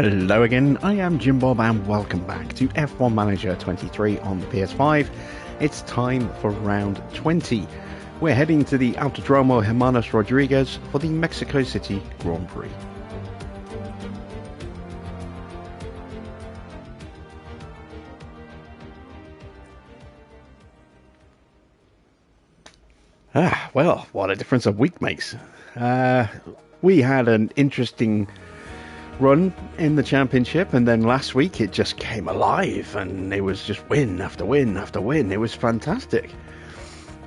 Hello again, I am Jim Bob and welcome back to F1 Manager 23 on the PS5. It's time for round 20. We're heading to the Autodromo Hermanos Rodriguez for the Mexico City Grand Prix. Well, what a difference a week makes. We had an interesting run in the championship, and then last week it just came alive and it was just win after win after win. It was fantastic.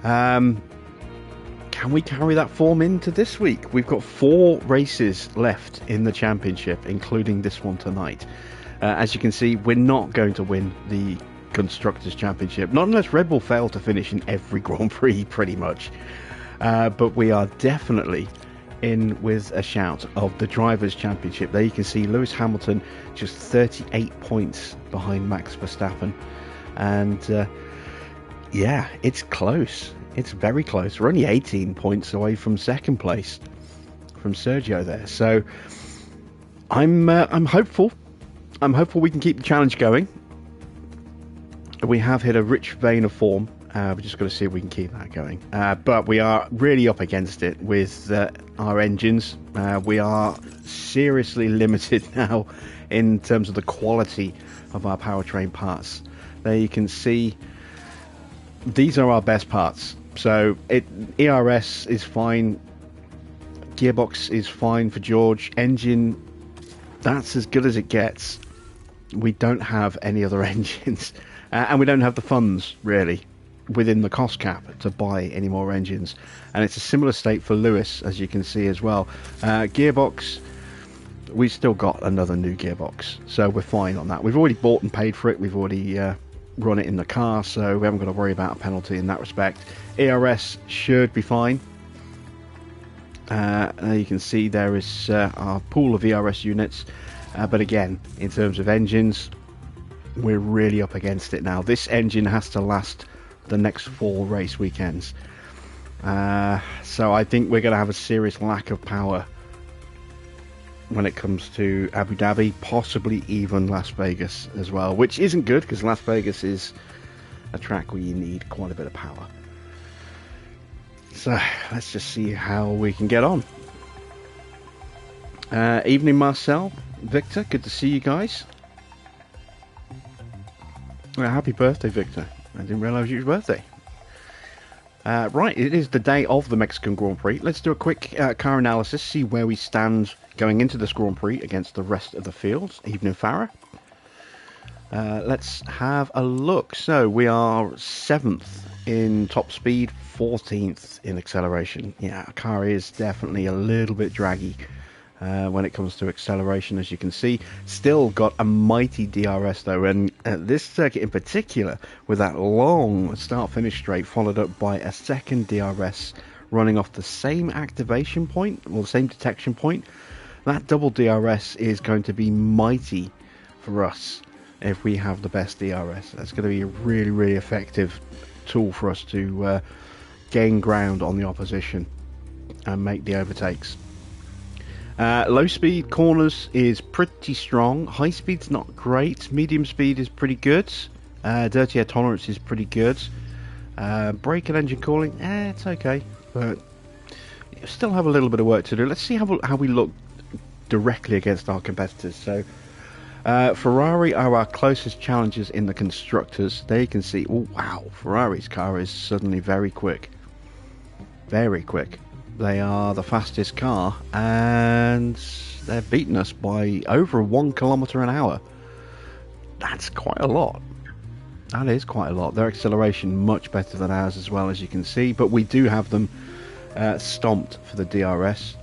Can we carry that form into this week? We've got 4 races left in the championship, including this one tonight. As you can see, we're not going to win the Constructors' Championship, not unless Red Bull fail to finish in every Grand Prix pretty much, but we are definitely in with a shout of the Drivers' Championship. There you can see Lewis Hamilton just 38 points behind Max Verstappen, and yeah, it's close, it's very close. We're only 18 points away from second place from Sergio there, so I'm hopeful we can keep the challenge going. We have hit a rich vein of form. We're just got to see if we can keep that going. But we are really up against it with our engines. We are seriously limited now in terms of the quality of our powertrain parts. There you can see these are our best parts. So ERS is fine. Gearbox is fine for George. Engine, that's as good as it gets. We don't have any other engines. And we don't have the funds, really, within the cost cap to buy any more engines. And it's a similar state for Lewis, as you can see as well. Gearbox, we've still got another new gearbox, so we're fine on that. We've already bought and paid for it. We've already run it in the car, so we haven't got to worry about a penalty in that respect. ERS should be fine. There you can see there is our pool of ERS units. But again, in terms of engines, we're really up against it now. This engine has to last the next 4 race weekends. So I think we're going to have a serious lack of power when it comes to Abu Dhabi, possibly even Las Vegas as well, which isn't good because Las Vegas is a track where you need quite a bit of power. So let's just see how we can get on. Evening, Marcel, Victor, good to see you guys. Well, happy birthday, Victor. I didn't realise it was your birthday. Right, it is the day of the Mexican Grand Prix. Let's do a quick car analysis, see where we stand going into this Grand Prix against the rest of the fields. Evening, Farah. Let's have a look. So we are 7th in top speed, 14th in acceleration. Yeah, our car is definitely a little bit draggy when it comes to acceleration, as you can see. Still got a mighty DRS though, and this circuit in particular, with that long start-finish straight followed up by a second DRS running off the same activation point, or the same detection point, that double DRS is going to be mighty for us if we have the best DRS. That's going to be a really, really effective tool for us to gain ground on the opposition and make the overtakes. Low speed corners is pretty strong. High speed's not great. Medium speed is pretty good. Dirty air tolerance is pretty good. Brake and engine cooling, it's okay, but you still have a little bit of work to do. Let's see how we look directly against our competitors. So Ferrari are our closest challengers in the constructors. There you can see, oh wow, Ferrari's car is suddenly very quick. Very quick. They are the fastest car, and they're beating us by over 1 kilometre an hour. That's quite a lot. That is quite a lot. Their acceleration much better than ours as well, as you can see, but we do have them stomped for the DRS.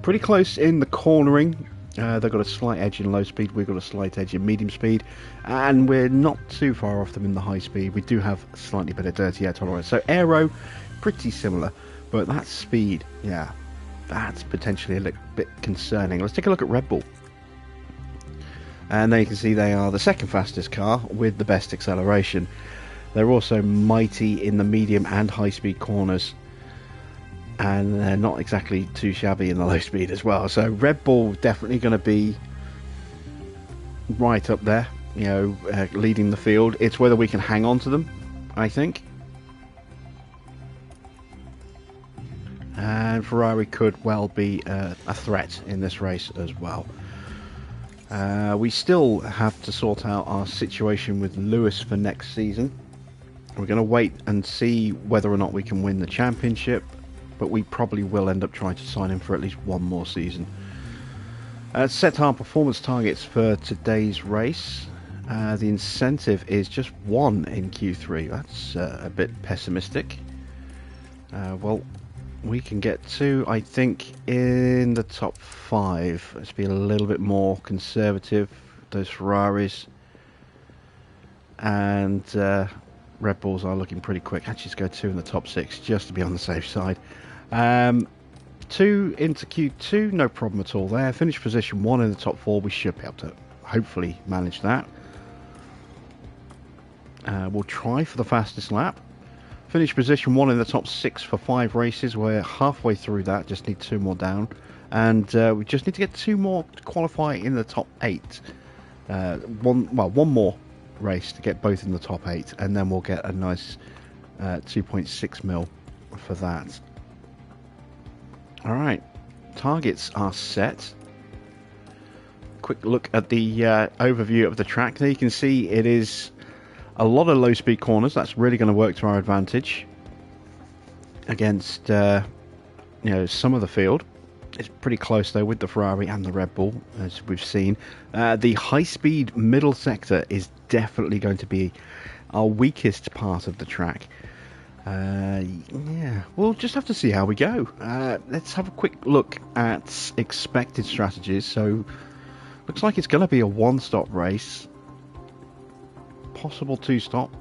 Pretty close in the cornering. They've got a slight edge in low speed, we've got a slight edge in medium speed, and we're not too far off them in the high speed. We do have slightly better dirty air tolerance. So aero, pretty similar. But that speed, yeah, that's potentially a little bit concerning. Let's take a look at Red Bull. And there you can see they are the second fastest car with the best acceleration. They're also mighty in the medium and high speed corners. And they're not exactly too shabby in the low speed as well. So Red Bull definitely going to be right up there, you know, leading the field. It's whether we can hang on to them, I think. And Ferrari could well be a threat in this race as well. We still have to sort out our situation with Lewis for next season. We're going to wait and see whether or not we can win the championship, but we probably will end up trying to sign him for at least one more season. Set our performance targets for today's race. The incentive is just 1 in Q3. That's a bit pessimistic. Well, we can get to, I think, in the top 5. Let's be a little bit more conservative. Those Ferraris and Red Bulls are looking pretty quick. Actually, let's go 2 in the top 6 just to be on the safe side. 2 into Q2, no problem at all there. Finish position 1 in the top 4. We should be able to hopefully manage that. We'll try for the fastest lap. Finish position 1 in the top 6 for 5 races. We're halfway through that, just need 2 more down. And we just need to get 2 more to qualify in the top 8. One more race to get both in the top 8, and then we'll get a nice 2.6 mil for that. Alright, targets are set. Quick look at the overview of the track. There you can see it is a lot of low speed corners. That's really going to work to our advantage against some of the field. It's pretty close though with the Ferrari and the Red Bull, as we've seen. The high speed middle sector is definitely going to be our weakest part of the track. Yeah, we'll just have to see how we go. Let's have a quick look at expected strategies. So looks like it's going to be a 1-stop race. Possible 2-stop.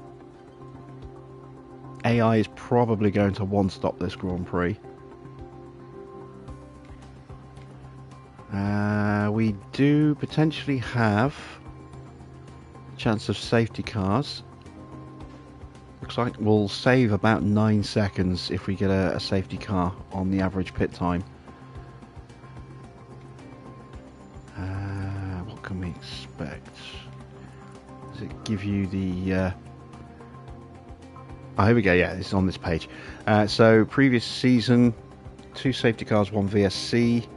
AI is probably going to 1-stop this Grand Prix. We do potentially have a chance of safety cars. Looks like we'll save about 9 seconds if we get a safety car on the average pit time. What can we expect? Does it give you the... Oh, here we go, yeah, it's on this page. So, previous season, 2 safety cars, 1 VSC.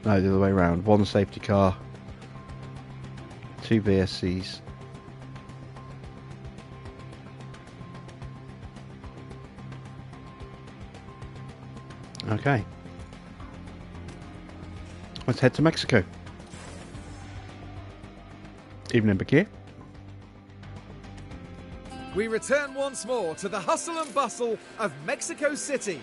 No, the other way around. 1 safety car, 2 VSCs. Okay. Let's head to Mexico. Evening, Bakir. We return once more to the hustle and bustle of Mexico City.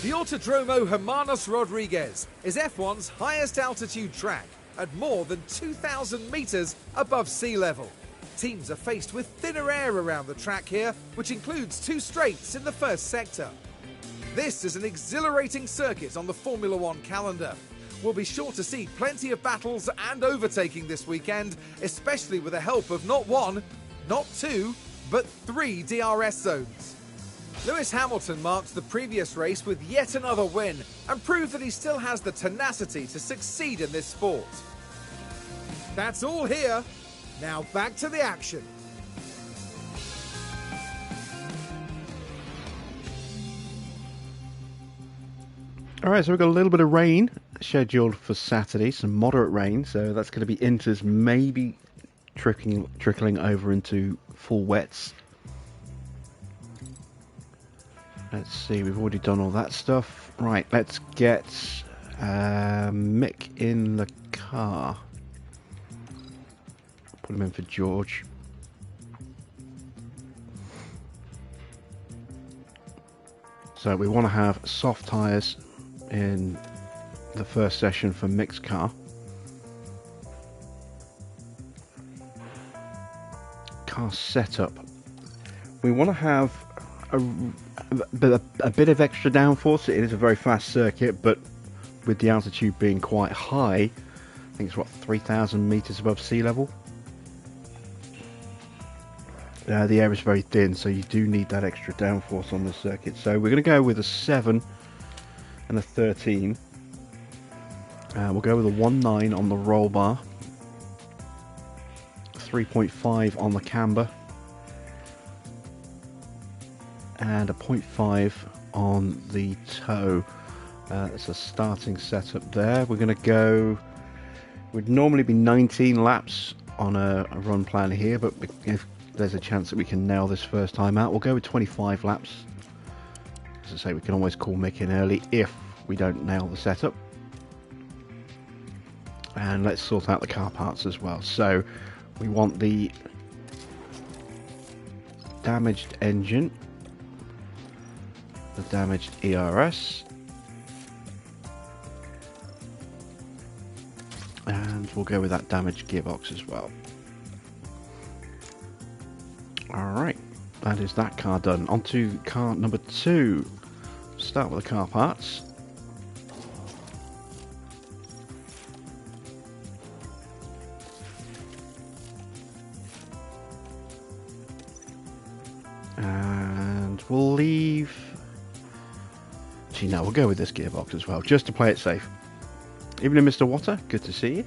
The Autodromo Hermanos Rodriguez is F1's highest altitude track at more than 2,000 metres above sea level. Teams are faced with thinner air around the track here, which includes 2 straights in the first sector. This is an exhilarating circuit on the Formula One calendar. We'll be sure to see plenty of battles and overtaking this weekend, especially with the help of not 1, not 2, but 3 DRS zones. Lewis Hamilton marked the previous race with yet another win and proved that he still has the tenacity to succeed in this sport. That's all here. Now back to the action. Alright, so we've got a little bit of rain scheduled for Saturday, some moderate rain, so that's going to be inters, maybe trickling over into full wets. Let's see, we've already done all that stuff. Right, let's get Mick in the car. Put him in for George. So we want to have soft tyres in the first session for Mick's car. Car setup. We want to have a bit of extra downforce. It is a very fast circuit, but with the altitude being quite high, I think it's what, 3,000 meters above sea level. The air is very thin, so you do need that extra downforce on the circuit. So we're going to go with a 7 and a 13. We'll go with a 1.9 on the roll bar, 3.5 on the camber, and a 0.5 on the toe. That's a starting setup there. We're going to go, would normally be 19 laps on a run plan here, but if there's a chance that we can nail this first time out, we'll go with 25 laps. As I say, we can always call Mick in early if we don't nail the setup. And let's sort out the car parts as well. So we want the damaged engine, the damaged ERS, and we'll go with that damaged gearbox as well. Alright, that is that car done. On to car number 2. Start with the car parts. And we'll leave... Gee, no, we'll go with this gearbox as well, just to play it safe. Evening, Mr. Water, good to see you.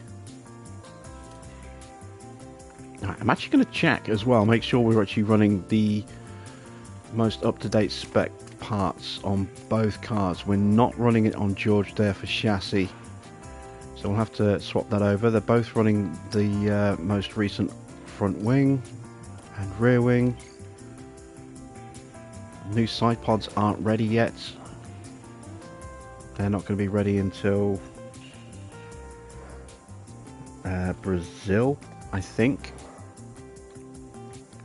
Right, I'm actually going to check as well, make sure we're actually running the most up-to-date spec parts on both cars. We're not running it on George there for chassis, so we'll have to swap that over. They're both running the most recent front wing and rear wing. New side pods aren't ready yet. They're not going to be ready until Brazil, I think.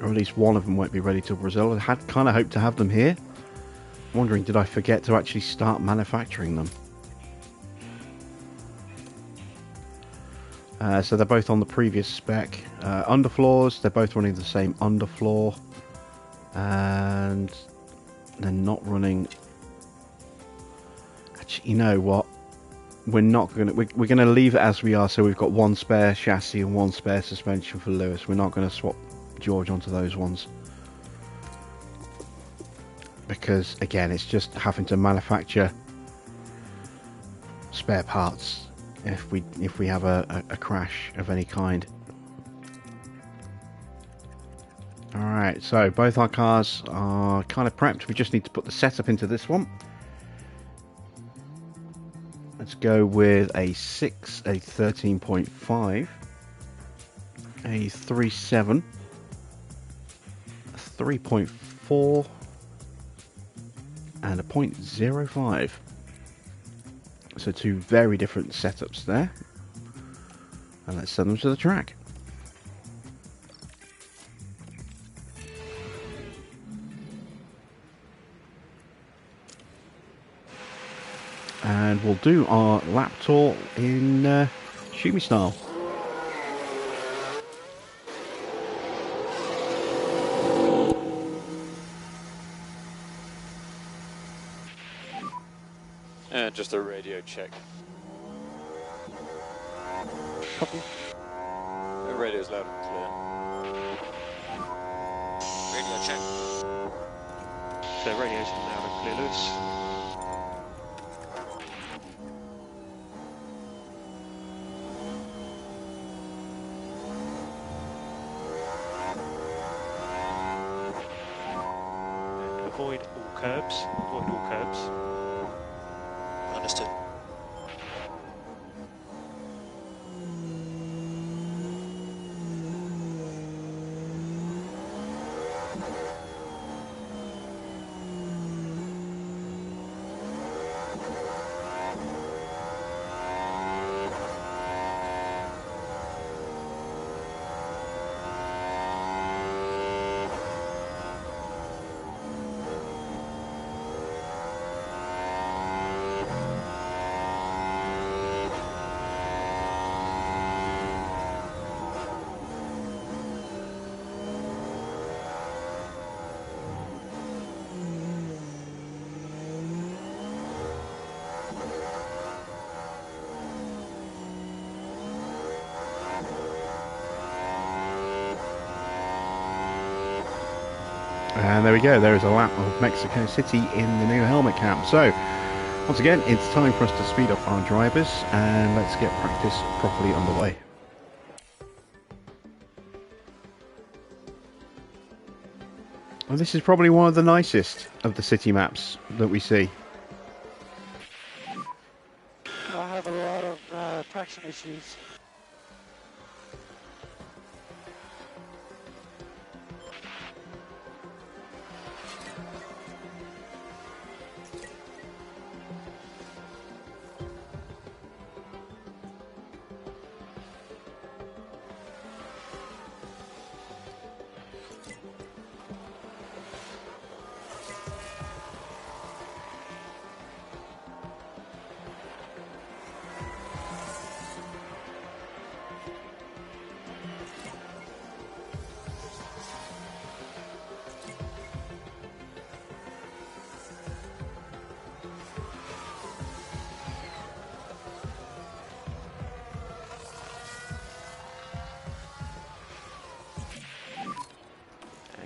Or at least one of them won't be ready till Brazil. I had kind of hoped to have them here. I'm wondering, did I forget to actually start manufacturing them? So they're both on the previous spec. Underfloors, they're both running the same underfloor. And they're not running... Actually, you know what? We're not going to... We're going to leave it as we are, so we've got one spare chassis and one spare suspension for Lewis. We're not going to swap George onto those ones. Because, again, it's just having to manufacture spare parts if we have a crash of any kind. Alright, so both our cars are kind of prepped. We just need to put the setup into this one. Let's go with a 6, a 13.5, a 3.7, a 3.4, and a 0.05. So two very different setups there. And let's send them to the track. And we'll do our lap tour in Shoot Me style. Just a radio check. Copy. The radio's loud and clear. Radio check. So radio's loud and clear, Lewis. And avoid all curbs. Avoid all curbs. Understood. And there we go, there is a lap of Mexico City in the new helmet cam. So, once again, it's time for us to speed up our drivers and let's get practice properly underway. Well, this is probably one of the nicest of the city maps that we see. I have a lot of traction issues.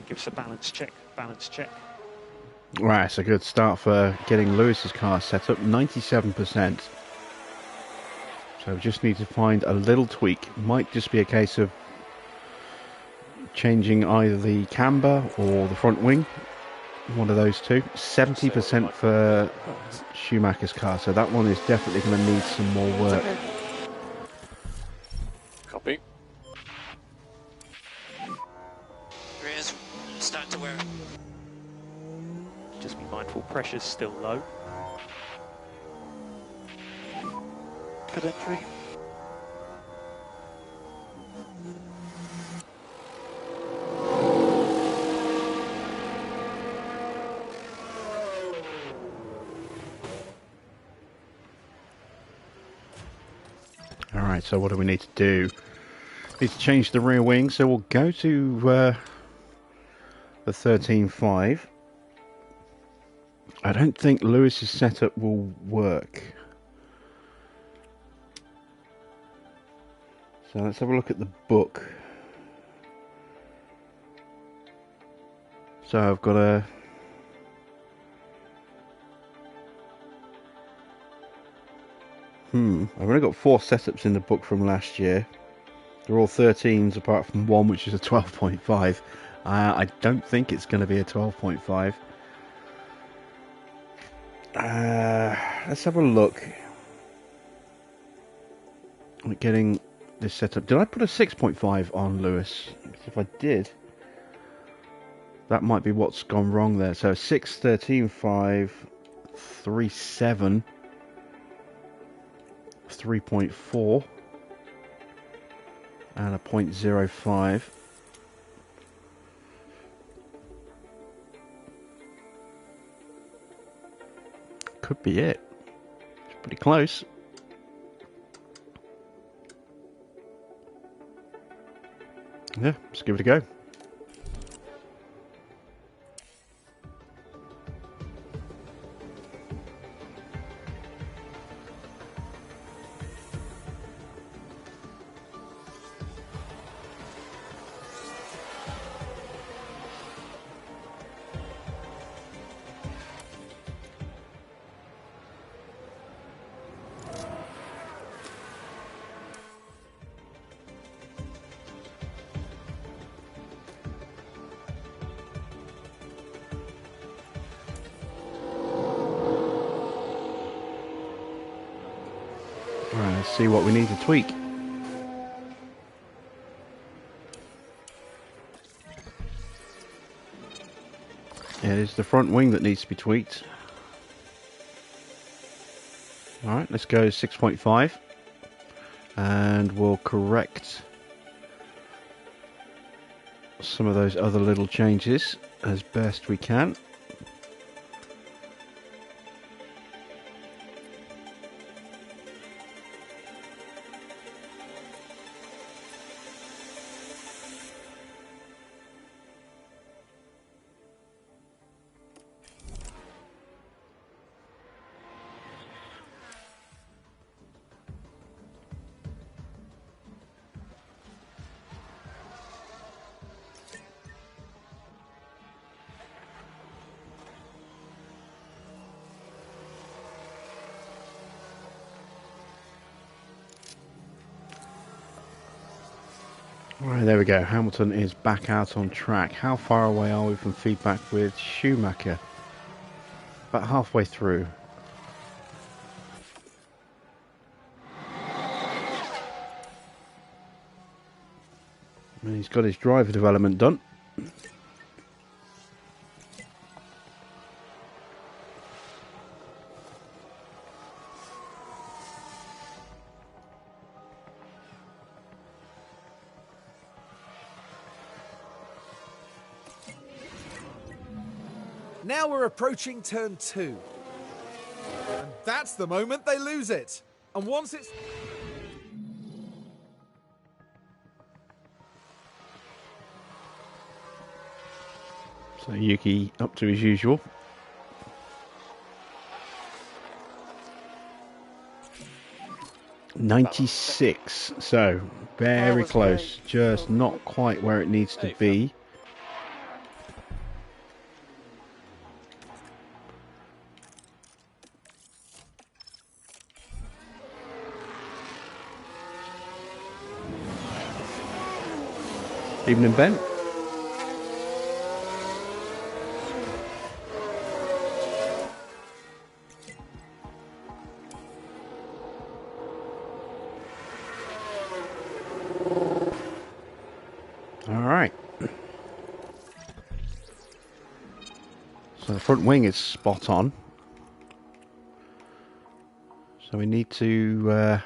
Give us a balance check, balance check. Right, it's a good start for getting Lewis's car set up, 97%. So we just need to find a little tweak. Might just be a case of changing either the camber or the front wing. One of those two. 70% for Schumacher's car, so that one is definitely going to need some more work. Copy. Rears, start to wear. Just be mindful, pressure's still low. Good entry. Alright, so what do we need to do? Need to change the rear wing, so we'll go to the 13.5. I don't think Lewis's setup will work. So let's have a look at the book. So I've got a... I've only got 4 setups in the book from last year. They're all 13s apart from one which is a 12.5. I don't think it's going to be a 12.5. Let's have a look at getting this set up. Did I put a 6.5 on Lewis? If I did, that might be what's gone wrong there. So 6, 13, 5, 3, 7, 3.4 and a 0.05. Could be it. It's pretty close. Yeah, let's give it a go. Right, let's see what we need to tweak. Yeah, it is the front wing that needs to be tweaked. Alright, let's go 6.5 and we'll correct some of those other little changes as best we can. Right, there we go. Hamilton is back out on track. How far away are we from feedback with Schumacher? About halfway through. And he's got his driver development done. Now we're approaching turn 2. And that's the moment they lose it. And once it's... So Yuki up to his usual. .96, so very close, just not quite where it needs to be. Evening, Ben. Alright. So the front wing is spot on. So we need to...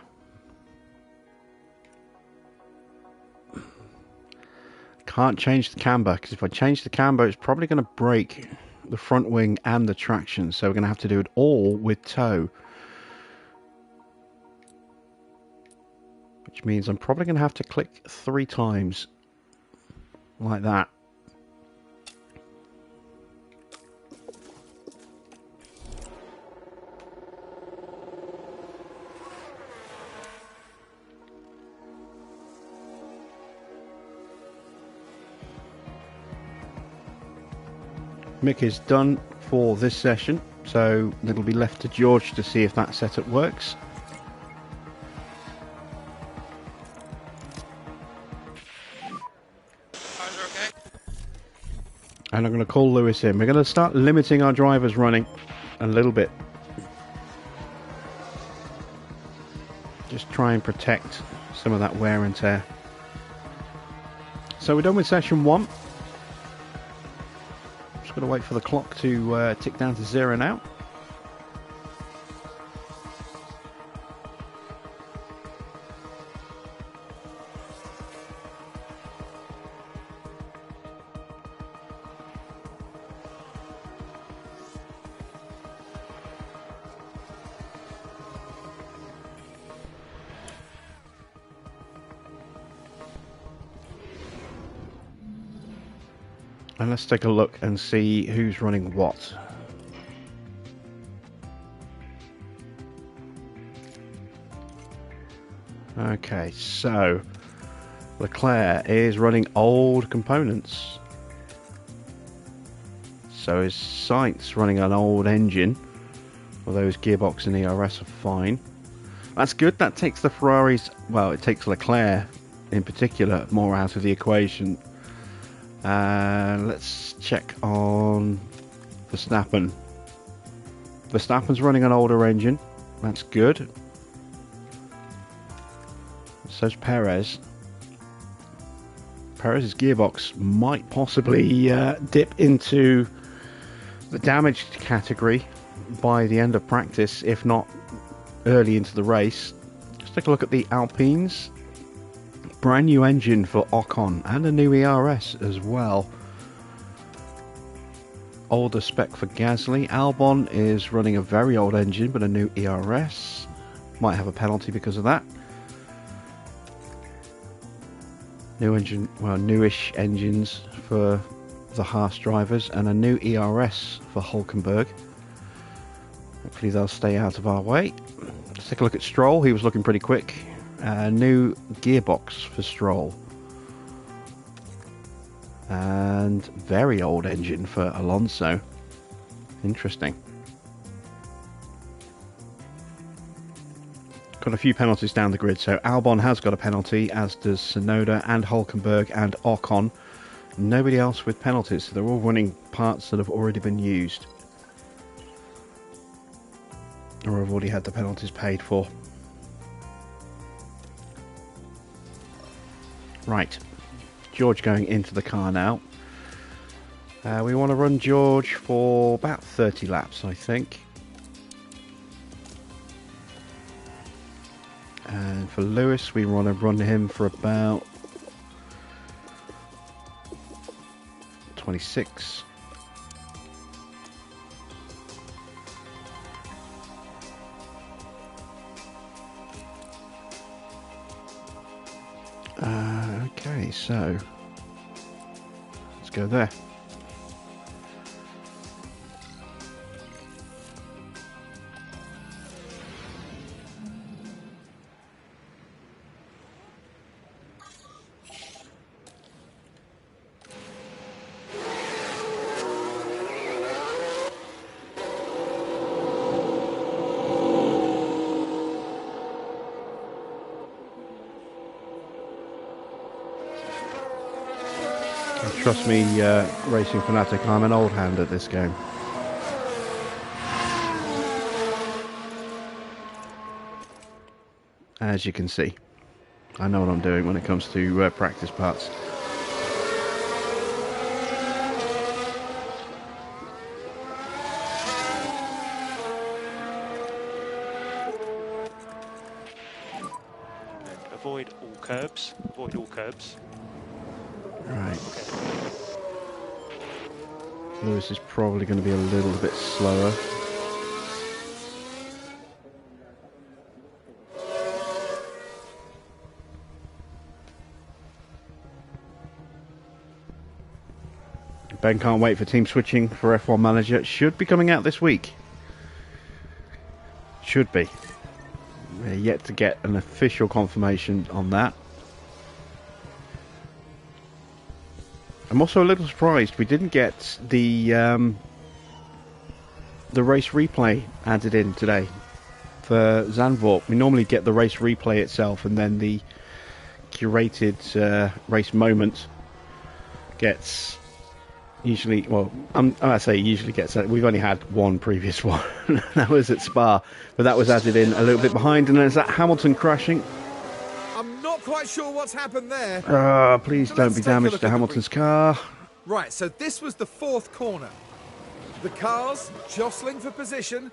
can't change the camber, because if I change the camber, it's probably going to break the front wing and the traction. So we're going to have to do it all with tow. Which means I'm probably going to have to click 3 times. Like that. Mick is done for this session, so it'll be left to George to see if that setup works. And I'm going to call Lewis in. We're going to start limiting our drivers running a little bit. Just try and protect some of that wear and tear. So we're done with session 1. Just got to wait for the clock to tick down to 0 now. And let's take a look and see who's running what. Okay, so Leclerc is running old components. So is Sainz running an old engine, although his gearbox and ERS are fine. That's good. That takes the Ferraris, well, it takes Leclerc in particular more out of the equation. Let's check on Verstappen. Verstappen's running an older engine. That's good. So's Perez. Perez's gearbox might possibly dip into the damaged category by the end of practice, if not early into the race. Let's take a look at the Alpines. Brand new engine for Ocon and a new ERS as well. Older spec for Gasly. Albon is running a very old engine but a new ERS. Might have a penalty because of that. New engine, well, newish engines for the Haas drivers and a new ERS for Hulkenberg. Hopefully they'll stay out of our way. Let's take a look at Stroll. He was looking pretty quick. New gearbox for Stroll. And very old engine for Alonso. Interesting. Got a few penalties down the grid. So Albon has got a penalty, as does Sonoda and Hulkenberg and Ocon. Nobody else with penalties. So they're all running parts that have already been used, or have already had the penalties paid for. Right, George going into the car now. We want to run George for about 30 laps, I think. And for Lewis, we want to run him for about 26. Okay, so let's go there. Trust me, Racing Fanatic, I'm an old hand at this game. As you can see, I know what I'm doing when it comes to practice parts. Avoid all curbs. Avoid all curbs. Right. Lewis is probably going to be a little bit slower. Ben can't wait for team switching for F1 Manager. Should be coming out this week. Should be. We're yet to get an official confirmation on that. I'm also a little surprised we didn't get the race replay added in today for Zandvoort. We normally get the race replay itself, and then the curated race moment gets usually. Well, I say usually gets. We've only had one previous one. That was at Spa, but that was added in a little bit behind. And there's that Hamilton crashing. I'm not quite sure what's happened there. Please So don't let's be take a damaged look to at the Hamilton's car. Right, so this was the fourth corner. The cars jostling for position.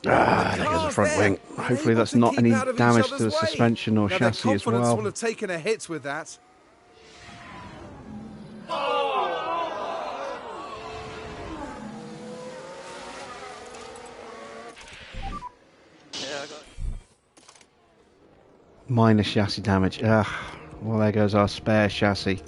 There goes the front wing. Hopefully that's not any damage to the suspension or now, chassis their as confidence well. will have taken a hit with that. Minor chassis damage. Well, there goes our spare chassis.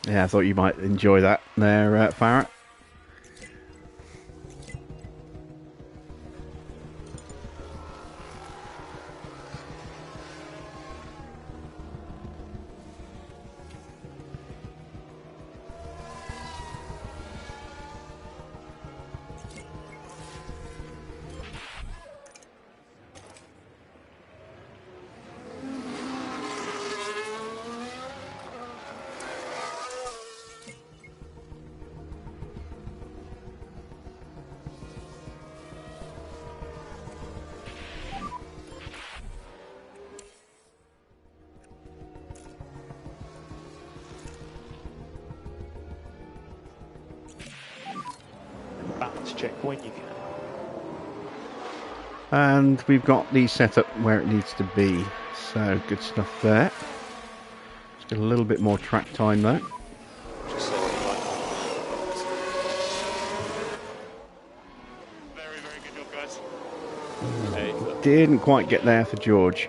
Yeah, I thought you might enjoy that there, Farrah. Balance check when you can. And we've got the setup where it needs to be. So, good stuff there. Let's get a little bit more track time though. Just so you like. Very, very good job, guys. Hey, Didn't quite get there for George.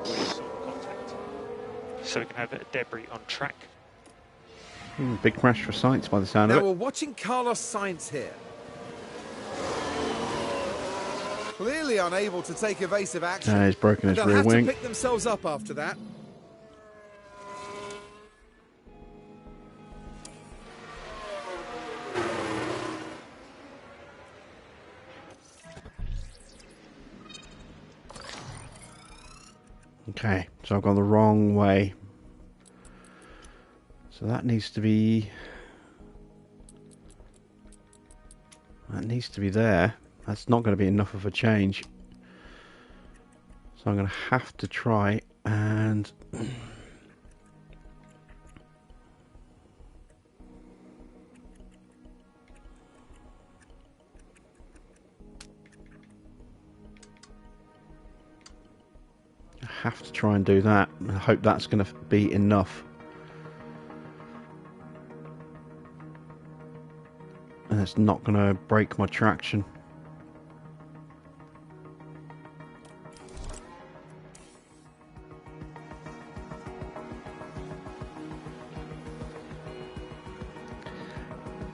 With contact. So we can have a bit of debris on track. Big crash for Sainz by the sound Now of we're it. watching Carlos Sainz here. clearly unable to take evasive action. He's broken his They'll rear have wing. to pick themselves up after that. Okay, so I've gone the wrong way. So that needs to be... That needs to be there. That's not going to be enough of a change. So I'm going to have to try and... have to try and do that. I hope that's going to be enough. And it's not going to break my traction.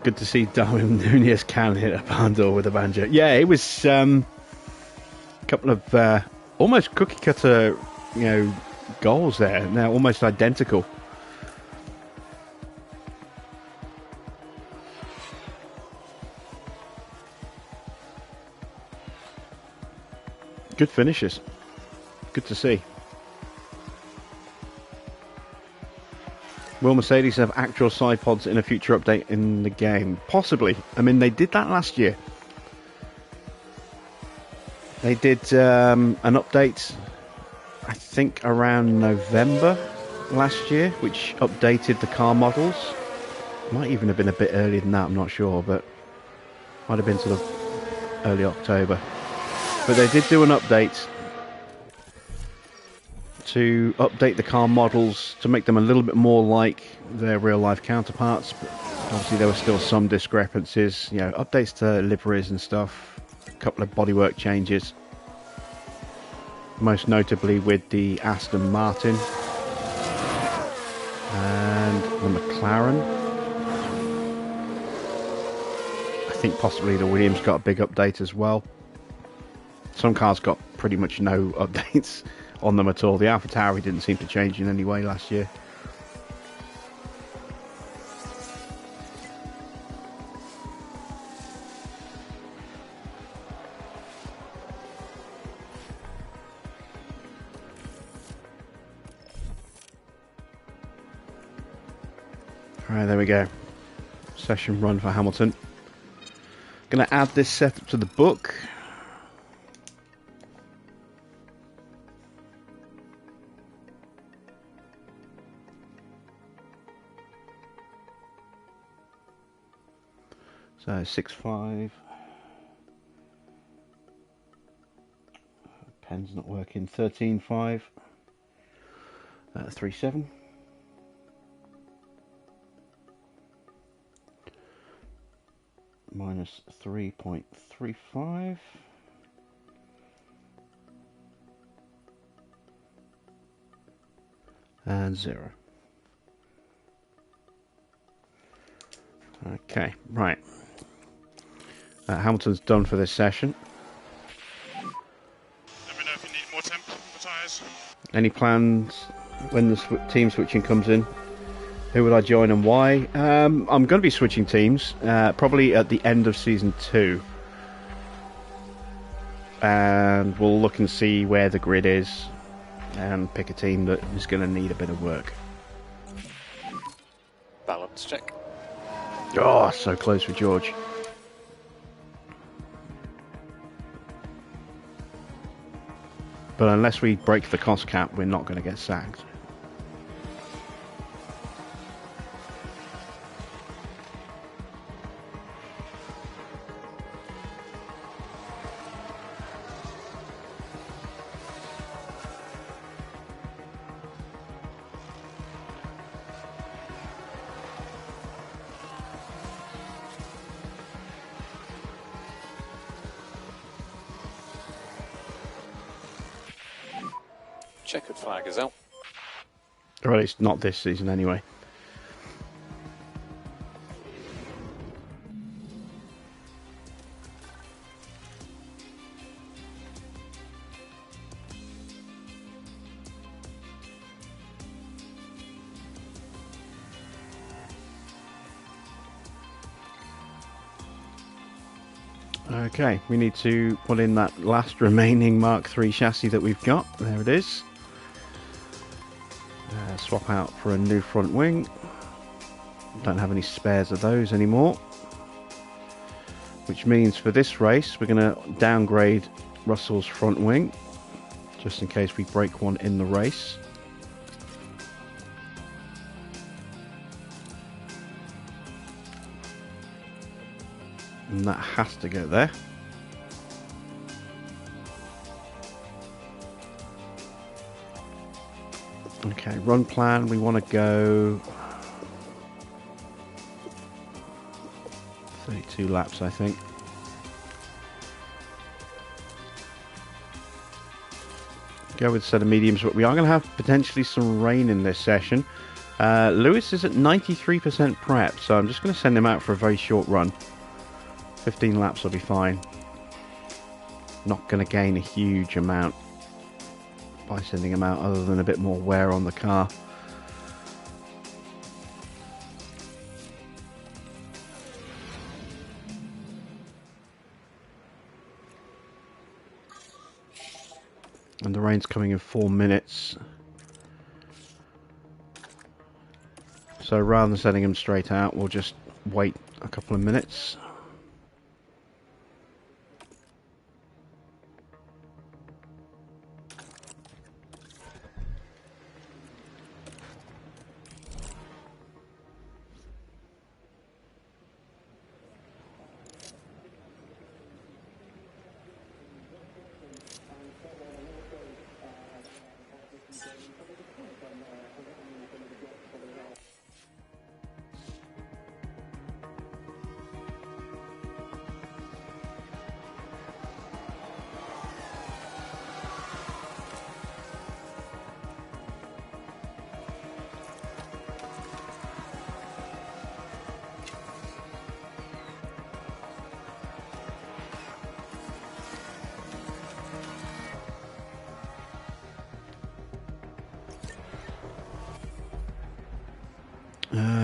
Good to see Darwin Nunez can hit a barn door with a banjo. Yeah, it was a couple of almost cookie cutter, goals there. Now almost identical. Good finishes. Good to see. Will Mercedes have actual side pods in a future update in the game? Possibly. I mean, they did that last year. They did an update, I think, around November last year, which updated the car models. Might even have been a bit earlier than that, I'm not sure, but might have been sort of early October. But they did do an update to update the car models to make them a little bit more like their real-life counterparts. But obviously there were still some discrepancies. Updates to liveries and stuff. A couple of bodywork changes. Most notably with the Aston Martin and the McLaren. I think possibly the Williams got a big update as well. Some cars got pretty much no updates on them at all. The AlphaTauri didn't seem to change in any way last year. Alright, there we go. Session run for Hamilton. Going to add this setup to the book. So 6.5. Pen's not working. 13.5. 3.7. Minus 3.35. And 0. Okay, right. Hamilton's done for this session. Let me know if you need more temp for tyres. Any plans when the team switching comes in? Who would I join and why? I'm going to be switching teams, probably at the end of Season 2. And we'll look and see where the grid is and pick a team that is going to need a bit of work. Balance check. Oh, so close for George. But unless we break the cost cap, we're not going to get sacked. Checkered flag is out. Or at least not this season anyway. Okay, we need to put in that last remaining Mark III chassis that we've got. There it is. Swap out for a new front wing. Don't have any spares of those anymore. Which means for this race we're going to downgrade Russell's front wing, just in case we break one in the race. And that has to go there. Okay, run plan, we want to go 32 laps, I think. Go with a set of mediums, but we are going to have potentially some rain in this session. Lewis is at 93% prep, so I'm just going to send him out for a very short run. 15 laps will be fine. Not going to gain a huge amount by sending him out, other than a bit more wear on the car. And the rain's coming in 4 minutes. So rather than sending him straight out, we'll just wait a couple of minutes.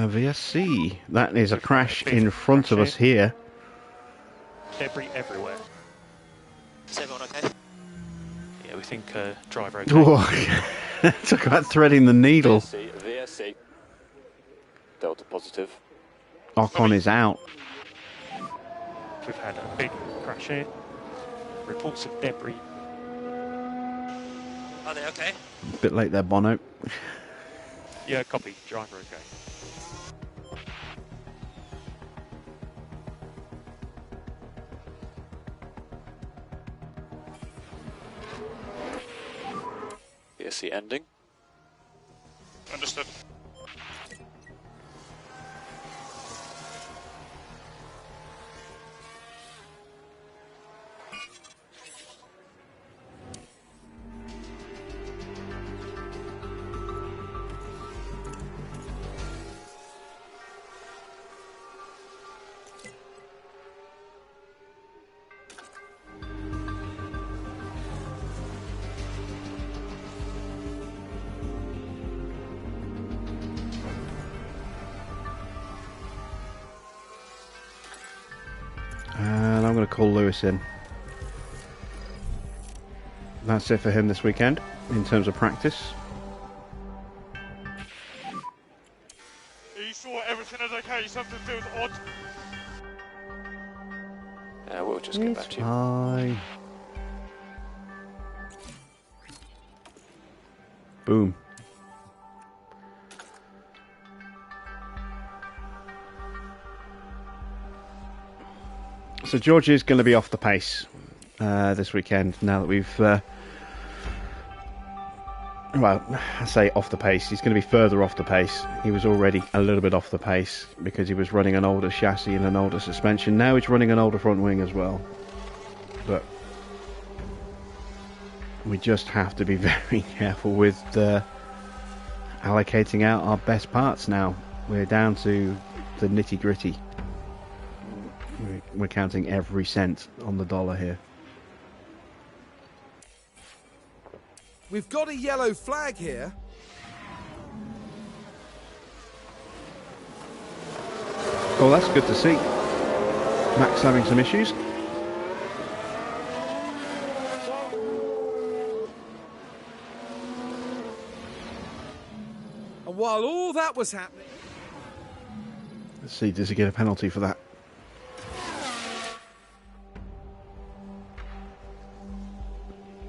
VSC. That is a crash in front of us here. Debris everywhere. Is everyone okay? Yeah, we think driver okay. Talk about threading the needle. VSC. Delta positive. Ocon is out. We've had a big crash here. Reports of debris. Are they okay? A bit late there, Bono. Yeah, copy. Driver okay. VSC ending. Understood. And I'm going to call Lewis in. That's it for him this weekend, in terms of practice. Are you sure everything is okay? Something feels odd. We'll just get back to you. Fine. Boom. So George is going to be off the pace this weekend, now that we've well, I say off the pace, he's going to be further off the pace. He was already a little bit off the pace because he was running an older chassis and an older suspension. Now he's running an older front wing as well. But we just have to be very careful with allocating out our best parts now. We're down to the nitty gritty. We're counting every cent on the dollar here. We've got a yellow flag here. Oh, that's good to see. Max having some issues. And while all that was happening... Let's see, does he get a penalty for that?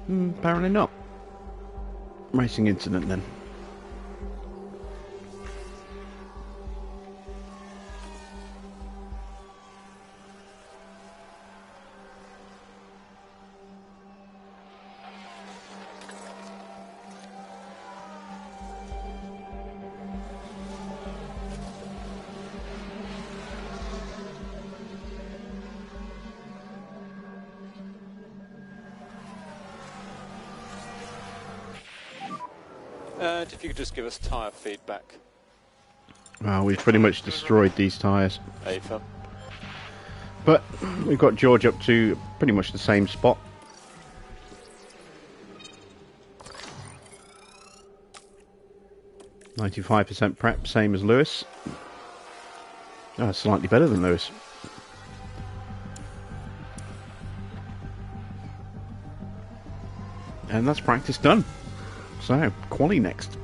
Apparently not. Racing incident then. And if you could just give us tyre feedback. Well, we've pretty much destroyed these tyres. AFA. But we've got George up to pretty much the same spot. .95% prep, same as Lewis. Oh, slightly better than Lewis. And that's practice done. So, quali next.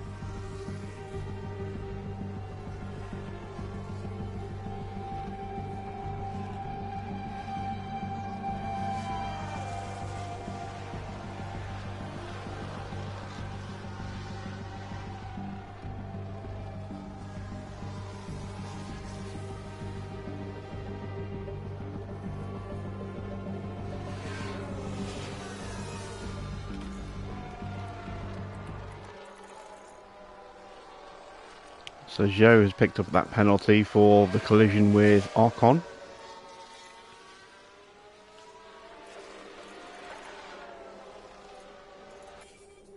So Joe has picked up that penalty for the collision with Ocon.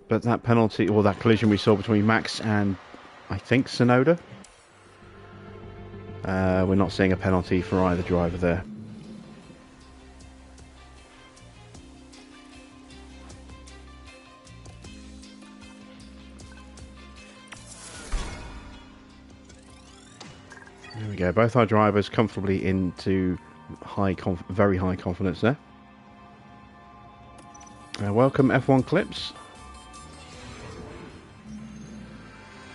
But that penalty, or that collision we saw between Max and, I think, Tsunoda. We're not seeing a penalty for either driver there. There we go. Both our drivers comfortably into very high confidence there. Welcome F1 Clips.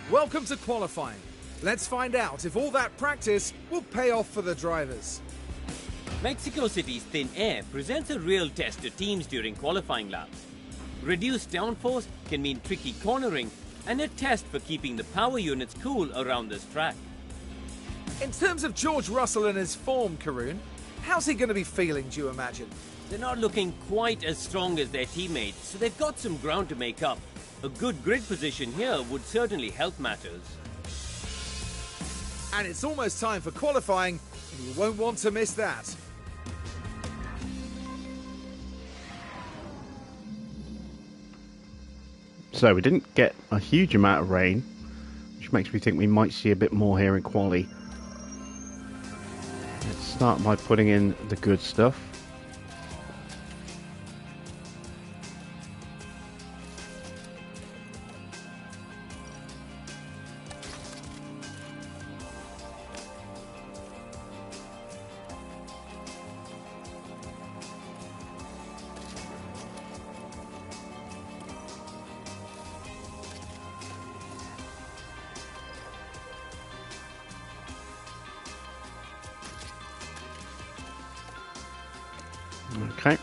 Welcome to qualifying. Let's find out if all that practice will pay off for the drivers. Mexico City's thin air presents a real test to teams during qualifying laps. Reduced downforce can mean tricky cornering and a test for keeping the power units cool around this track. In terms of George Russell and his form, Karun, how's he going to be feeling, do you imagine? They're not looking quite as strong as their teammates, so they've got some ground to make up. A good grid position here would certainly help matters. And it's almost time for qualifying, and you won't want to miss that. So we didn't get a huge amount of rain, which makes me think we might see a bit more here in quali. Let's start by putting in the good stuff. Okay.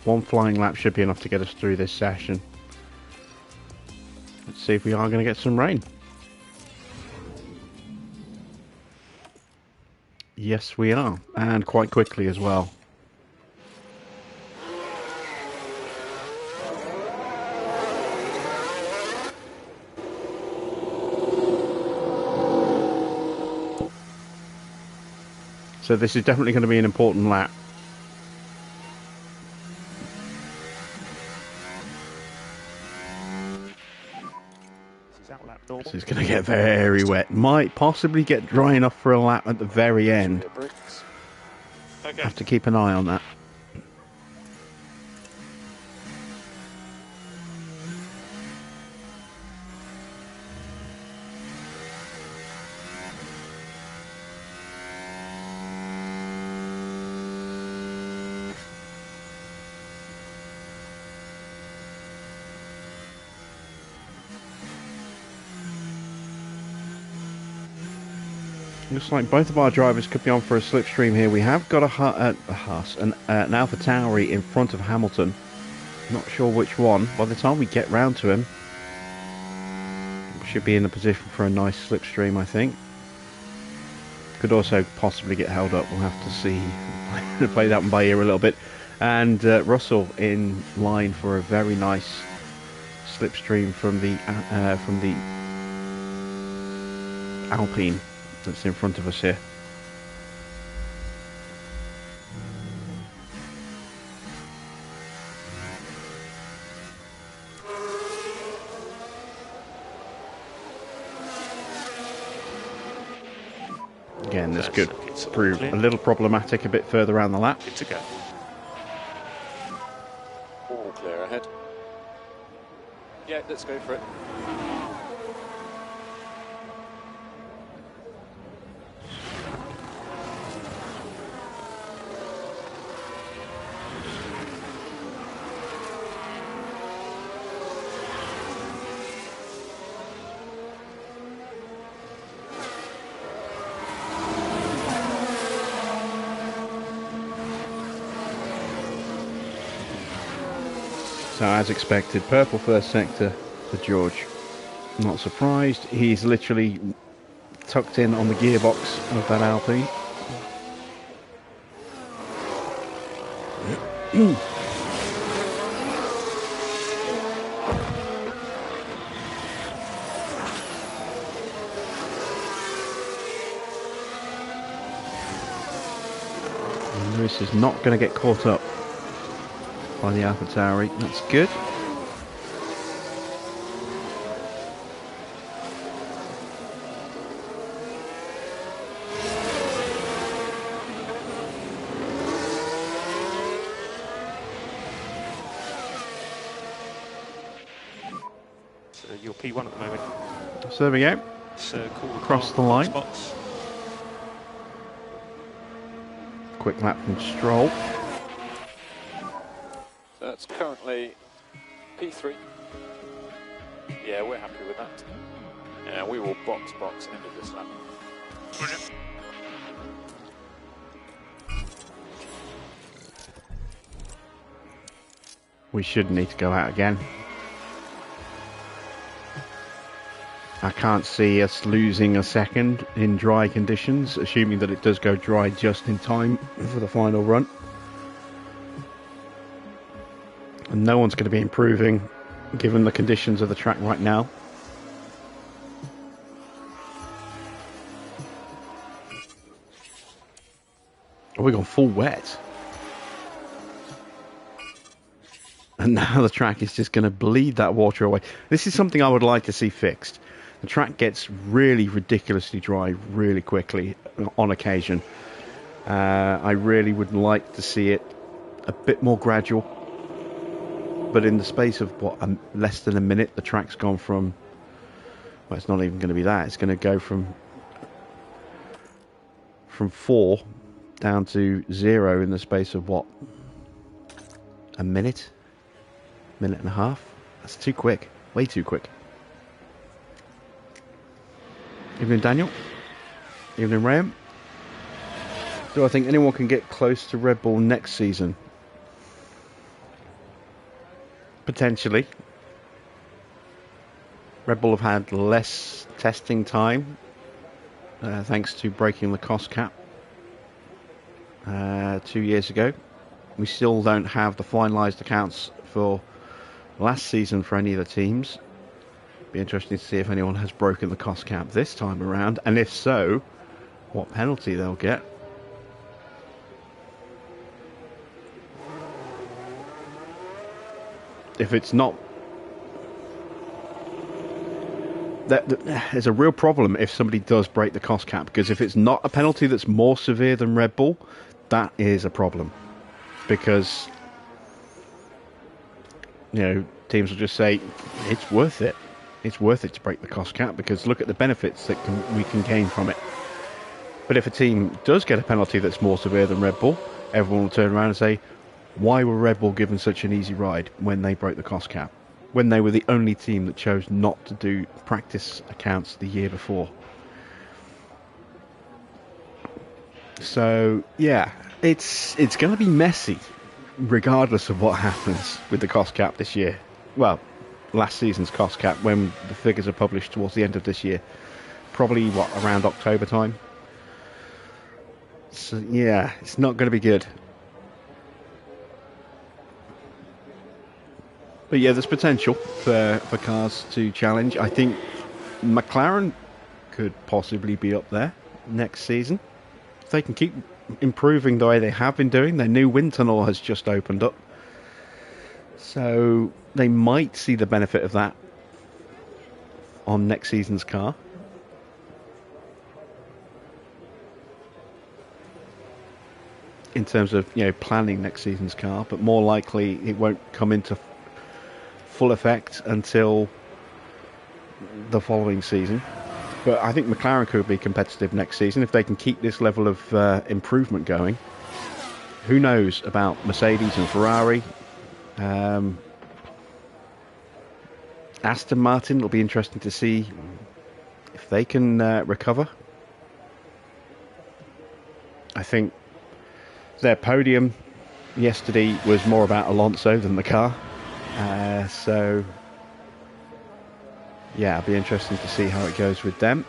One flying lap should be enough to get us through this session. Let's see if we are going to get some rain. Yes, we are. And quite quickly as well. So this is definitely going to be an important lap. This is going to get very wet. Might possibly get dry enough for a lap at the very end. Okay. Have to keep an eye on that. Looks like both of our drivers could be on for a slipstream here. We have got an Alpha Tauri in front of Hamilton. Not sure which one. By the time we get round to him, we should be in a position for a nice slipstream, I think. Could also possibly get held up. We'll have to see. Play that one by ear a little bit. And Russell in line for a very nice slipstream from the Alpine that's in front of us here. Again, this could prove a little problematic a bit further around the lap. Good to go. All clear ahead. Yeah, let's go for it. So as expected, purple first sector for George. Not surprised, he's literally tucked in on the gearbox of that Alpine. And Lewis is not going to get caught up by the Alpha Tauri. That's good. So you're P1 at the moment. So there we go. Circle Across the line. spots. Quick lap from Stroll. That's currently P3. Yeah, we're happy with that. Yeah, we will box end of this lap. We should need to go out again. I can't see us losing a second in dry conditions, assuming that it does go dry just in time for the final run. And no one's going to be improving given the conditions of the track right now. Oh, we've gone full wet. And now the track is just going to bleed that water away. This is something I would like to see fixed. The track gets really ridiculously dry really quickly on occasion. I really would like to see it a bit more gradual. But in the space of, what, less than a minute, the track's gone from... Well, it's not even going to be that. It's going to go from 4 down to 0 in the space of, what, a minute? Minute and a half? That's too quick. Way too quick. Evening, Daniel. Evening, Graham. Do I think anyone can get close to Red Bull next season? Potentially. Red Bull have had less testing time thanks to breaking the cost cap 2 years ago. We still don't have the finalised accounts for last season for any of the teams. Be interesting to see if anyone has broken the cost cap this time around, and if so, what penalty they'll get. If it's not, there's a real problem if somebody does break the cost cap, because if it's not a penalty that's more severe than Red Bull, that is a problem, because teams will just say it's worth it. It's worth it to break the cost cap because look at the benefits that we can gain from it. But if a team does get a penalty that's more severe than Red Bull, everyone will turn around and say, why were Red Bull given such an easy ride when they broke the cost cap? When they were the only team that chose not to do practice accounts the year before. So yeah, it's going to be messy, regardless of what happens with the cost cap this year. Well, last season's cost cap, when the figures are published towards the end of this year, probably around October time. So yeah, it's not going to be good. But yeah, there's potential for cars to challenge. I think McLaren could possibly be up there next season. If they can keep improving the way they have been doing. Their new wind tunnel has just opened up. So they might see the benefit of that on next season's car. In terms of, planning next season's car, but more likely it won't come into full effect until the following season. But I think McLaren could be competitive next season if they can keep this level of improvement going. Who knows about Mercedes and Ferrari? Aston Martin, it'll be interesting to see if they can recover. I think their podium yesterday was more about Alonso than the car. So, yeah, it'll be interesting to see how it goes with them.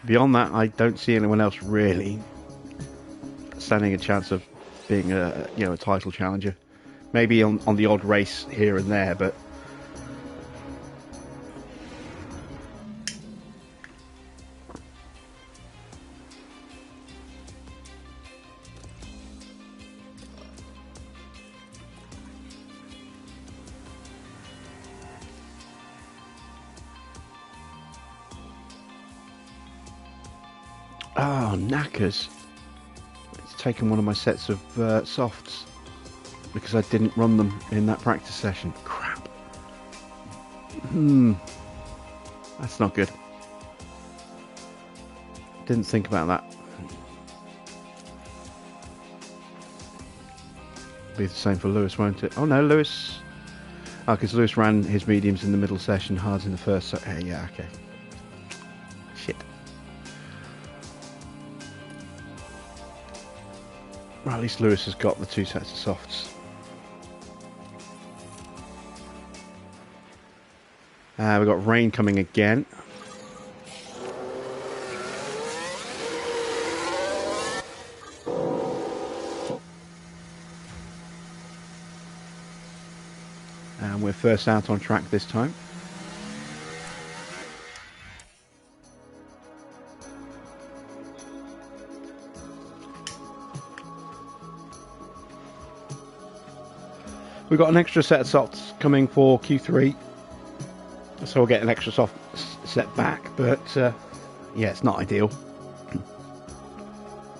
Beyond that, I don't see anyone else really standing a chance of being a title challenger. Maybe on the odd race here and there, but knackers. It's taken one of my sets of softs because I didn't run them in that practice session. Crap. That's not good. Didn't think about that. Be the same for Lewis, won't it? Oh no, Lewis. Oh, because Lewis ran his mediums in the middle session, hards in the first. So, yeah, okay. Shit. Well, at least Lewis has got the two sets of softs. We've got rain coming again. And we're first out on track this time. We've got an extra set of softs coming for Q3, so we'll get an extra soft set back, but yeah, it's not ideal.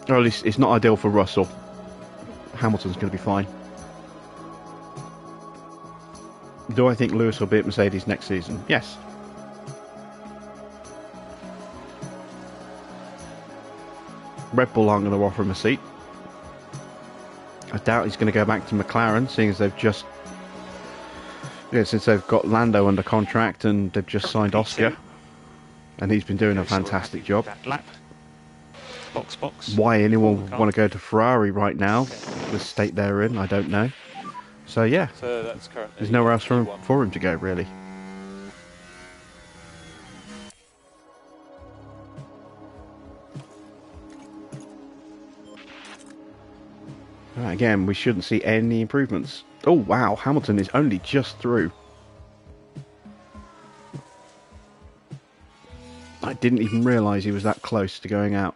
Or at least it's not ideal for Russell. Hamilton's going to be fine. Do I think Lewis will be at Mercedes next season? Yes. Red Bull aren't going to offer him a seat. I doubt he's going to go back to McLaren, seeing as they've just, since they've got Lando under contract and they've just signed Oscar, and he's been doing a fantastic job. That lap. Box. Why anyone want to go to Ferrari right now, the state they're in, I don't know. So yeah, So that's currently there's nowhere else for P1. him to go, really. Right, again, we shouldn't see any improvements. Oh wow, Hamilton is only just through. I didn't even realise he was that close to going out.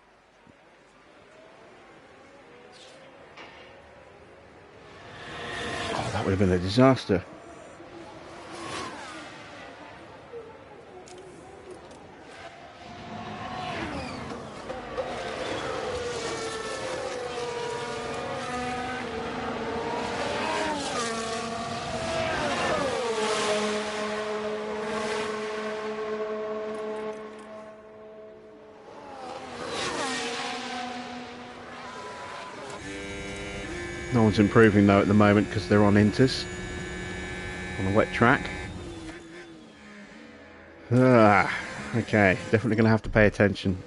Oh, that would have been a disaster. No one's improving though at the moment because they're on inters on a wet track. Okay, definitely going to have to pay attention.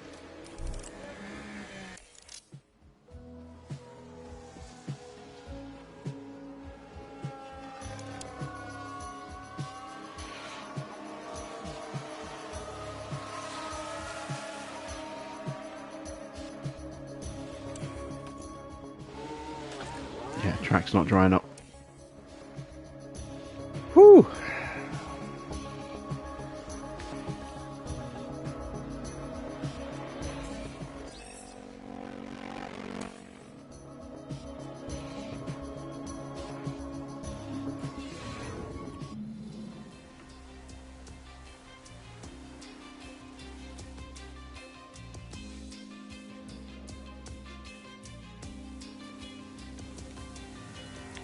Yeah, track's not drying up. Whew!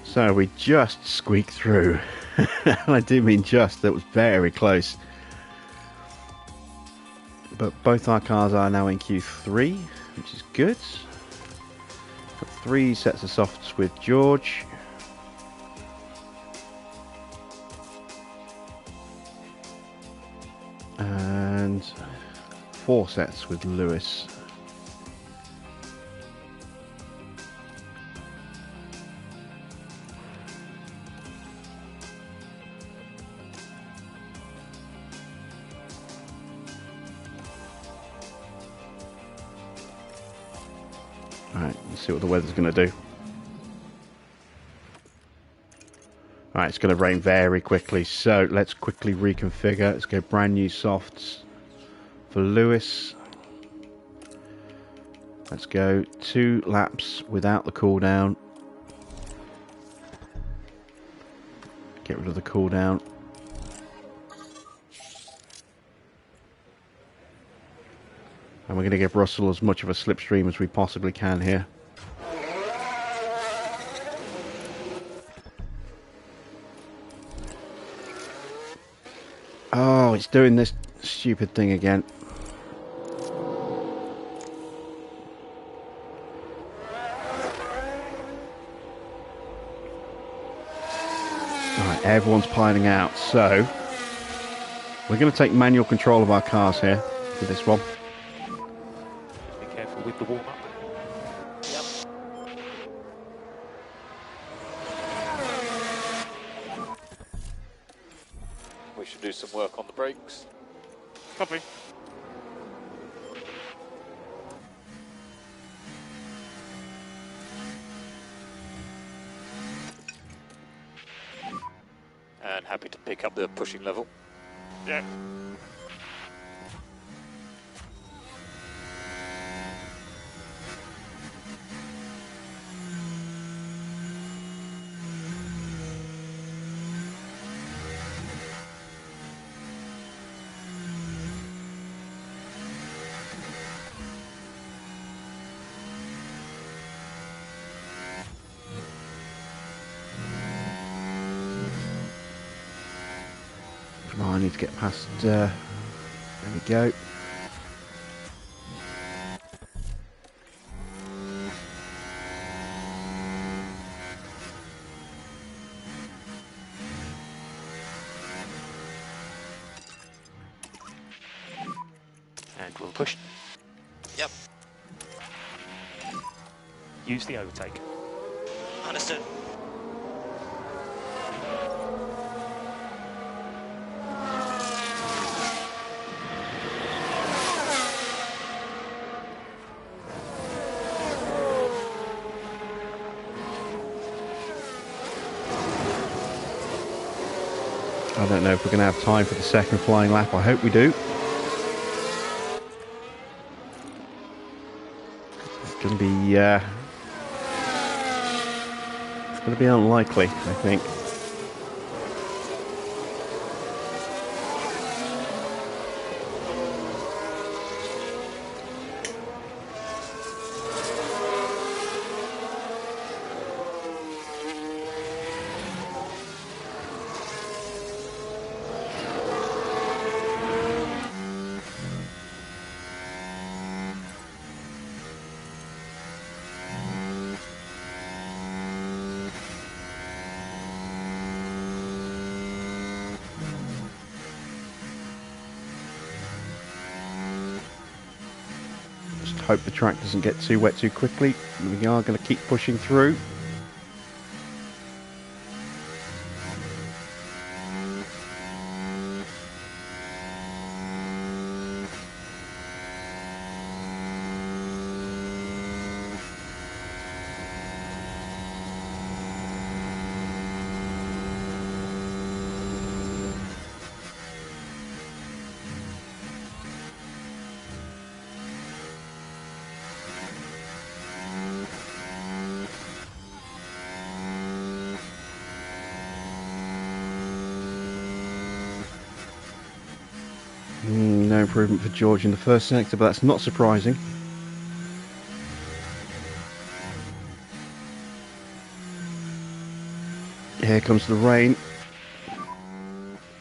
So we just squeaked through. And I do mean just, that was very close. But both our cars are now in Q3, which is good. Got 3 sets of softs with George. And 4 sets with Lewis. Alright, let's see what the weather's going to do. Alright, it's going to rain very quickly, so let's quickly reconfigure. Let's go brand new softs for Lewis. Let's go 2 laps without the cooldown. Get rid of the cooldown. And we're going to give Russell as much of a slipstream as we possibly can here. Oh, it's doing this stupid thing again. Alright, everyone's piling out, so we're going to take manual control of our cars here for this one. Be careful with the warm-up. We should do some work on the brakes. Copy. And happy to pick up the pushing level. Yeah. Come on, I need to get past, there we go. And we'll push. Yep. Use the overtake. Understood. I don't know if we're going to have time for the second flying lap. I hope we do. It's going to be unlikely, I think. hope the track doesn't get too wet too quickly. We are going to keep pushing through. No improvement for George in the first sector, but that's not surprising. Here comes the rain.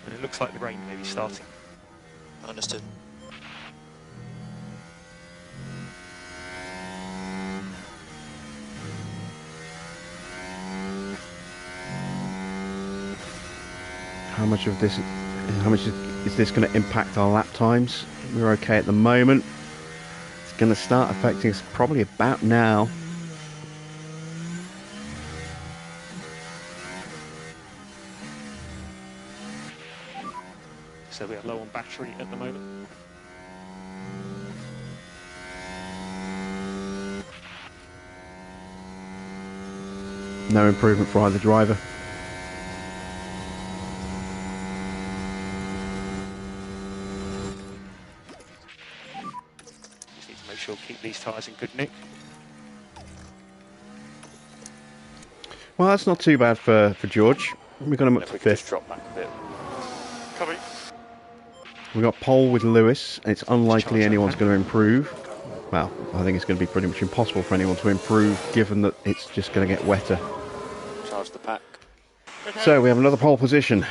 And it looks like the rain may be starting. Understood. How much of this? How much is this going to impact our lap times? We're okay at the moment. It's going to start affecting us probably about now. So we are low on battery at the moment. No improvement for either driver. Just need to make sure keep these tyres in good nick. Well, that's not too bad for George. We've got him up If to we could just fifth. drop back a bit. Copy. We've got pole with Lewis, and it's unlikely Charge anyone's that going to improve. Well, I think it's going to be pretty much impossible for anyone to improve, given that it's just going to get wetter. Charge the pack. So we have another pole position.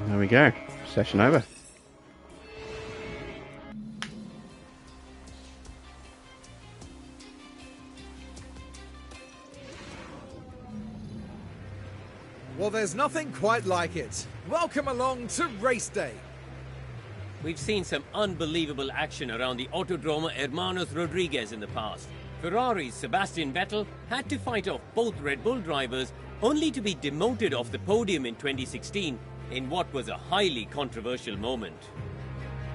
There we go. Session over. Well, there's nothing quite like it. Welcome along to race day. We've seen some unbelievable action around the Autodromo Hermanos Rodriguez in the past. Ferrari's Sebastian Vettel had to fight off both Red Bull drivers only to be demoted off the podium in 2016 in what was a highly controversial moment.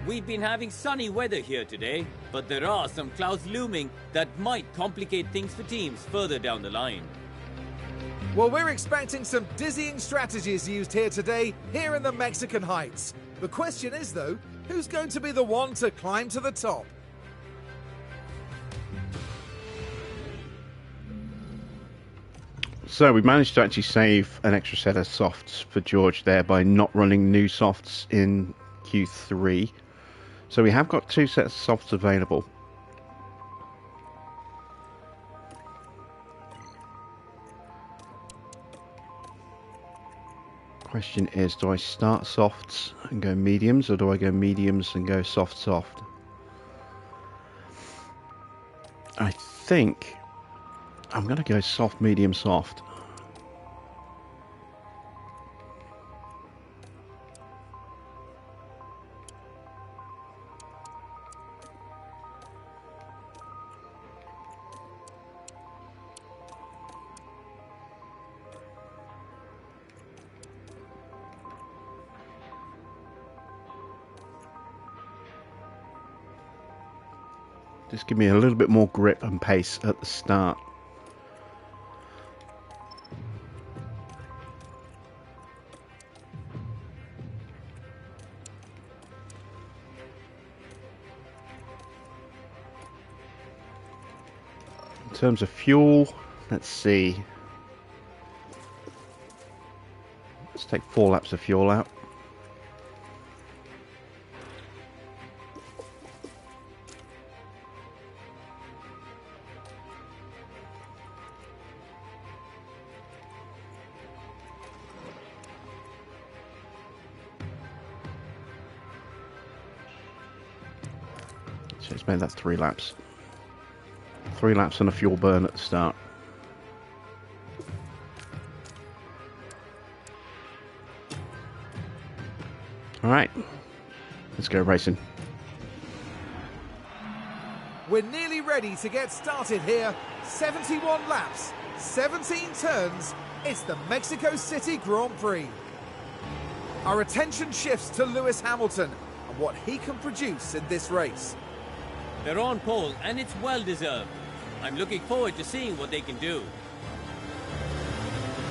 We've been having sunny weather here today, but there are some clouds looming that might complicate things for teams further down the line. Well, we're expecting some dizzying strategies used here today, here in the Mexican Heights. The question is, though, who's going to be the one to climb to the top? So we managed to actually save an extra set of softs for George there by not running new softs in Q3. So we have got 2 sets of softs available. Question is, do I start softs and go mediums, or do I go mediums and go soft? I think I'm going to go soft, medium, soft. Just give me a little bit more grip and pace at the start. In terms of fuel, let's see. Let's take 4 laps of fuel out. So it's made that 3 laps. 3 laps and a fuel burn at the start. Alright, let's go racing. We're nearly ready to get started here. 71 laps, 17 turns. It's the Mexico City Grand Prix. Our attention shifts to Lewis Hamilton and what he can produce in this race. They're on pole, and it's well deserved. I'm looking forward to seeing what they can do.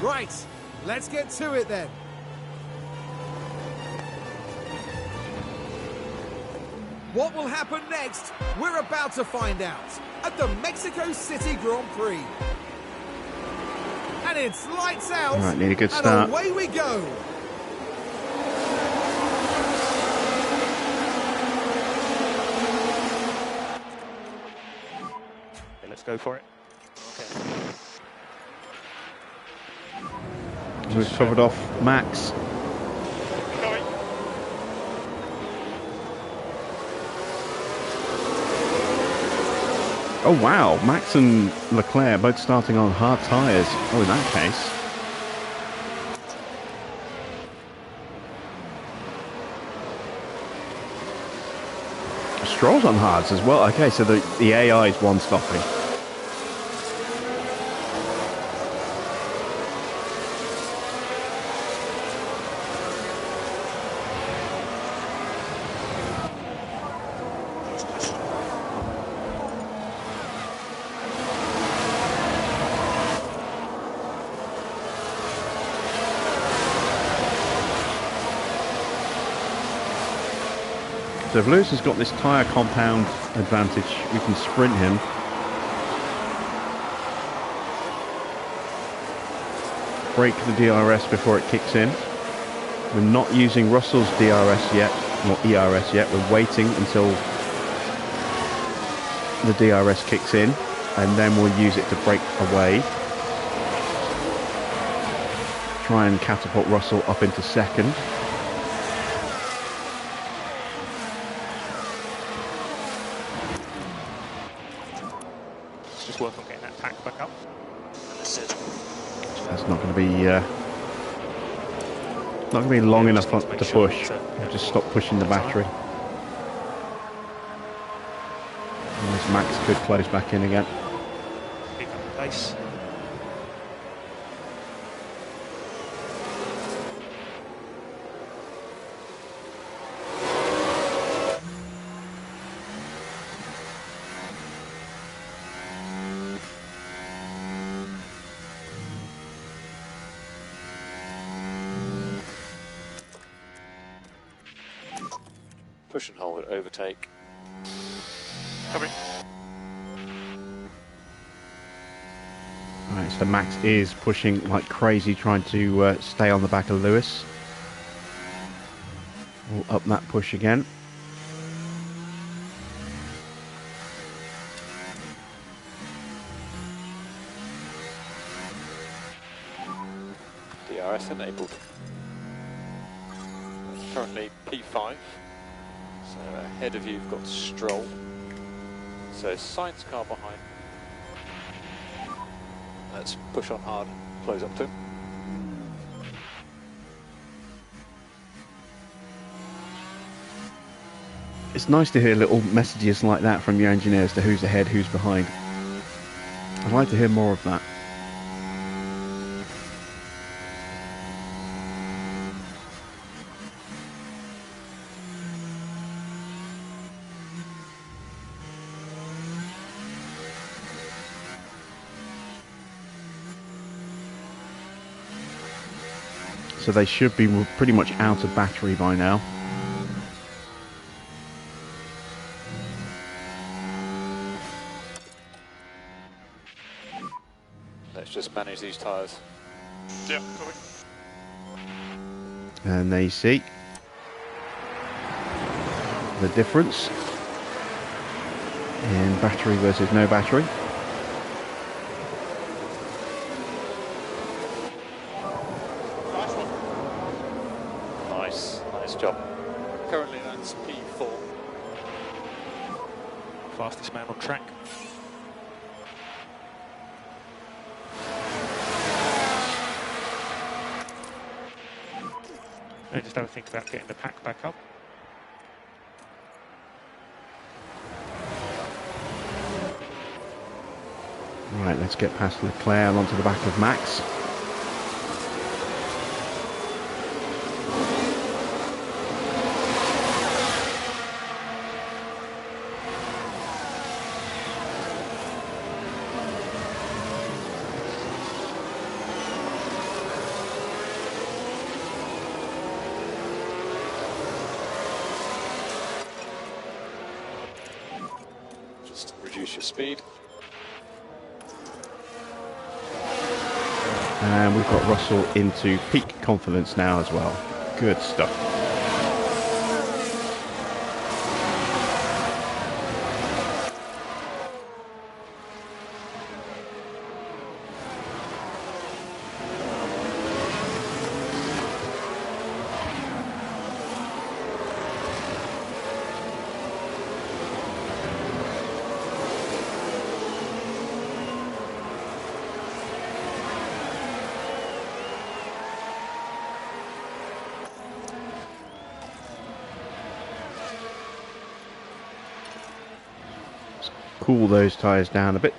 Right, let's get to it then. What will happen next? We're about to find out at the Mexico City Grand Prix. And it's lights out. All right, need a good start. And away we go. Okay, let's go for it. Okay. We've covered off Max. Going. Oh wow, Max and Leclerc both starting on hard tyres. Oh, in that case. Stroll's on hards as well. Okay, so the AI is one stopping. So if Lewis has got this tyre compound advantage, we can sprint him. Break the DRS before it kicks in. We're not using Russell's DRS yet, or ERS yet. We're waiting until the DRS kicks in, and then we'll use it to break away. Try and catapult Russell up into second. Work on getting that pack back up. Understood. That's not going to be long enough to push. Just stop pushing the battery. As Max could close back in again. Pick up the pace. Push and hold, overtake. Covering. Right, so Max is pushing like crazy, trying to stay on the back of Lewis. We'll up that push again. DRS enabled. Currently P5. So ahead of you, you've got Stroll. So Sainz car behind. Let's push on hard, close up to him. It's nice to hear little messages like that from your engineers to who's ahead, who's behind. I'd like to hear more of that. So they should be pretty much out of battery by now. Let's just manage these tyres. Yeah, covering. And there you see the difference in battery versus no battery. Nice job. Currently that's P4. fastest man on track. And just have a think about getting the pack back up. Right, let's get past Leclerc and onto the back of Max. Just reduce your speed. And we've got Russell into peak confidence now as well. Good stuff. Cool those tyres down a bit.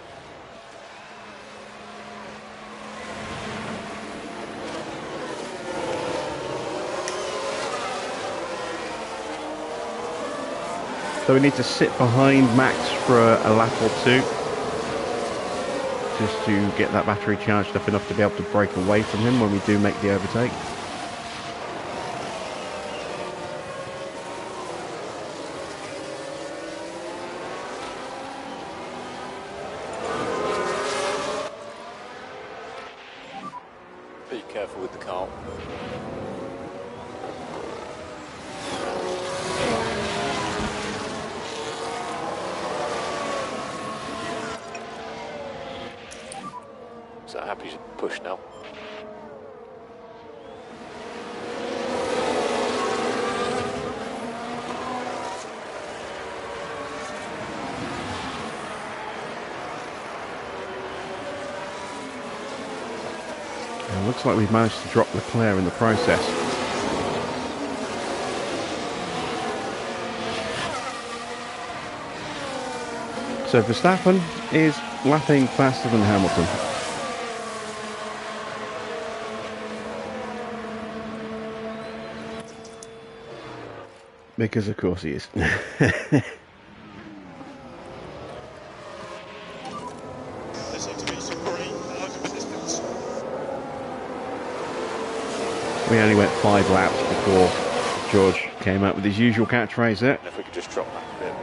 So we need to sit behind Max for a lap or two, just to get that battery charged up enough to be able to break away from him when we do make the overtake. Be careful with the car. So happy to push now. It looks like we've managed to drop Leclerc in the process. So Verstappen is lapping faster than Hamilton. Because of course he is. There seems to be some pretty loads of resistance. We only went 5 laps before George came up with his usual catchphrase there. And if we could just drop that a bit.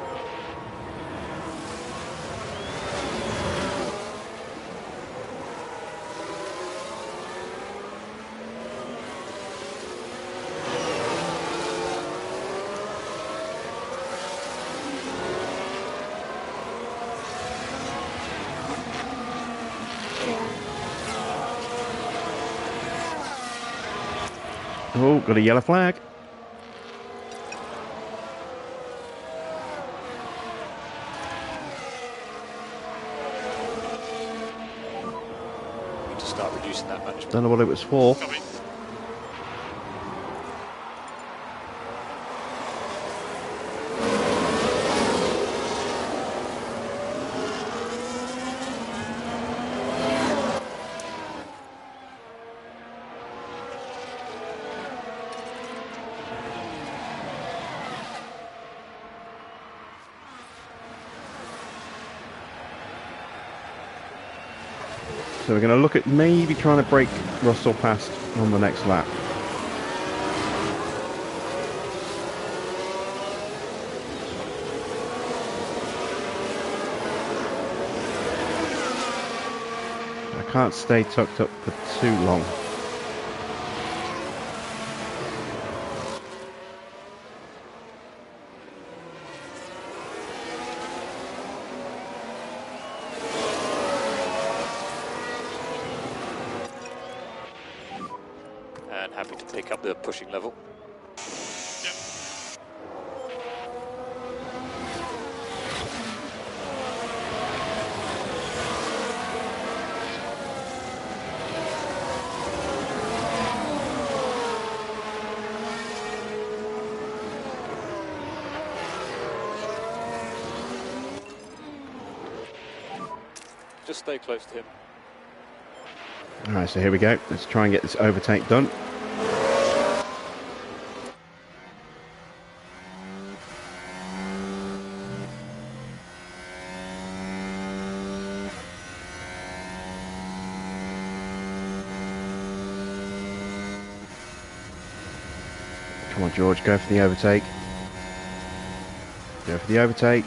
Oh, got a yellow flag. Need to start reducing that much. Don't know what it was for. Coming. So we're going to look at maybe trying to break Russell past on the next lap. I can't stay tucked up for too long. And happy to pick up the pushing level. Just stay close to him. Alright, so here we go. Let's try and get this overtake done. Come on, George, go for the overtake. Go for the overtake.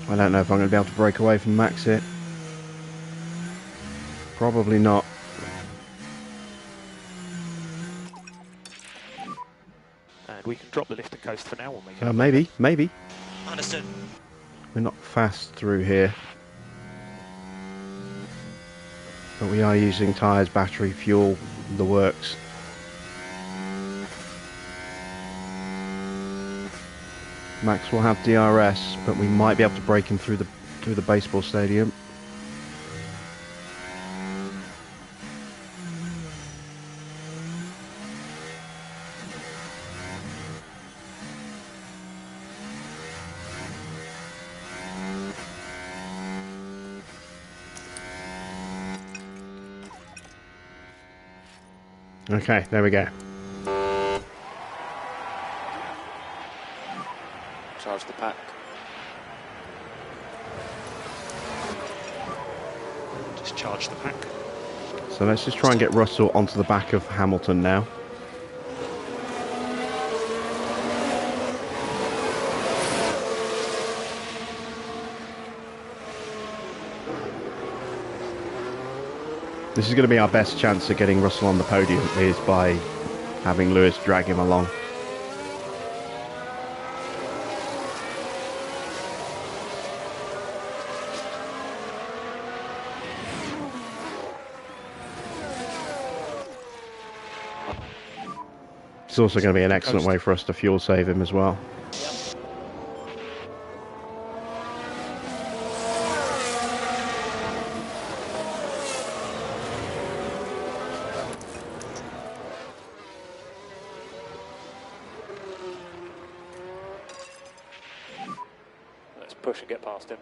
I don't know if I'm going to be able to break away from Max here. Probably not. And we can drop the lift and coast for now. We'll make it Maybe. Understood. We're not fast through here. But we are using tyres, battery, fuel, the works. Max will have DRS, but we might be able to break him through the baseball stadium. Okay, there we go. Charge the pack. Discharge the pack. So let's just try and get Russell onto the back of Hamilton now. This is going to be our best chance of getting Russell on the podium, is by having Lewis drag him along. It's also going to be an excellent way for us to fuel save him as well. Let's push and get past him.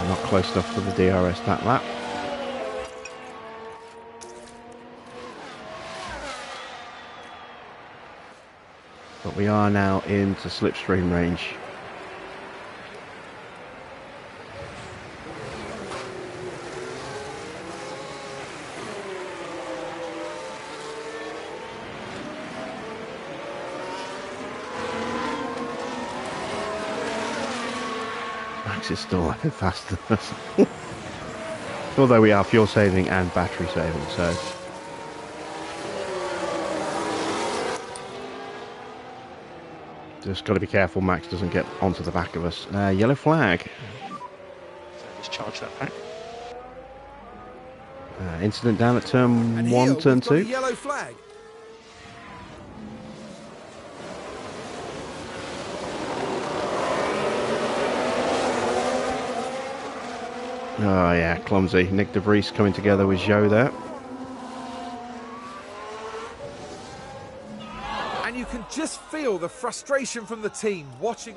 Not close enough for the DRS that lap. But we are now into slipstream range. Max is still a bit faster than us. Although we are fuel saving and battery saving, so. Just got to be careful Max doesn't get onto the back of us. Yellow flag. So discharge that pack. Incident down at turn And 1, here turn we've got a 2. yellow flag. Oh yeah, clumsy. Nick De Vries coming together with Joe there. And you can just feel the frustration from the team watching.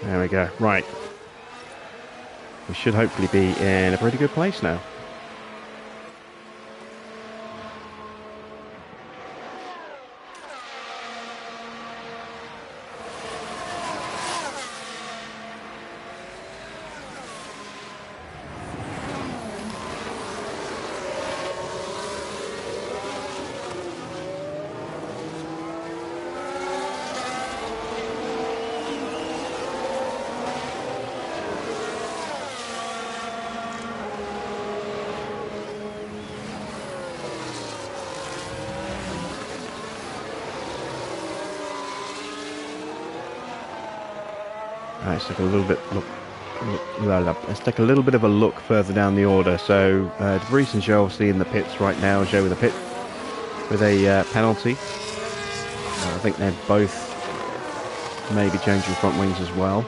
There we go. Right. We should hopefully be in a pretty good place now. Let's take a little bit let's take a little bit of a look further down the order. So De Vries and Joe obviously in the pits right now. Joe with a pit with a penalty. I think they're both maybe changing front wings as well.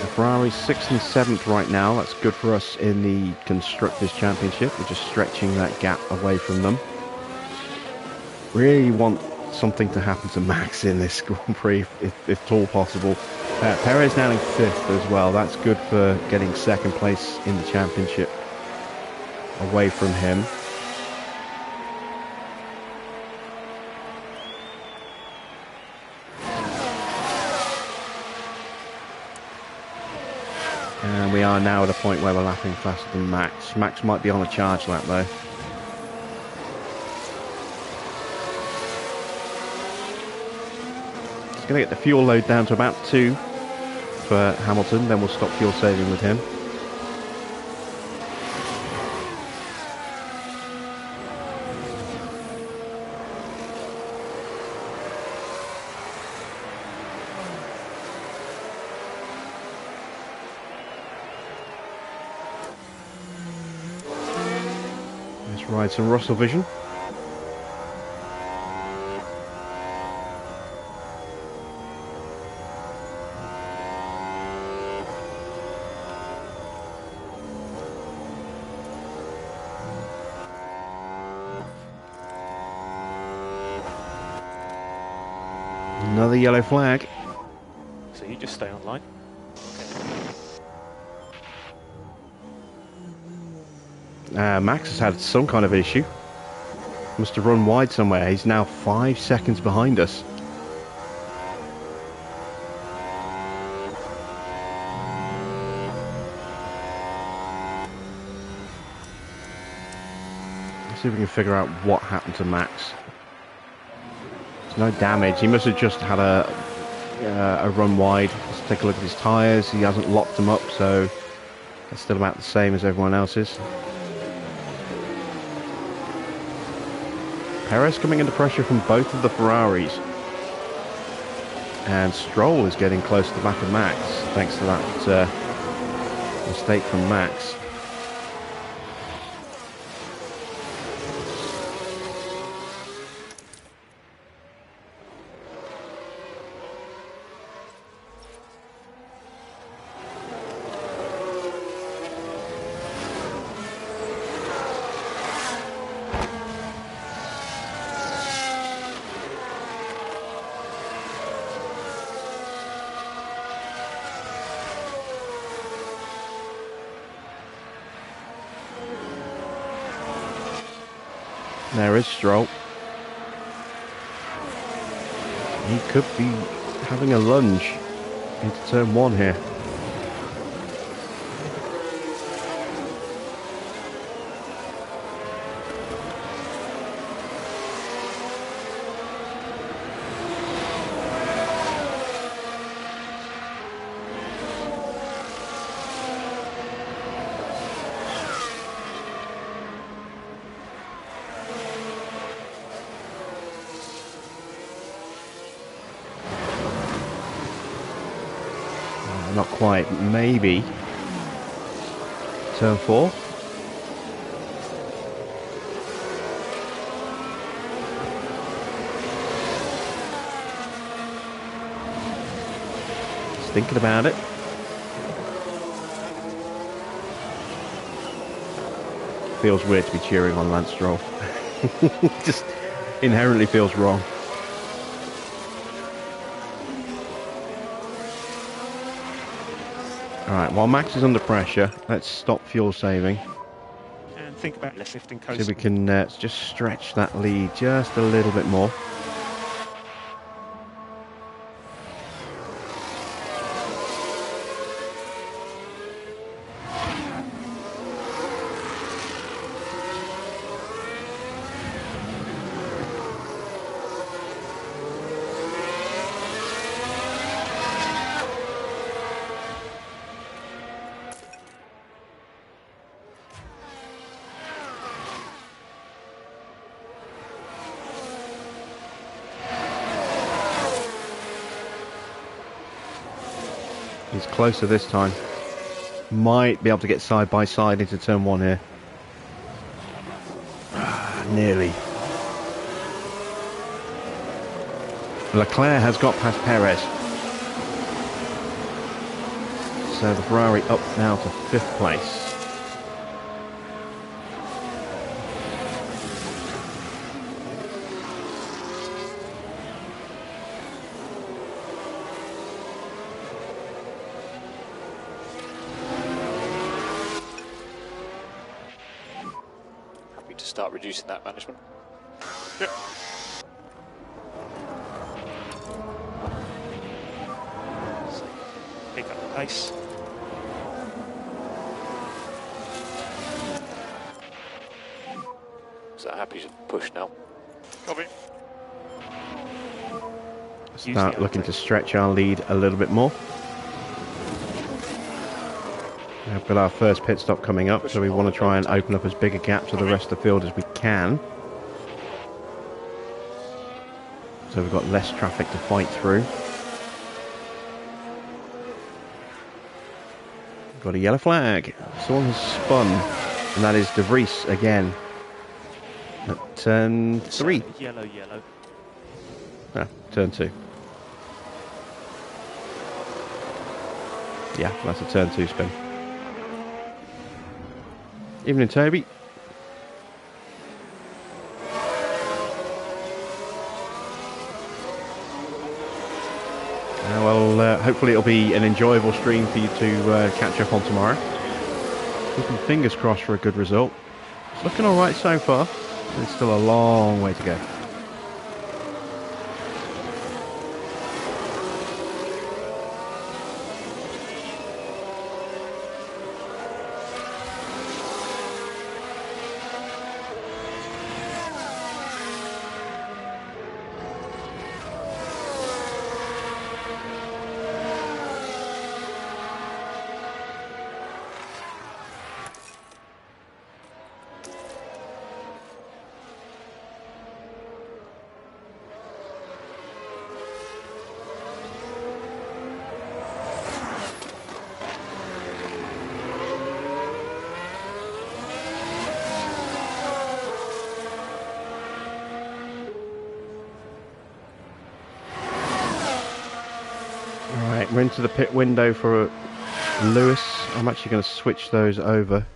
The Ferrari's 6th and 7th right now. That's good for us in the Constructors' Championship. We're just stretching that gap away from them. Really want something to happen to Max in this Grand Prix, if at all possible. Perez now in 5th as well. That's good for getting 2nd place in the championship away from him. And we are now at a point where we're lapping faster than Max. Max might be on a charge lap though. Going to get the fuel load down to about 2 for Hamilton, then we'll stop fuel saving with him. Let's ride some Russell Vision. Another yellow flag. So you just stay online. Max has had some kind of issue. Must have run wide somewhere. He's now 5 seconds behind us. Let's see if we can figure out what happened to Max. There's no damage. He must have just had a run wide. Let's take a look at his tyres. He hasn't locked them up, so that's still about the same as everyone else's. Perez coming under pressure from both of the Ferraris. And Stroll is getting close to the back of Max, thanks to that mistake from Max. There is Stroll. He could be having a lunge into turn 1 here. Not quite, maybe. Turn 4. Just thinking about it. Feels weird to be cheering on Lance Stroll. Just inherently feels wrong. Alright, while Max is under pressure, let's stop fuel saving. And think about left 15 See coast. if we can just stretch that lead just a little bit more. He's closer this time. Might be able to get side by side into turn 1 here. Nearly. Leclerc has got past Perez. So the Ferrari up now to 5th place. Happy to start reducing that management. Yep. So, pick up the pace. So happy to push now. Copy. Start looking to stretch our lead a little bit more. We've got our first pit stop coming up, so we want to try and open up as big a gap to the rest of the field as we can. So we've got less traffic to fight through. We've got a yellow flag. Someone has spun, and that is De Vries again. At turn 3. Yellow. Ah, turn 2. Yeah, that's a turn 2 spin. Evening, Toby. Well, hopefully it'll be an enjoyable stream for you to catch up on tomorrow. Keeping fingers crossed for a good result. It's looking alright so far. There's still a long way to go. We're into the pit window for Lewis. I'm actually going to switch those over.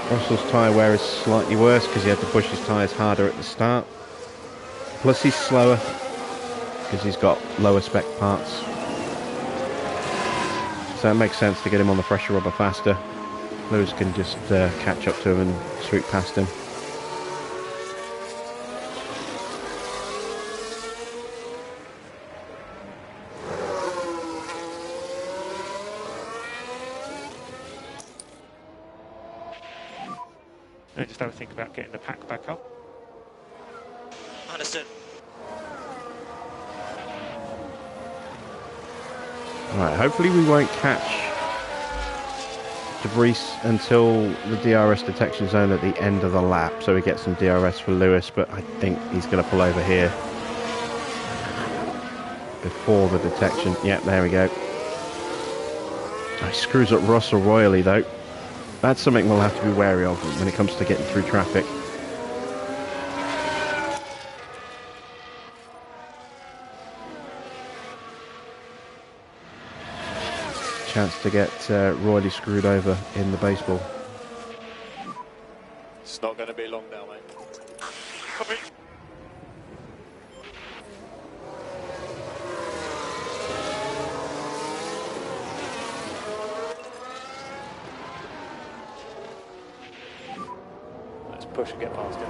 Russell's tyre wear is slightly worse because he had to push his tyres harder at the start. Plus he's slower because he's got lower spec parts. So it makes sense to get him on the fresher rubber faster. Lewis can just catch up to him and sweep past him. Just have a think about getting the pack back up. Understood. Right, hopefully we won't catch De Vries until the DRS detection zone at the end of the lap, so we get some DRS for Lewis, but I think he's going to pull over here before the detection. Yep, there we go. He screws up Russell royally though. That's something we'll have to be wary of when it comes to getting through traffic. Chance to get royally screwed over in the baseball. It's not going to be long now, mate. Copy. Let's push and get past him.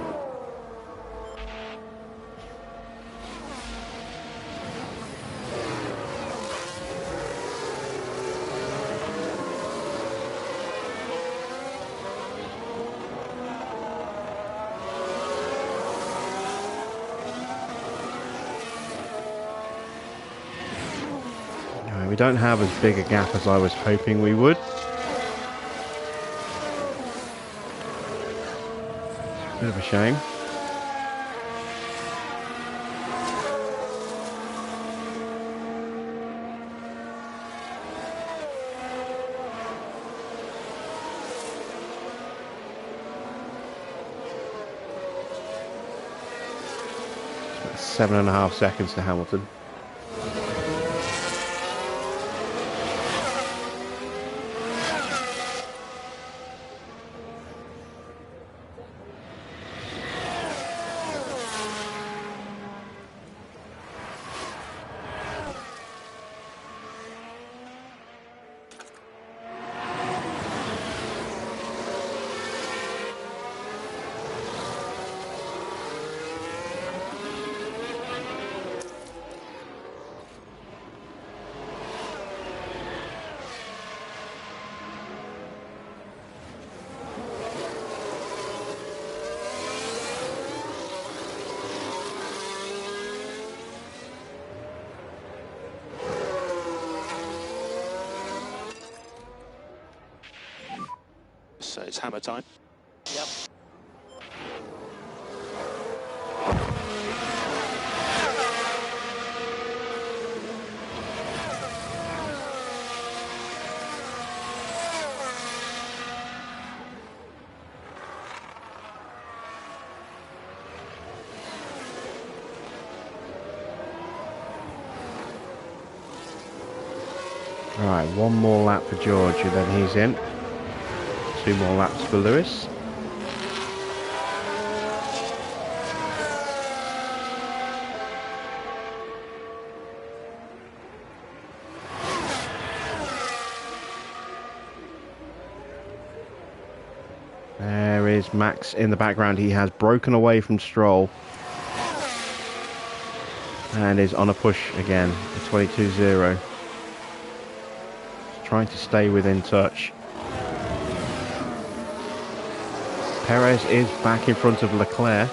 We don't have as big a gap as I was hoping we would. Bit of a shame. It's 7.5 seconds to Hamilton. So it's hammer time. Yep. Right, one more lap for George and then he's in. 2 more laps for Lewis. There is Max in the background. He has broken away from Stroll and is on a push again, a 22.0. Trying to stay within touch. Perez is back in front of Leclerc.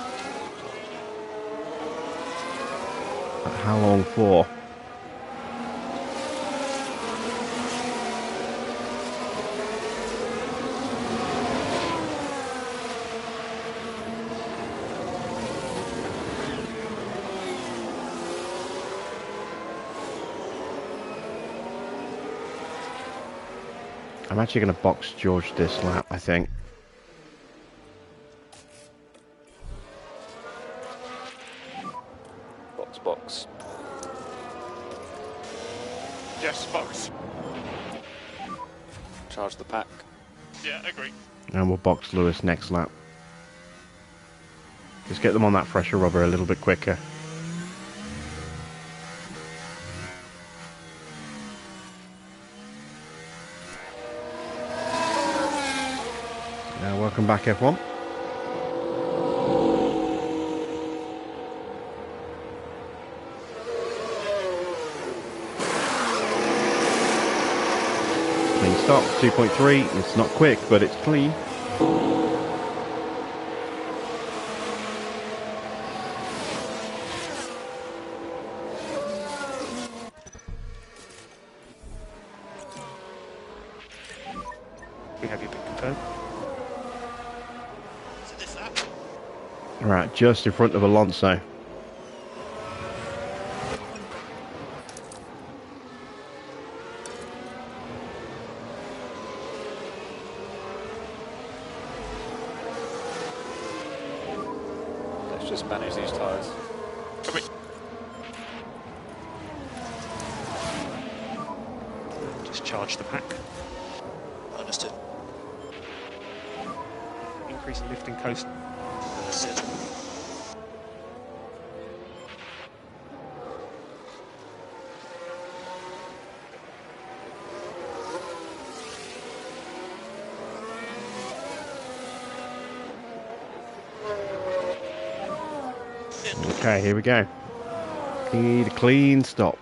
But how long for? I'm actually going to box George this lap, I think. Box. Yes, box. Charge the pack. Yeah, agree. And we'll box Lewis next lap. Just get them on that fresher rubber a little bit quicker. Welcome back, F1. Clean stop, 2.3. It's not quick, but it's clean. We have your pick confirmed. Is it this lap? Right, just in front of Alonso. Let's just manage these tyres. Agree. Just charge the pack. Understood. Increase lift and coast. Understood. Okay, here we go. Need a clean stop.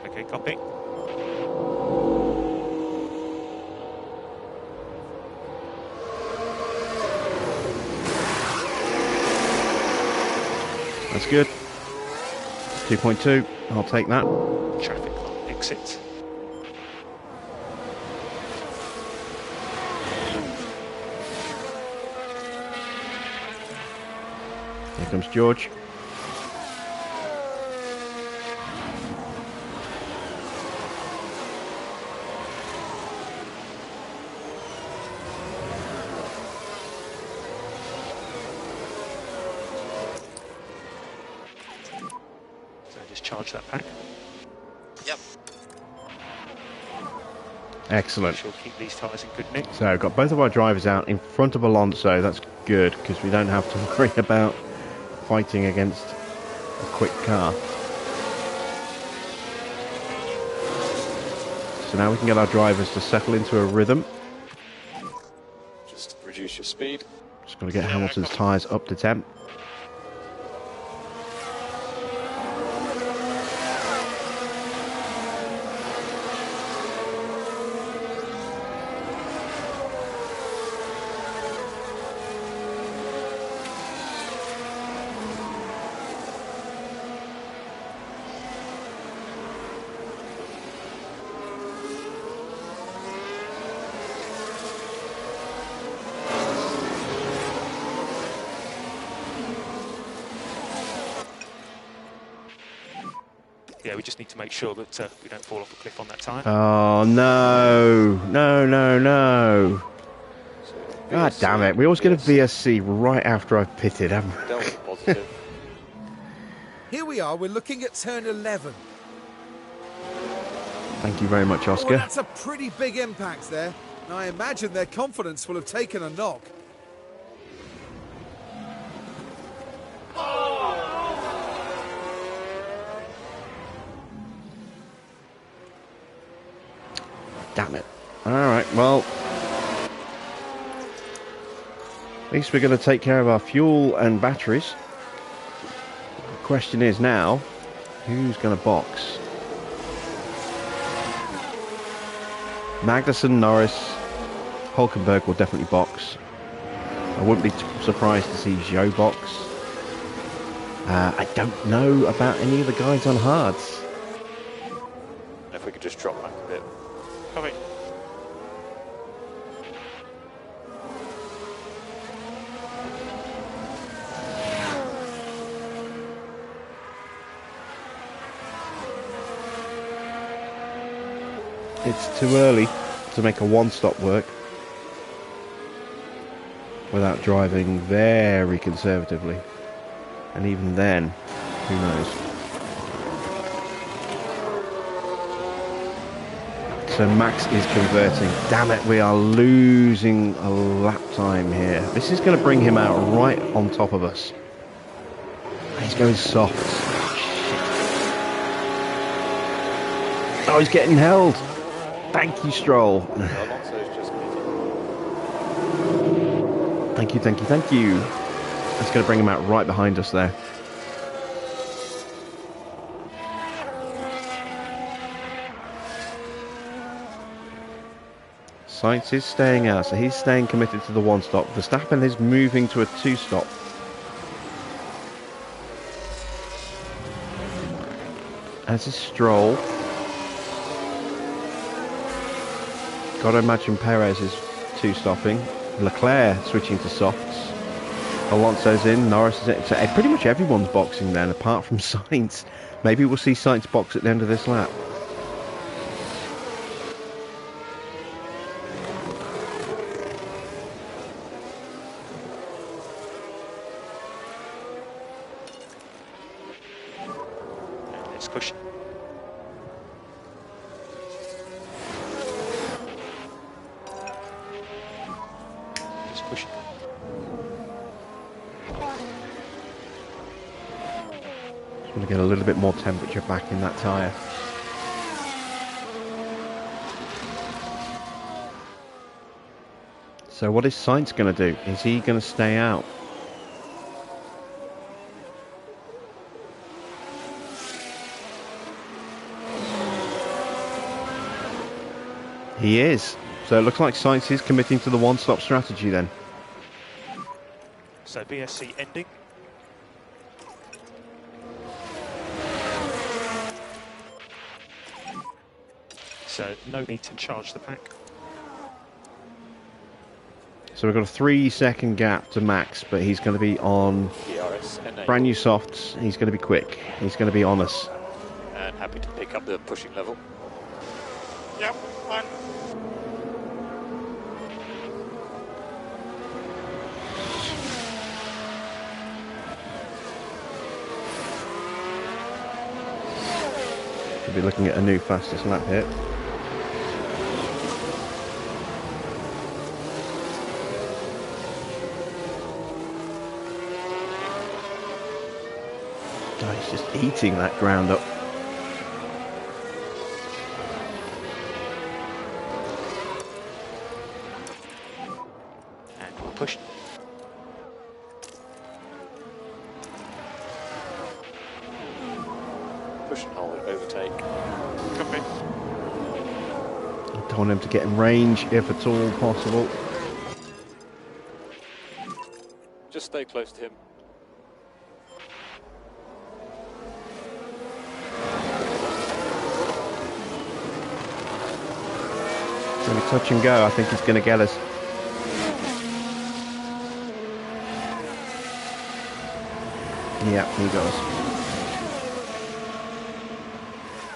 Okay, copy. That's good. 2.2. I'll take that. Traffic light exit. Here comes George. So just charge that pack. Yep. Excellent. Sure, keep these tyres in good nick. So got both of our drivers out in front of Alonso. That's good because we don't have to worry about fighting against a quick car. So now we can get our drivers to settle into a rhythm. Just reduce your speed. Just got to get Hamilton's tyres up to temp. Yeah, we just need to make sure that we don't fall off a cliff on that tyre. Oh no, no, no, no. God damn it. We always get a VSC right after I've pitted, haven't we? Delta positive. Here we are, we're looking at turn 11. Thank you very much, Oh, Oscar. that's a pretty big impact there. And I imagine their confidence will have taken a knock. Damn it. Alright, well, at least we're going to take care of our fuel and batteries. The question is now, who's going to box? Magnussen, Norris, Hulkenberg will definitely box. I wouldn't be surprised to see Zhou box. I don't know about any of the guys on hards. If we could just drop back a bit. Copy. It's too early to make a one-stop work without driving very conservatively. And even then, who knows? So Max is converting. Damn it, we are losing a lap time here. This is going to bring him out right on top of us. He's going soft. Oh, he's getting held. Thank you, Stroll. Alonso's just Thank you, thank you, thank you. That's going to bring him out right behind us there. Sainz is staying out, so he's staying committed to the one stop. Verstappen is moving to a two stop. As is Stroll. Got to imagine Perez is two stopping. Leclerc switching to softs. Alonso's in, Norris is in. So pretty much everyone's boxing then, apart from Sainz. Maybe we'll see Sainz box at the end of this lap. Let's push. Just push it. Just want to get a little bit more temperature back in that tyre. So what is Sainz going to do? Is he going to stay out? He is. So it looks like Sainz is committing to the one-stop strategy then. So BSC ending. So no need to charge the pack. So we've got a 3-second gap to Max, but he's going to be on DRS enabled. brand new softs. He's going to be quick. He's going to be on us. And happy to pick up the pushing level. Yep, fine. We'll be looking at a new fastest lap here. Oh, he's just eating that ground up. And we'll push. Push and hold, overtake. Copy. Don't want him to get in range if at all possible. Just stay close to him. It's going to touch and go. I think he's going to get us. Yeah, he does.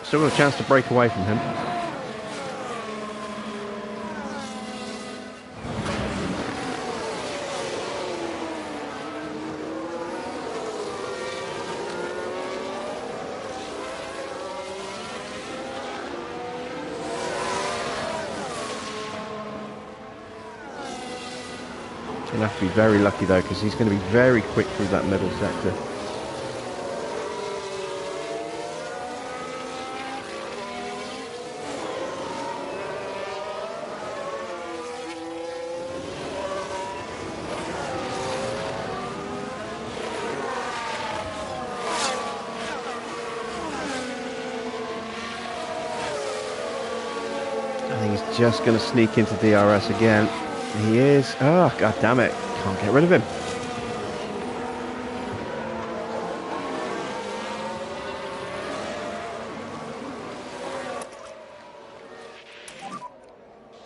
Still got a chance to break away from him. He'll have to be very lucky though, because he's going to be very quick through that middle sector. I think he's just going to sneak into DRS again. He is. Oh, god damn it. Can't get rid of him.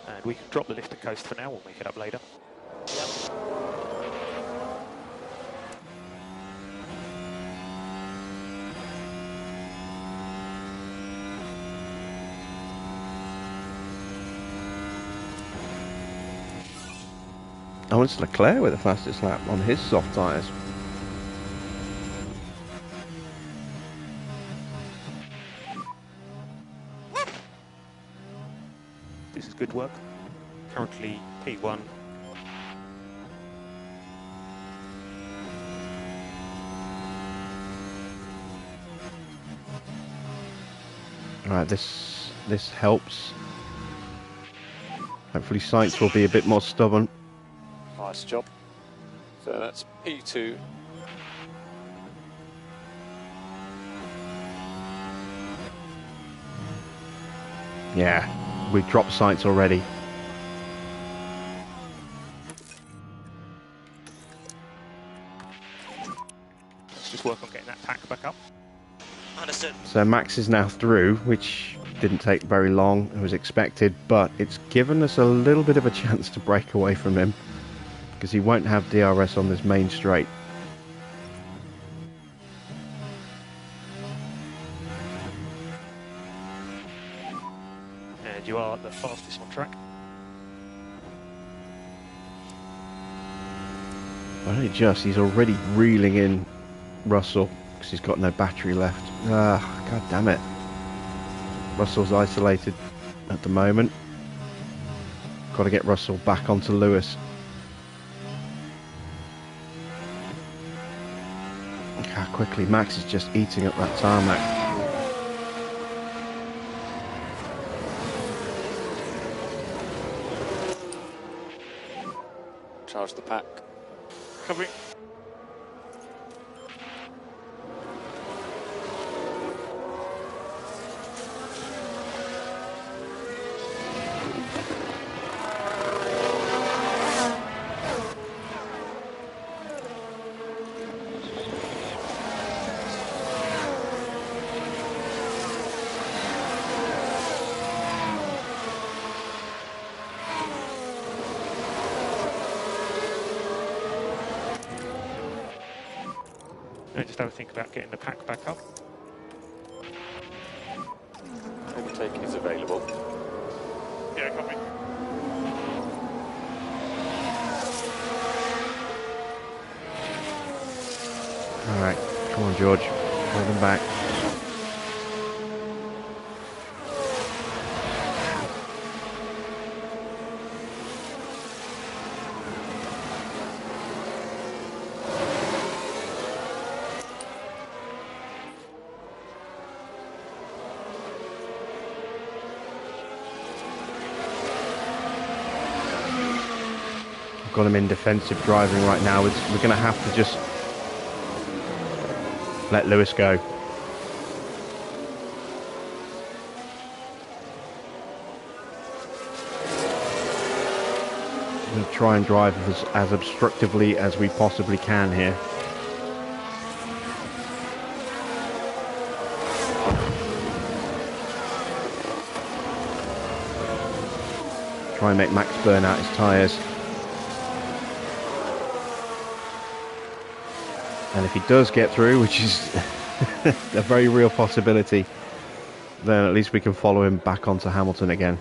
And we can drop the lift and coast for now, we'll make it up later. Oh, it's Leclerc with the fastest lap on his soft tyres. This is good work. Currently P1. Right, this helps. Hopefully Sainz will be a bit more stubborn. Nice job. So that's P2. Yeah, we've dropped Sainz already. Let's just work on getting that pack back up. Understood. So Max is now through, which didn't take very long. It was expected, but it's given us a little bit of a chance to break away from him, because he won't have DRS on this main straight. And you are the fastest on track. Only just, he's already reeling in Russell, because he's got no battery left. Ah, god damn it. Russell's isolated at the moment. Got to get Russell back onto Lewis. Look how quickly Max is just eating up that tarmac. Charge the pack. Copy. And just have a think about getting the pack back up. Overtake is available. Yeah, copy. Alright, come on George, hold him back. Got him in defensive driving right now. We're going to have to just let Lewis go. We're going to try and drive as obstructively as we possibly can here. Try and make Max burn out his tyres. And if he does get through, which is a very real possibility, then at least we can follow him back onto Hamilton again.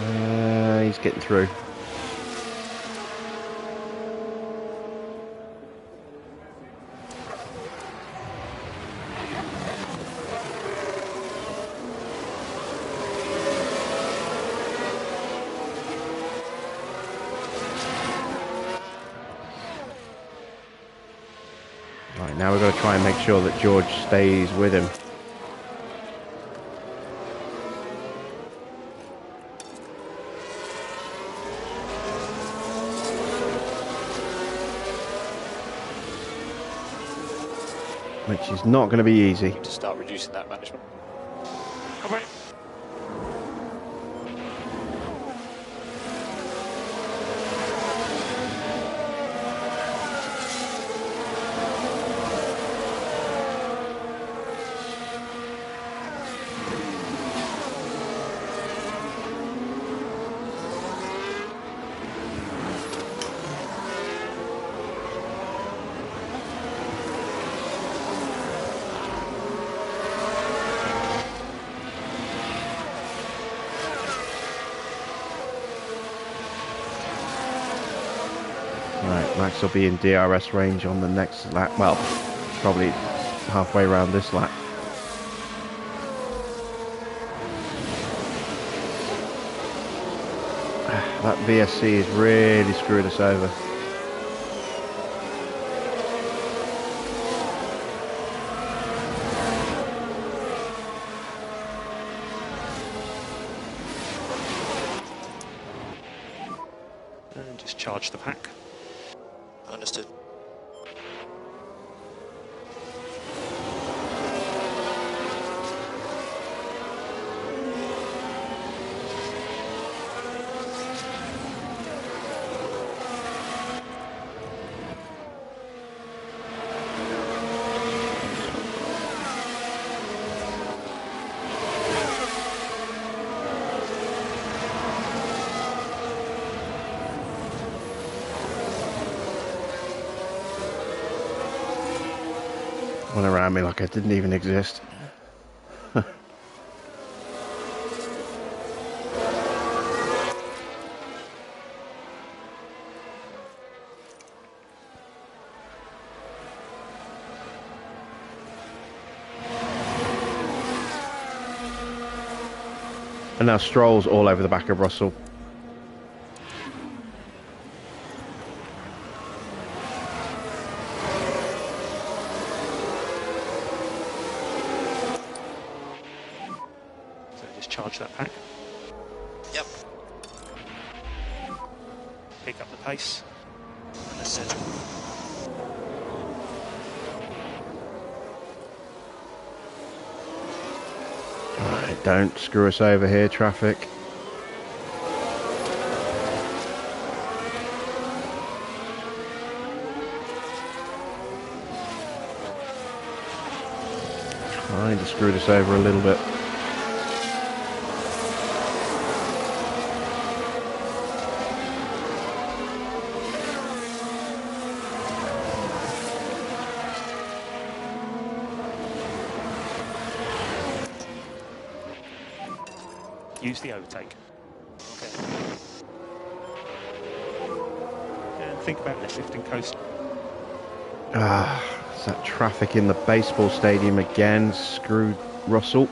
Right. He's getting through. Right, now we've got to try and make sure that George stays with him. Which is not going to be easy. To start reducing that management. Come Right, Max will be in DRS range on the next lap. Well, probably halfway around this lap. That VSC has really screwed us over. And just charge the pack. Understood. Went around me like I didn't even exist. And now Stroll's all over the back of Russell. So just charge that pack. Yep. Pick up the pace. Understood. Alright, don't screw us over here, traffic. Trying to screw this over a little bit. Use the overtake. Okay. And think about left lifting coast. It's that traffic in the baseball stadium again. Screwed Russell.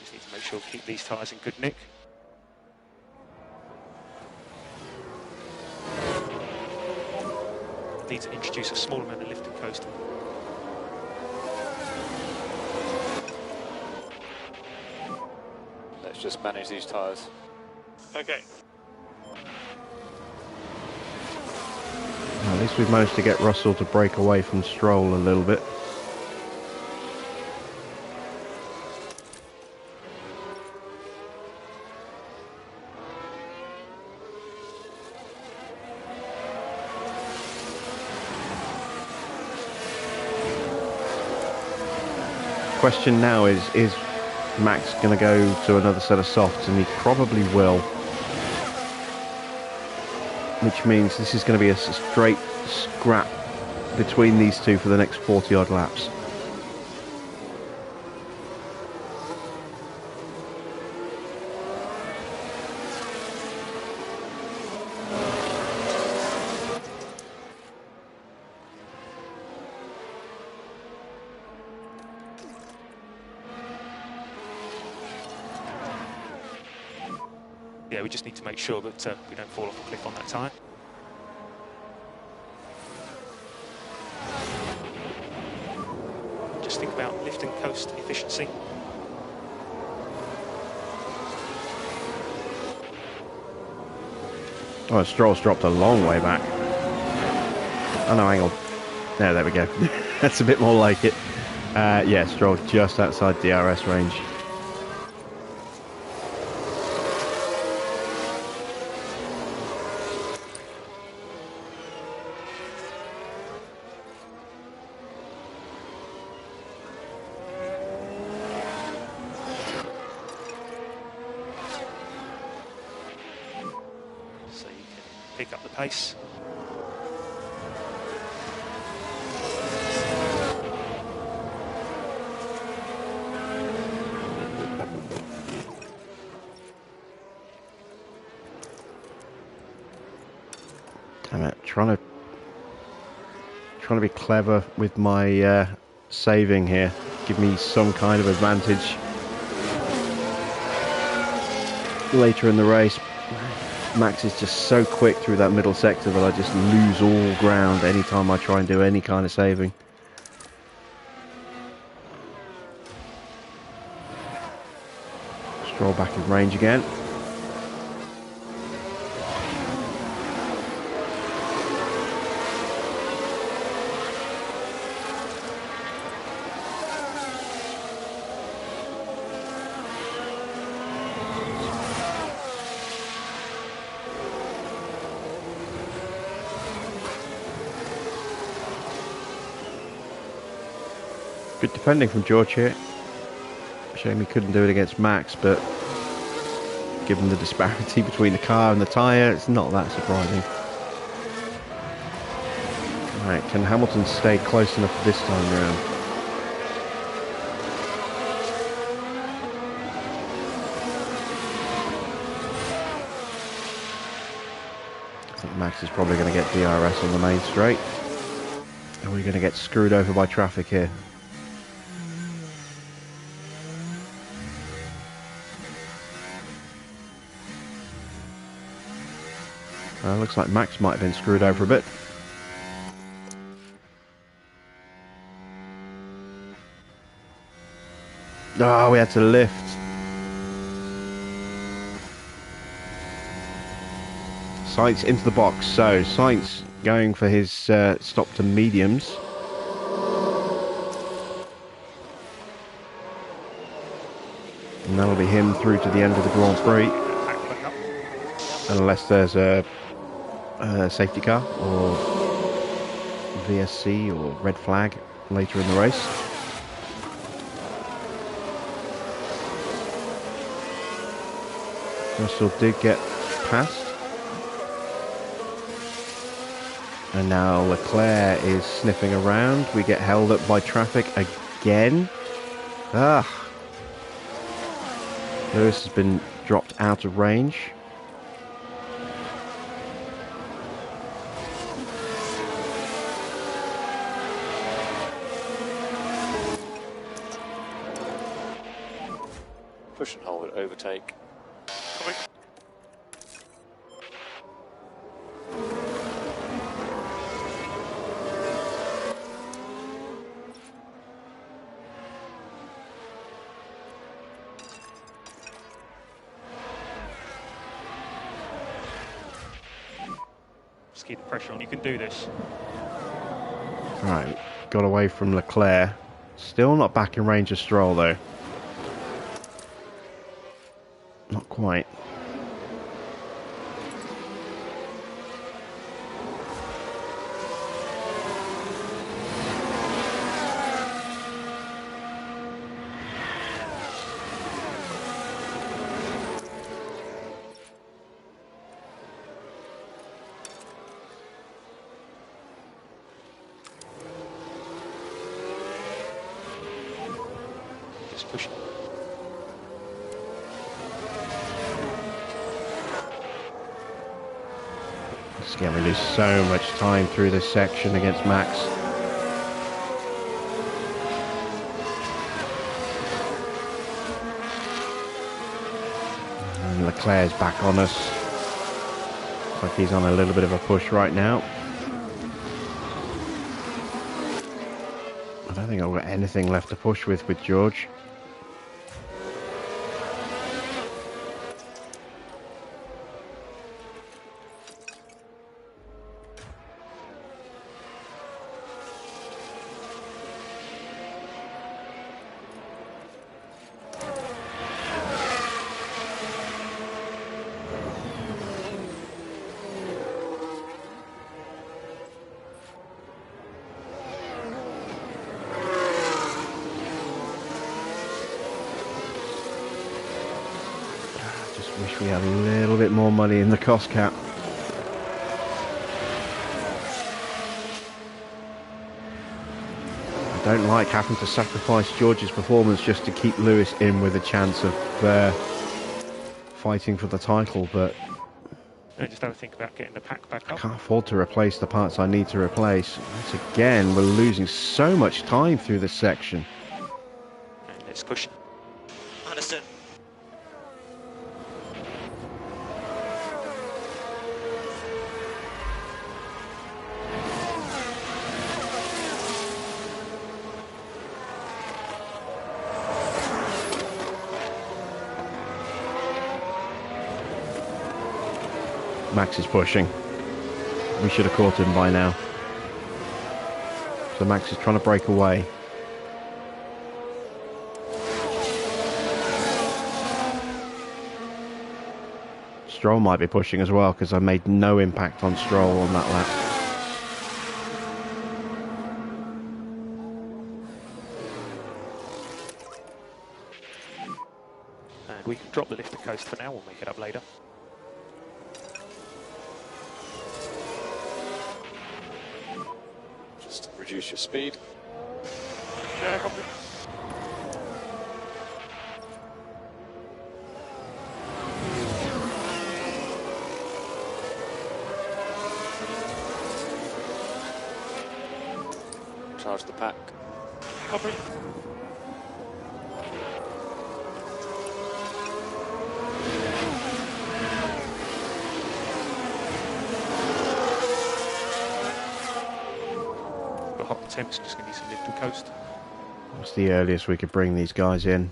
Just need to make sure keep these tyres in good nick. Need to introduce a small amount of lifting coast. Let's just manage these tyres. Okay. At least we've managed to get Russell to break away from Stroll a little bit. Question now is Max going to go to another set of softs? And he probably will. Which means this is going to be a straight scrap between these two for the next 40 odd laps. Yeah, we just need to make sure that we don't fall off a cliff on that tyre. Just think about lift and coast efficiency. Oh, Stroll's dropped a long way back. Oh no, hang on. There we go. That's a bit more like it. Yeah, Stroll just outside DRS range. So you can pick up the pace. Damn it, trying to be clever with my saving here. Give me some kind of advantage later in the race. Max is just so quick through that middle sector that I just lose all ground anytime I try and do any kind of saving. Stroll back in range again. Good defending from George here. Shame he couldn't do it against Max, but given the disparity between the car and the tyre, it's not that surprising. Right, can Hamilton stay close enough this time round? I think Max is probably going to get DRS on the main straight. And we're going to get screwed over by traffic here. Looks like Max might have been screwed over a bit. Oh, we had to lift. Sainz into the box. So Sainz going for his stop to mediums. And that'll be him through to the end of the Grand Prix. unless there's a safety car or VSC or red flag later in the race. Russell did get past. And now Leclerc is sniffing around. We get held up by traffic again. Lewis has been dropped out of range. Push and hold it, overtake. Just keep the pressure on. You can do this. Right, got away from Leclerc. Still not back in range of Stroll though. Not quite. Just push. Again, we lose so much time through this section against Max. And Leclerc's back on us. Looks like he's on a little bit of a push right now. I don't think I've got anything left to push with George. Wish we had a little bit more money in the cost cap. I don't like having to sacrifice George's performance just to keep Lewis in with a chance of fighting for the title, but And just have a think about getting the pack back I up. can't afford to replace the parts I need to replace. Once again, we're losing so much time through this section. And let's push. Understood. Max is pushing. We should have caught him by now. So Max is trying to break away. Stroll might be pushing as well because I made no impact on Stroll on that lap. And we can drop the lift to coast for now. We'll make it up later. Just reduce your speed. Yeah, copy. Charge the pack. Copy. The hot temps just going to need some lift to coast. What's the earliest we could bring these guys in?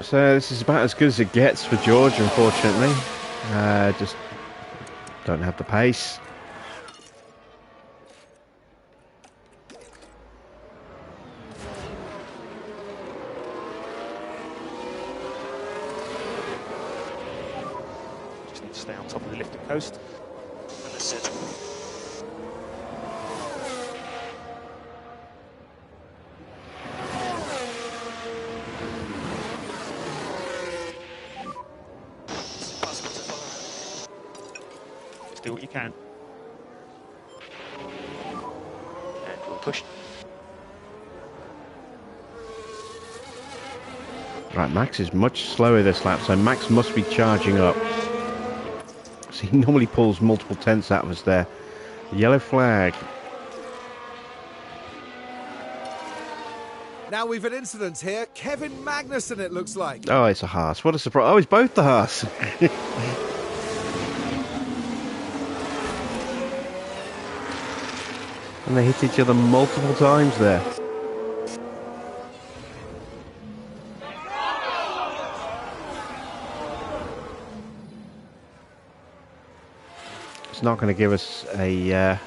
So this is about as good as it gets for George, unfortunately. Just don't have the pace. Just need to stay on top of the lifting coast. Understood. Is it possible to follow? Just do what you can. And we'll push. Right, Max is much slower this lap, so Max must be charging up. So he normally pulls multiple tenths out of us there. Yellow flag. Now we've an incident here. Kevin Magnussen, it looks like. Oh, it's a Haas. What a surprise. Oh, it's both the Haas. And they hit each other multiple times there. It's not going to give us a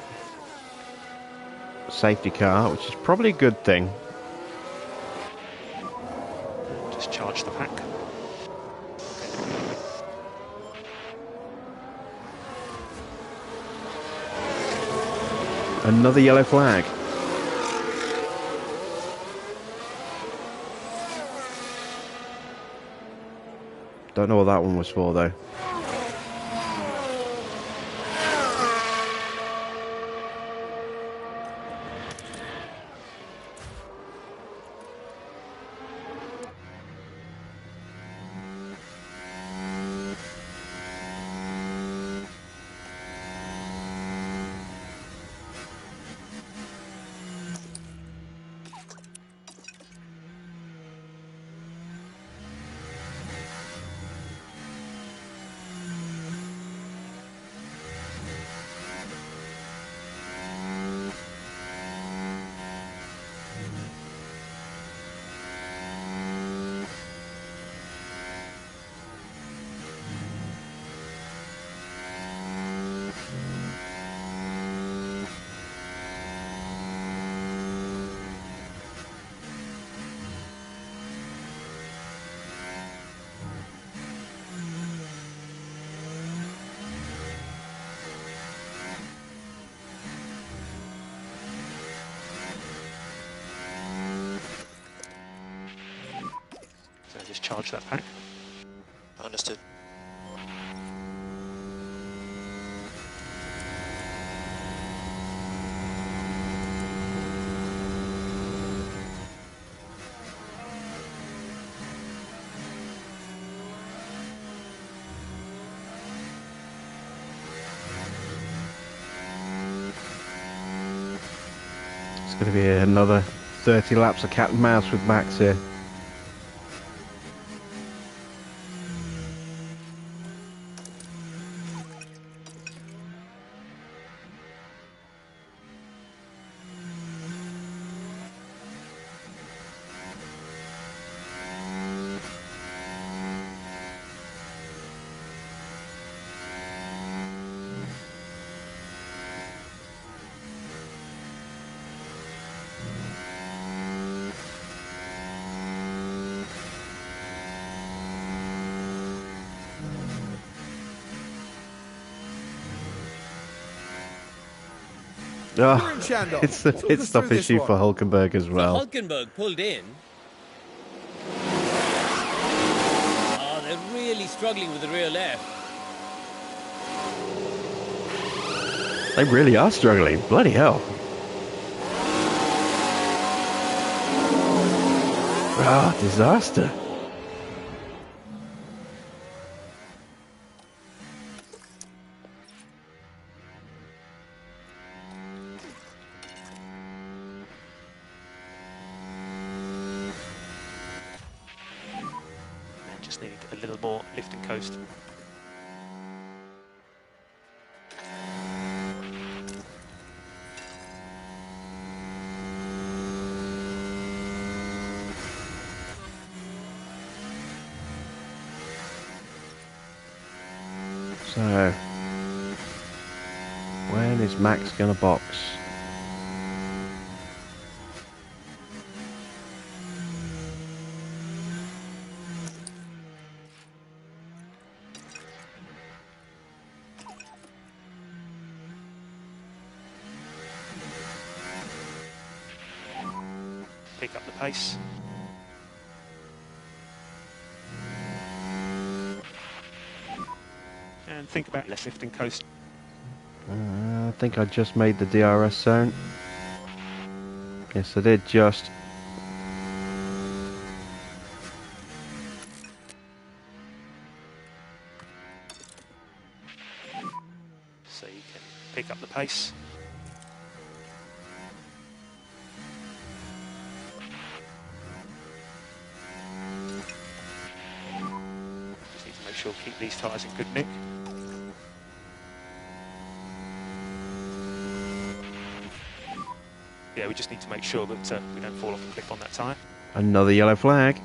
safety car, which is probably a good thing. Just charge the pack. Another yellow flag. Don't know what that one was for, though. So just charge that pack. Understood. It's going to be another 30 laps of cat and mouse with Max here. You're Oh, in Shandong. it's the Talk pit us stop through this issue one. for Hulkenberg as So well. Hulkenberg pulled in. Oh, they're really struggling with the rear left. They really are struggling. Bloody hell. Ah, disaster. And just need a little more lift and coast. So, when is Max gonna box? Pick up the pace. And think about less lifting coast. I think I just made the DRS zone. Yes, I did just. So you can pick up the pace. Just need to make sure we keep these tyres in good nick. Yeah, we just need to make sure that we don't fall off the cliff on that tyre. Another yellow flag.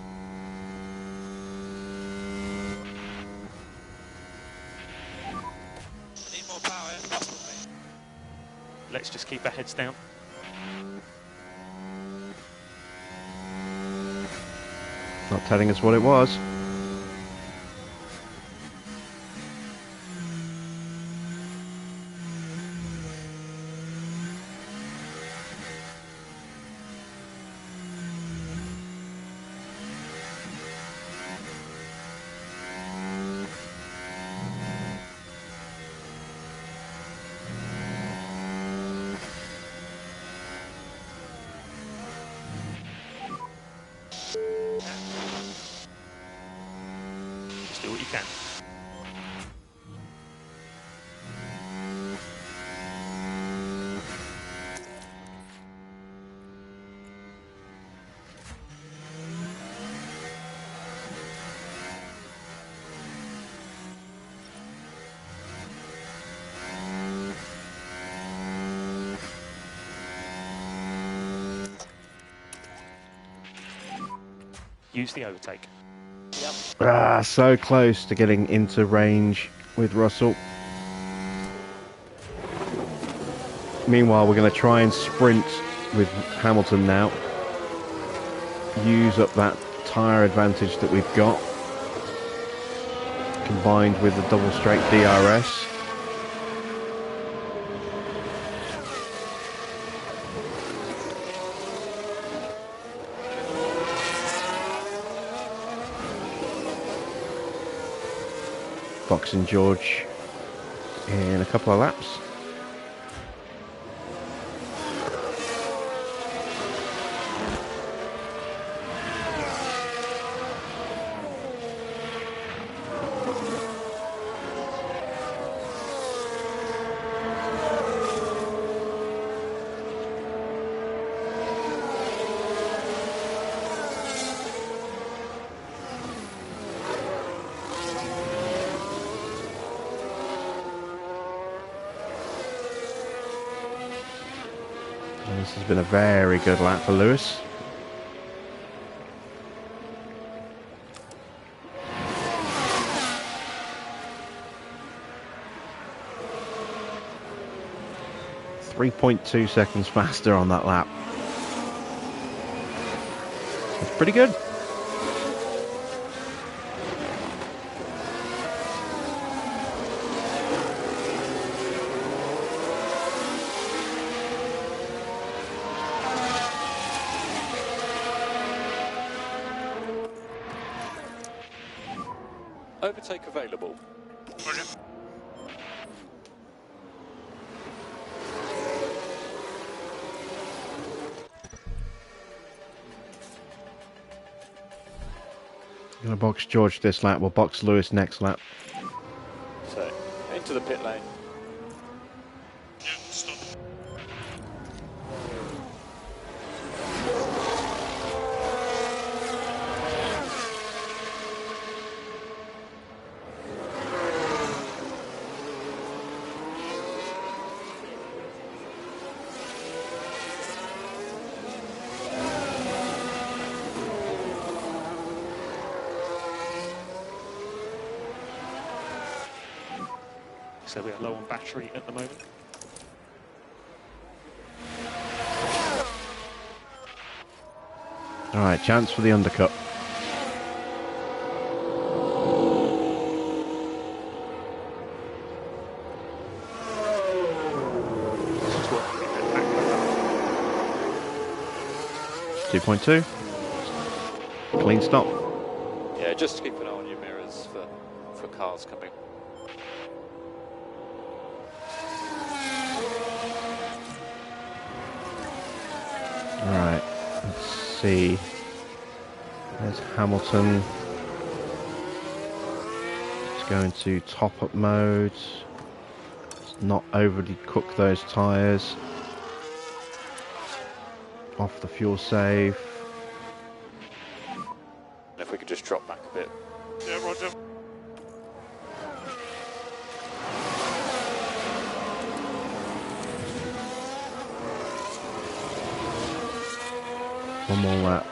Need more power if possible, mate. Let's just keep our heads down. Not telling us what it was. Just do what you can. Use the overtake. Ah, so close to getting into range with Russell. Meanwhile, we're going to try and sprint with Hamilton now. Use up that tyre advantage that we've got, combined with the double straight DRS. Boxing George in a couple of laps. This has been a very good lap for Lewis. .2 seconds faster on that lap. That's pretty good. Overtake available. Roger. Gonna box George this lap. We'll box Lewis next lap. So, into the pit lane. Yeah, stop. So we are low on battery at the moment. All right, chance for the undercut. This is working in that back. 2.2. Clean stop. Yeah, just keep an eye on your mirrors for cars coming. All right, let's see. There's Hamilton. Let's go into top-up mode. Let's not overly cook those tyres. Off the fuel save. And if we could just drop back a bit. Yeah, Roger. One more lap.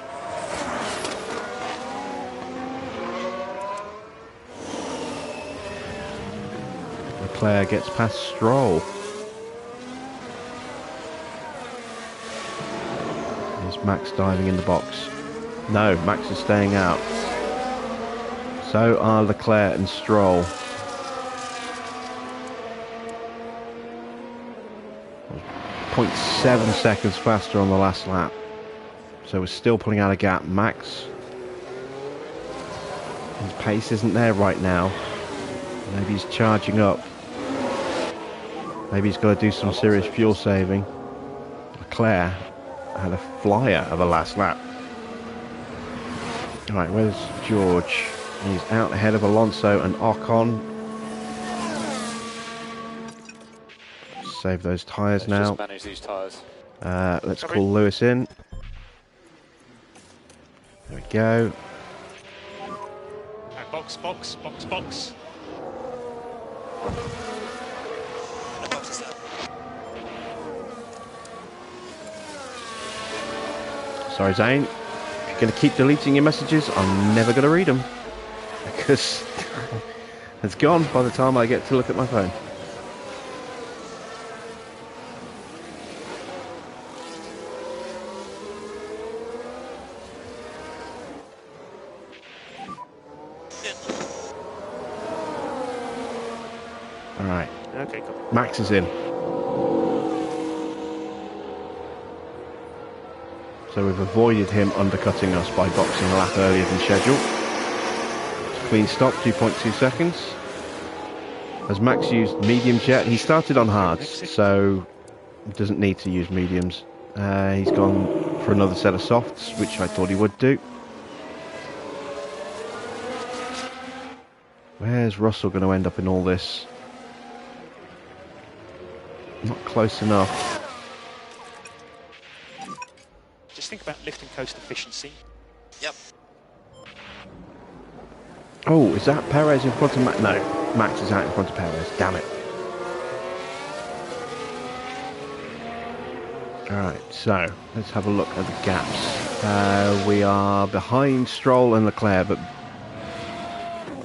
Leclerc gets past Stroll. Is Max diving in the box? No, Max is staying out. So are Leclerc and Stroll. .7 seconds faster on the last lap. So we're still pulling out a gap. Max, his pace isn't there right now. Maybe he's charging up. Maybe he's got to do some serious fuel saving. Leclerc had a flyer of a last lap. Alright, where's George? He's out ahead of Alonso and Ocon. Save those tyres now. Just manage these tyres. Let's call Lewis in. There we go. And box. The box is up. Sorry, Zane. If you're going to keep deleting your messages, I'm never going to read them. Because it's gone by the time I get to look at my phone. Alright. Okay, cool. Max is in. So we've avoided him undercutting us by boxing a lap earlier than scheduled. Clean stop, 2.2 seconds. Has Max used mediums yet? He started on hards, so he doesn't need to use mediums. He's gone for another set of softs, which I thought he would do. Where's Russell going to end up in all this? Not close enough. Just think about lift and coast efficiency. Yep. Oh, is that Perez in front of Max? No, Max is out in front of Perez. Damn it. Alright, so let's have a look at the gaps. We are behind Stroll and Leclerc, but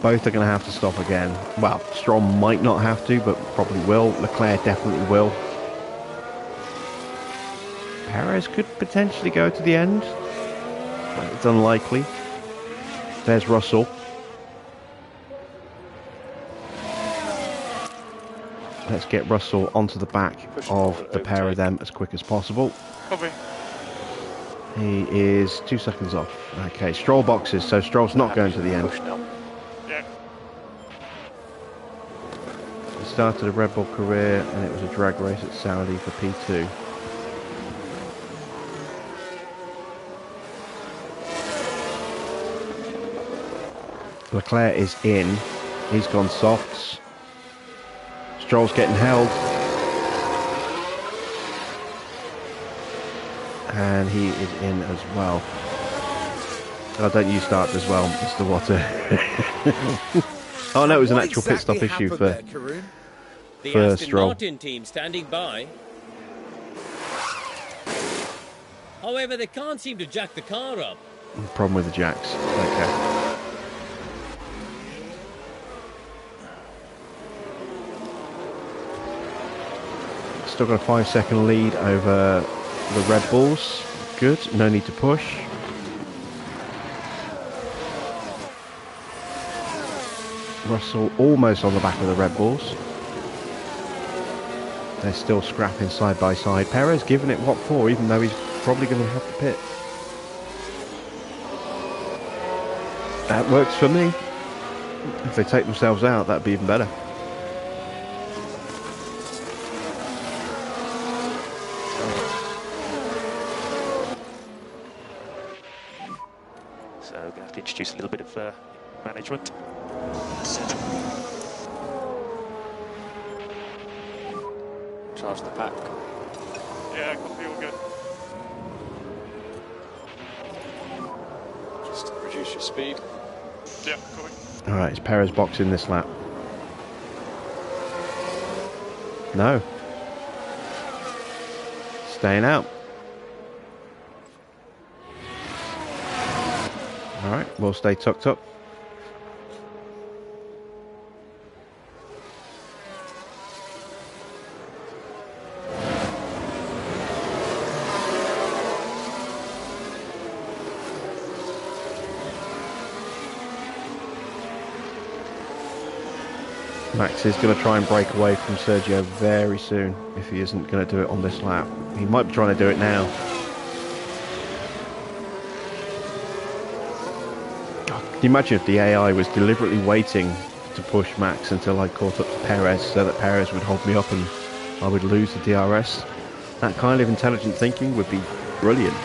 both are going to have to stop again. Well, Stroll might not have to, but probably will. Leclerc definitely will. Perez could potentially go to the end. It's unlikely. There's Russell. Let's get Russell onto the back of the pair of them as quick as possible. Copy. He is 2 seconds off. Okay, Stroll boxes, so Stroll's not going to the end. Yeah. He started a Red Bull career and it was a drag race at Saudi for P2. Leclerc is in. He's gone softs. Stroll's getting held. And he is in as well. Oh, don't you start as well, Mr. Water. Oh no, it was an actual pit stop issue for The for Aston Stroll. Martin team standing by. However, they can't seem to jack the car up. Problem with the jacks. Okay. Still got a 5-second lead over the Red Bulls. Good, no need to push. Russell almost on the back of the Red Bulls. They're still scrapping side by side. Perez giving it what for, even though he's probably going to have to pit. That works for me. If they take themselves out, that'd be even better. So we're going to have to introduce a little bit of management. Charge the pack. Yeah, copy, all good. Just reduce your speed. Yeah, copy. Alright, it's Perez boxing this lap. No. Staying out. Alright, we'll stay tucked up. Max is going to try and break away from Sergio very soon if he isn't going to do it on this lap. He might be trying to do it now. God, can you imagine if the AI was deliberately waiting to push Max until I caught up to Perez so that Perez would hold me up and I would lose the DRS? That kind of intelligent thinking would be brilliant.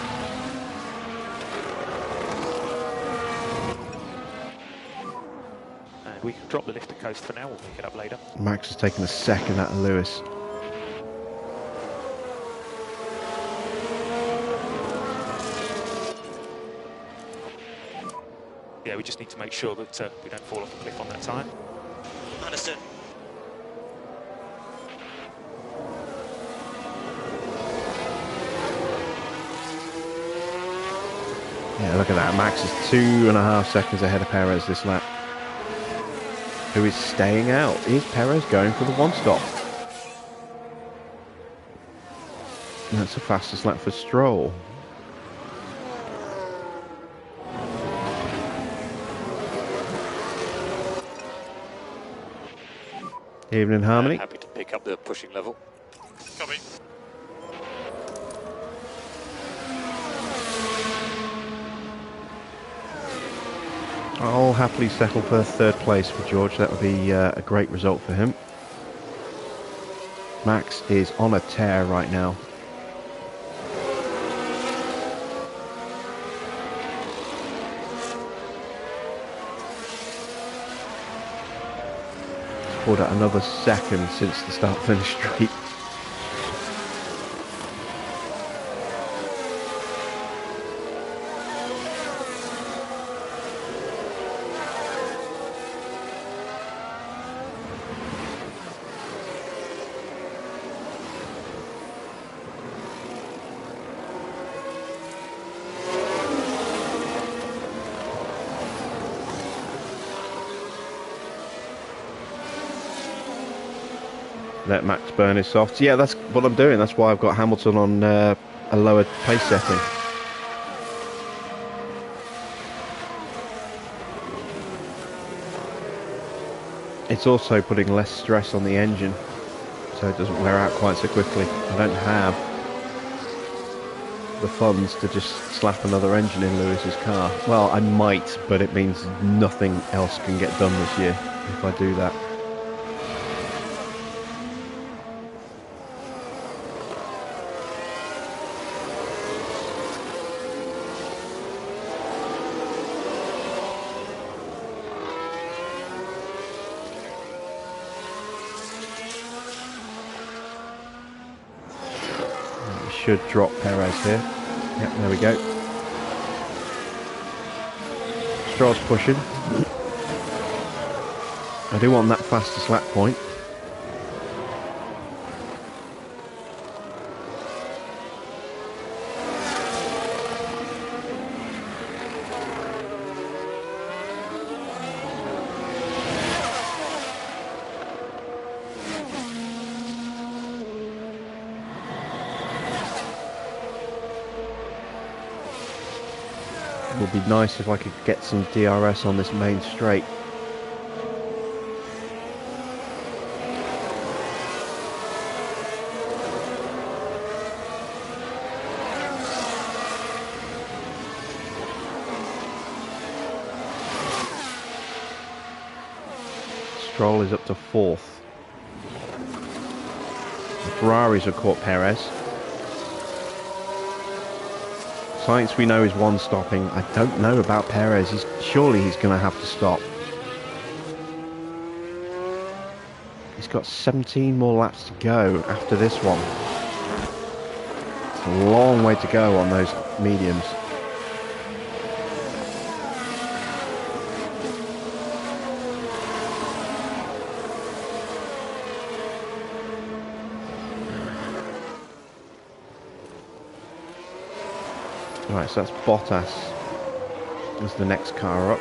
We can drop the lift to coast for now, we'll pick it up later. Max has taken a second out of Lewis. Yeah, we just need to make sure that we don't fall off the cliff on that tyre. Understood. Yeah, look at that. Max is 2.5 seconds ahead of Perez this lap. Who is staying out? Is Perez going for the one stop? That's the fastest lap for Stroll. Evening, Harmony. Happy to pick up the pushing level. Copy. I'll happily settle for third place for George. That would be a great result for him. Max is on a tear right now. He's pulled out another second since the start-finish straight. Let Max burn his softs. Yeah, that's what I'm doing. That's why I've got Hamilton on a lower pace setting. It's also putting less stress on the engine, so it doesn't wear out quite so quickly. I don't have the funds to just slap another engine in Lewis's car. Well, I might, but it means nothing else can get done this year if I do that. Should drop Perez here. Yep, there we go. Stroll's pushing. I do want that fastest lap point. would be nice if I could get some DRS on this main straight. Stroll is up to 4th. The Ferraris have caught Perez. Sainz we know is one stopping. I don't know about Perez. Surely he's going to have to stop. He's got 17 more laps to go after this one. It's a long way to go on those mediums. Right, so that's Bottas as the next car up.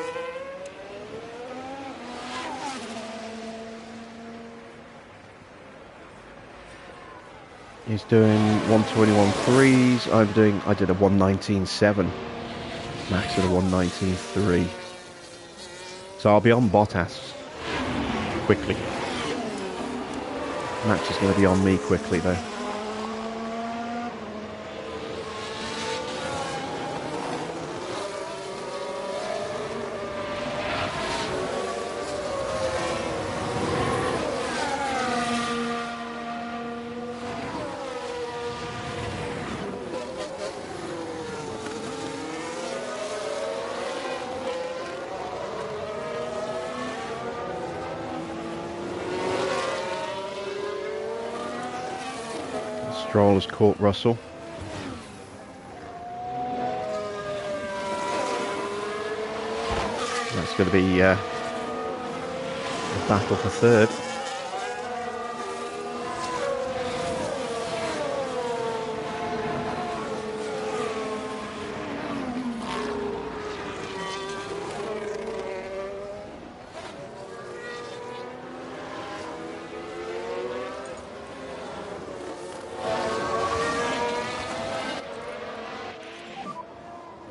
He's doing 121.3s. I did a 119.7. Max did a 119.3. So I'll be on Bottas quickly. Max is going to be on me quickly though. Stroll has caught Russell. That's going to be a battle for 3rd.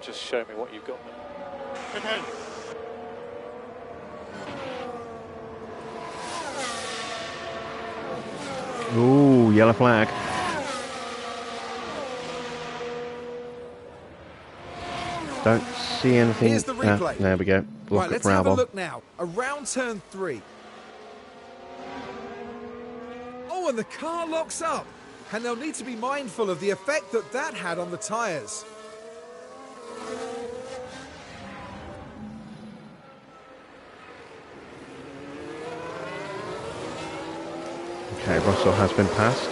Just show me what you've got there. Okay. Ooh, yellow flag. Don't see anything. Here's the replay. There we go. Block Right, at let's have a Brabham. look now. Around turn 3. Oh, and the car locks up. And they'll need to be mindful of the effect that that had on the tyres. Okay, Russell has been passed.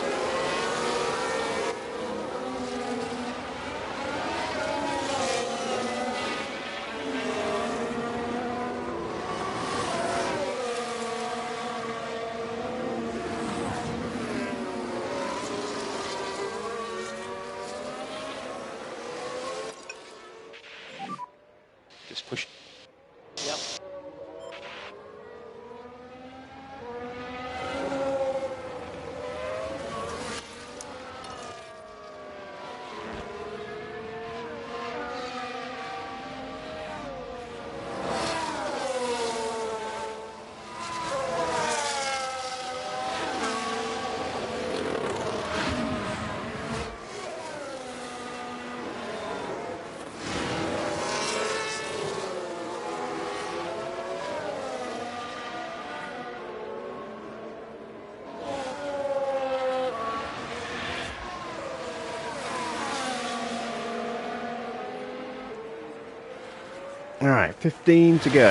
Just push. Yep. Alright, 15 to go.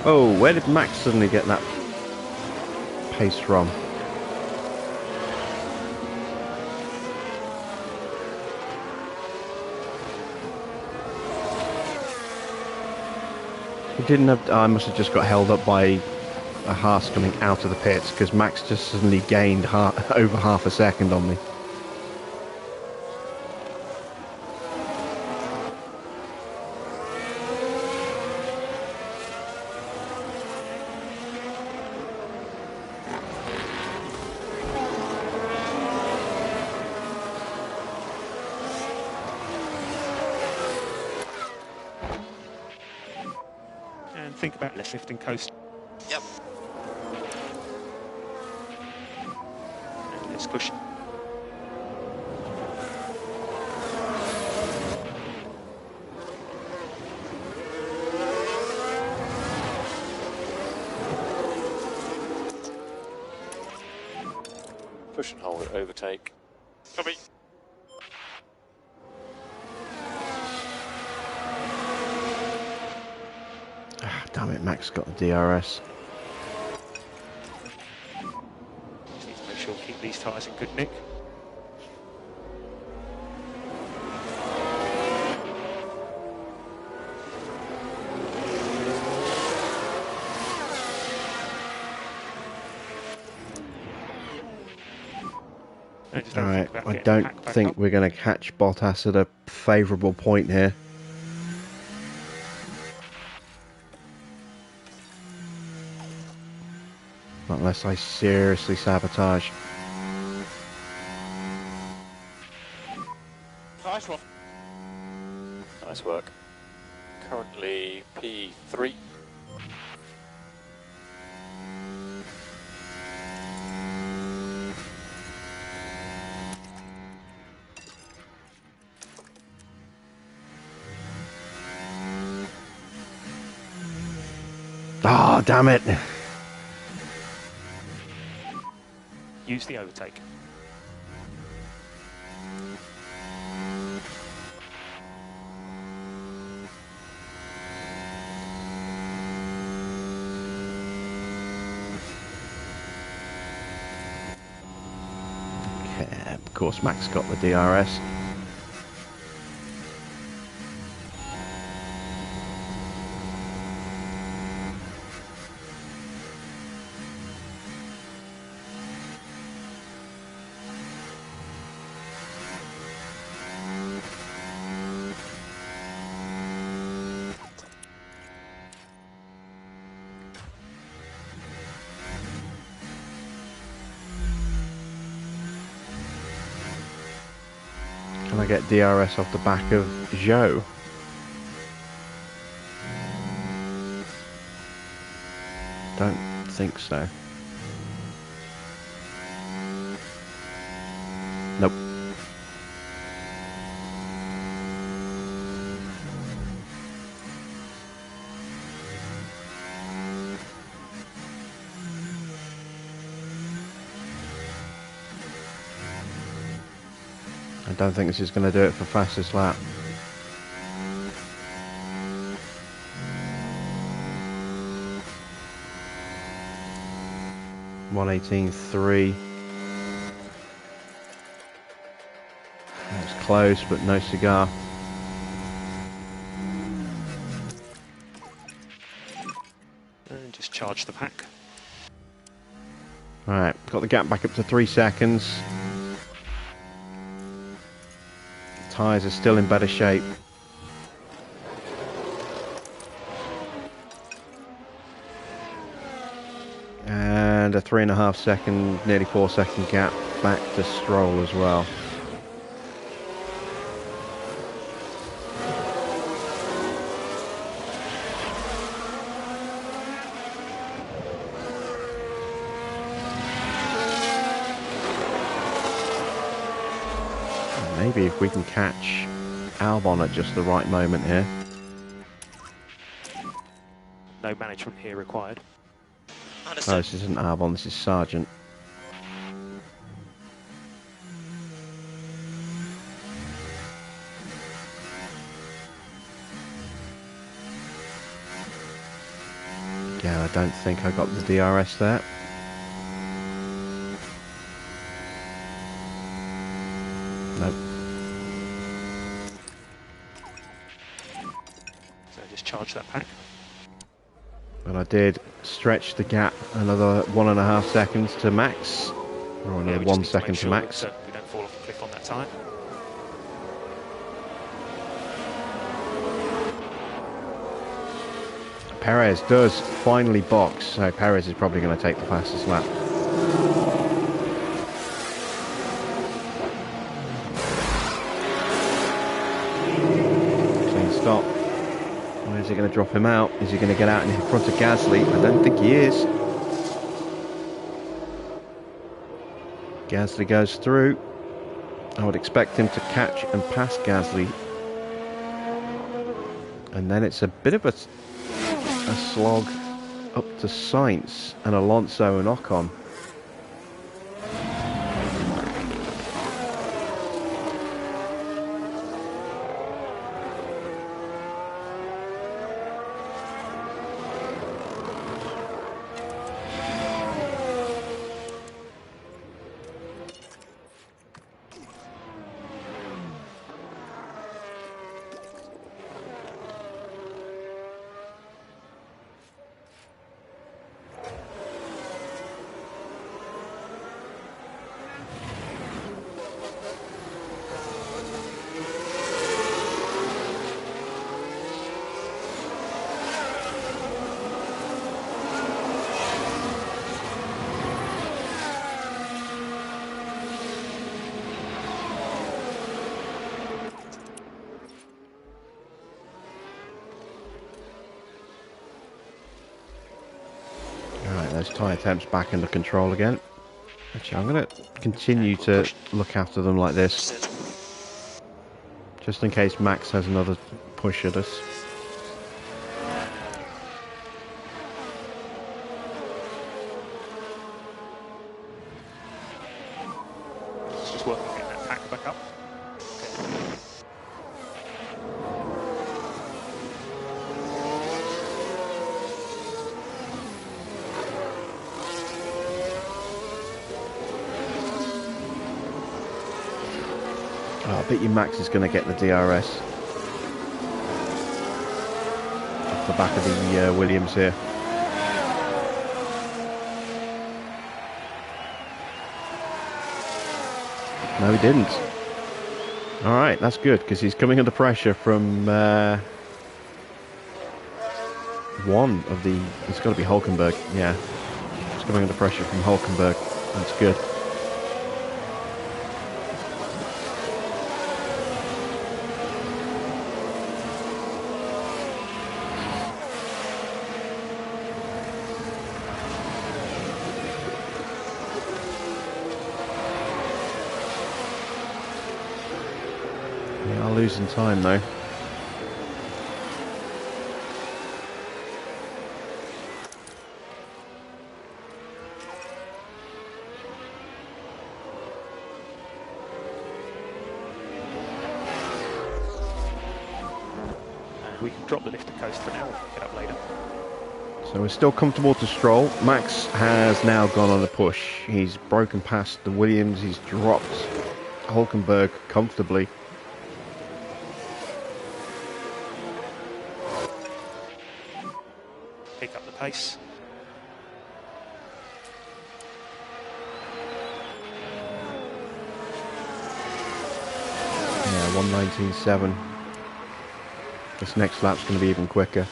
Oh, where did Max suddenly get that pace from? He didn't have... I must have just got held up by a Haas coming out of the pits, because Max just suddenly gained over half a second on me. think about left lift and coast. Yep. And let's push. Push and hold, overtake. Copy. Ah, damn it, Max got the DRS. Just need to make sure we keep these tyres in good nick. Alright, I don't think we're going to catch Bottas at a favourable point here. Not unless I seriously sabotage. Nice one. Nice work. Currently P3. Ah, oh, damn it! Use the overtake. Okay, of course, Max got the DRS. Can I get DRS off the back of Zhou? Don't think so. Nope. I don't think this is going to do it for fastest lap. .118.3. That was close, but no cigar. And just charge the pack. Alright, got the gap back up to 3 seconds. Tyres are still in better shape. And a 3.5 second, nearly 4 second gap back to Stroll as well. Maybe if we can catch Albon at just the right moment here. No management here required. Understood. Oh, this isn't Albon, this is Sargent. Yeah, I don't think I got the DRS there. Nope. So just charge that pack. But I did stretch the gap another 1.5 seconds to Max. Or only Yeah, we just 1 need to second make to sure Max. that, we don't fall off a cliff on that tyre. Perez does finally box, so Perez is probably going to take the fastest lap. Clean stop. Where's he going to drop him out? Is he going to get out in front of Gasly? I don't think he is. Gasly goes through. I would expect him to catch and pass Gasly. And then it's a bit of a slog up to Sainz and Alonso and Ocon. Those tyre temps back under control again. Actually, I'm going to continue to look after them like this, just in case Max has another push at us. It's just working getting that pack back up. Oh, I bet you Max is going to get the DRS off the back of the Williams here. No, he didn't. Alright, that's good, because he's coming under pressure from one of the... It's got to be Hulkenberg, yeah. He's coming under pressure from Hulkenberg. That's good. We are losing time though. We can drop the lifter coast for now, we'll pick it up later. So we're still comfortable to Stroll. Max has now gone on a push. He's broken past the Williams. He's dropped Hulkenberg comfortably. Pick up the pace. Yeah, 1:19.7. This next lap's going to be even quicker.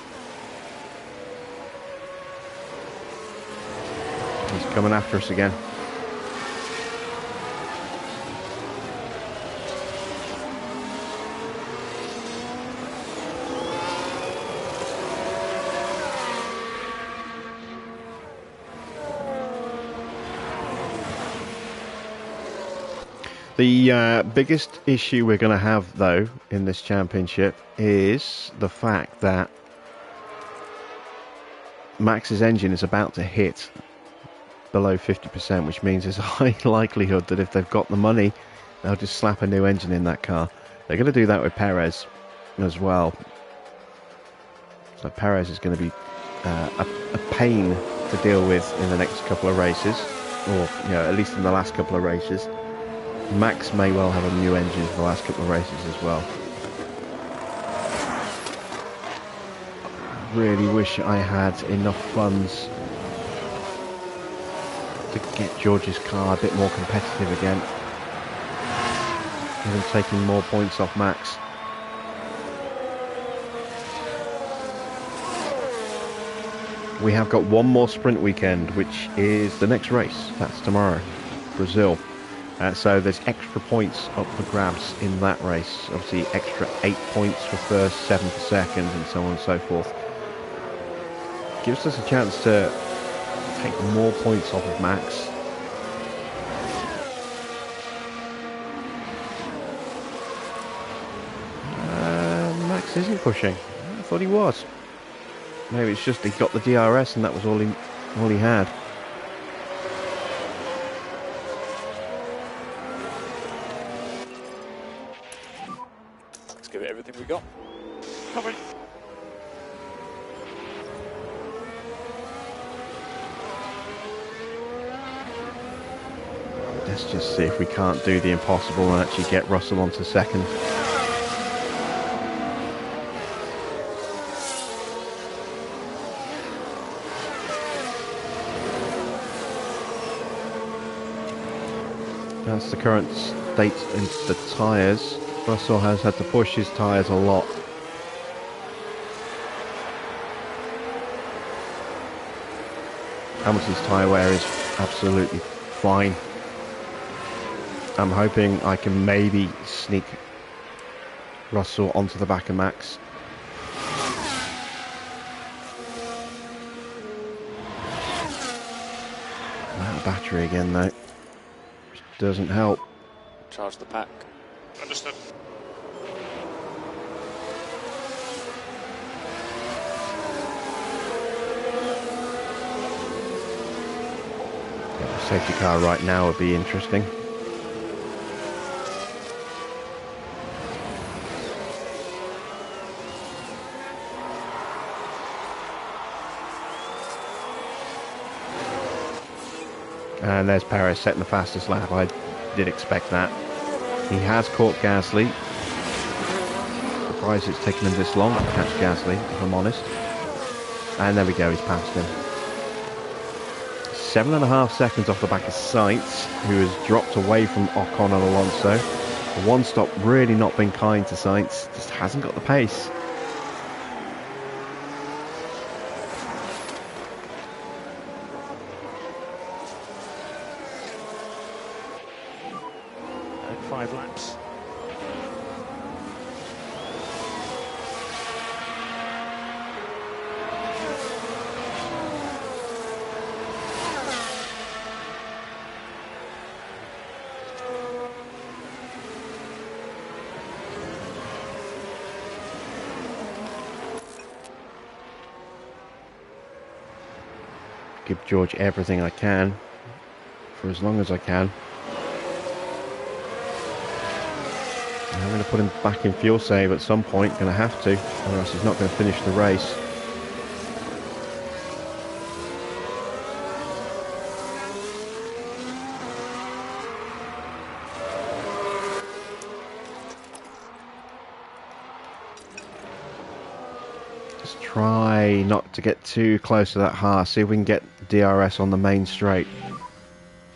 He's coming after us again. The biggest issue we're going to have, though, in this championship is the fact that Max's engine is about to hit below 50%, which means there's a high likelihood that if they've got the money, they'll just slap a new engine in that car. They're going to do that with Perez as well. So Perez is going to be a pain to deal with in the next couple of races, or at least in the last couple of races. Max may well have a new engine for the last couple of races as well. Really wish I had enough funds to get George's car a bit more competitive again. Even taking more points off Max. We have got one more sprint weekend, which is the next race. That's tomorrow, Brazil. So there's extra points up for grabs in that race. Obviously extra 8 points for first, 7 for second, and so on and so forth. Gives us a chance to take more points off of Max. Max isn't pushing. I thought he was. Maybe it's just he got the DRS and that was all he had. Let's give it everything we got. Copy. Let's just see if we can't do the impossible and actually get Russell onto second. That's the current state in the tyres. Russell has had to push his tyres a lot. Hamilton's tyre wear is absolutely fine. I'm hoping I can maybe sneak Russell onto the back of Max. Out of battery again though. Which doesn't help. Charge the pack. Understood. A safety car right now would be interesting. And there's Perez setting the fastest lap. I did expect that. He has caught Gasly. Surprised it's taken him this long to catch Gasly, if I'm honest. And there we go, he's passed him. 7.5 seconds off the back of Sainz, who has dropped away from Ocon and Alonso. The one stop really not been kind to Sainz, just hasn't got the pace. And 5 laps. Give George everything I can for as long as I can. I'm going to put him back in fuel save at some point, going to have to, or else he's not going to finish the race. Let's try not to get too close to that Haas, see if we can get DRS on the main straight.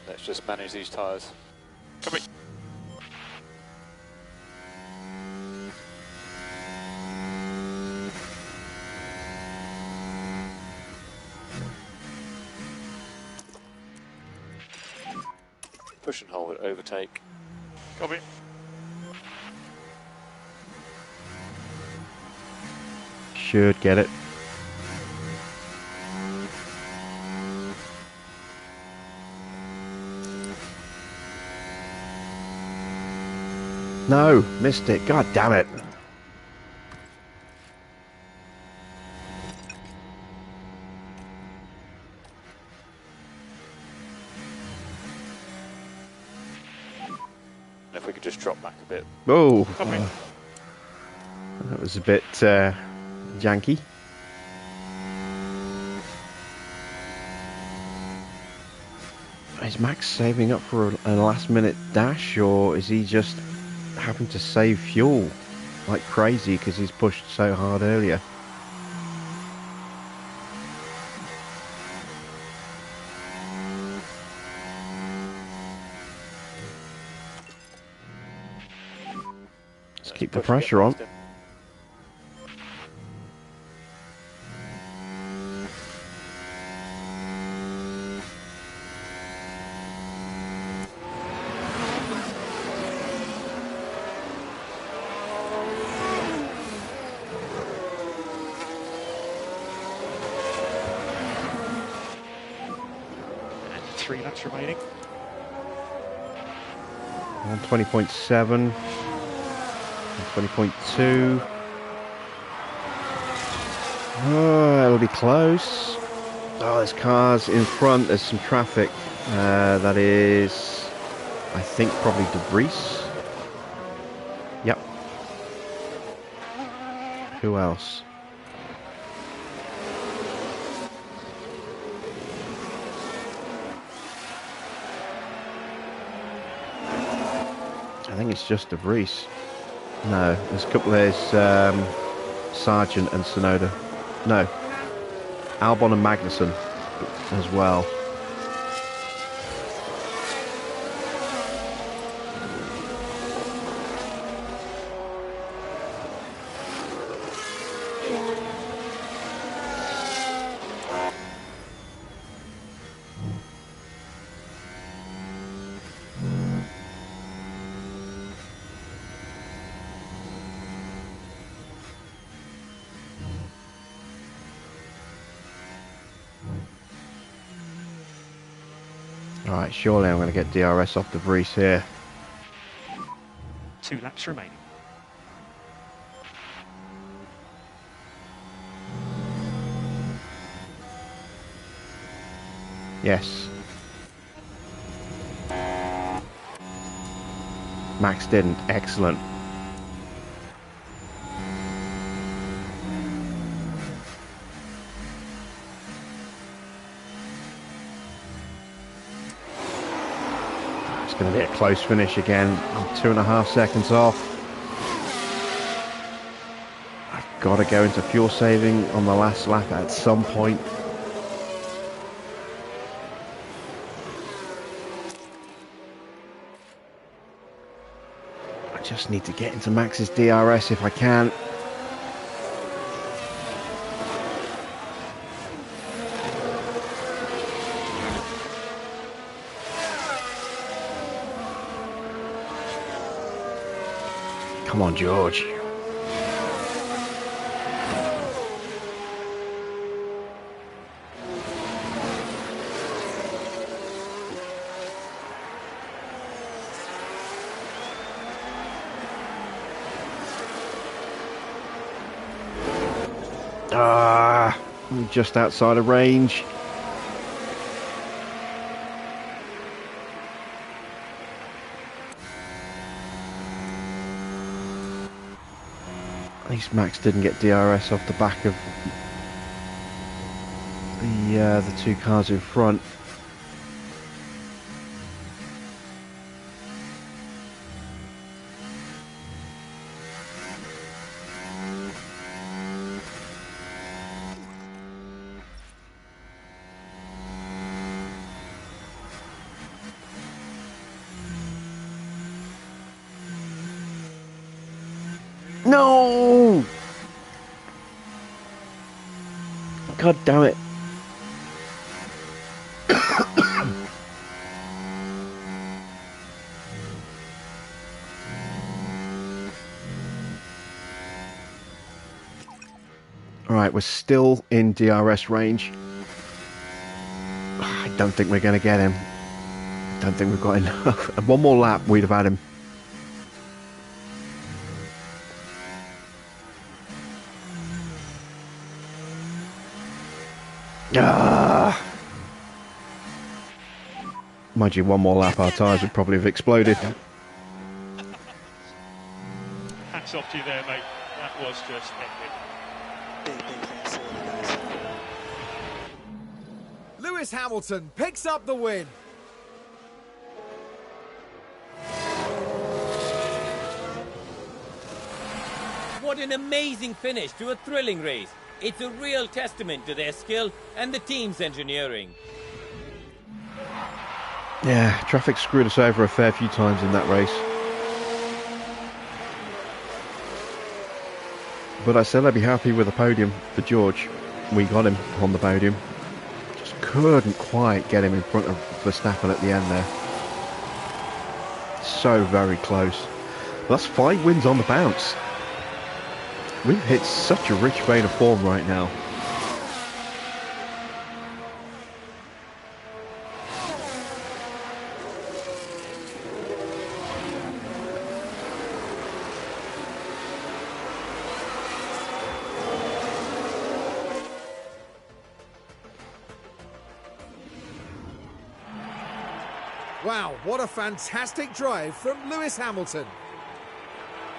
Let's just manage these tyres. Copy. Push and hold, overtake. Copy. Should get it. No, missed it. God damn it. If we could just drop back a bit. Oh, Copy. that was a bit janky. Is Max saving up for a last minute dash, or is he just having to save fuel like crazy because he's pushed so hard earlier? Let's keep the Push, pressure get on. past him. 3 laps remaining. On 20.7. 20.2. Oh, it'll be close. Oh, there's cars in front. There's some traffic. That is, I think, probably debris. Yep. Who else? I think it's just debris. No, there's a couple. There's Sargent and Sonoda. No, Albon and Magnussen as well. Alright, surely I'm going to get DRS off the Vries here. 2 laps remaining. Yes. Max didn't. Excellent. It's going to be a close finish again. I'm 2.5 seconds off. I've got to go into fuel saving on the last lap at some point. I just need to get into Max's DRS if I can. Come on, George. I'm just outside of range. At least Max didn't get DRS off the back of the 2 cars in front. No! God damn it. Alright, we're still in DRS range. I don't think we're going to get him. I don't think we've got enough. One more lap, we'd have had him. Mind you, one more lap, our tyres would probably have exploded. Hats off to you there, mate. That was just epic. Big thanks to all you guys. Lewis Hamilton picks up the win. What an amazing finish to a thrilling race. It's a real testament to their skill and the team's engineering. Yeah, traffic screwed us over a fair few times in that race. But I said I'd be happy with a podium for George. We got him on the podium. Just couldn't quite get him in front of Verstappen at the end there. So very close. That's 5 wins on the bounce. We've hit such a rich vein of form right now. Wow, what a fantastic drive from Lewis Hamilton.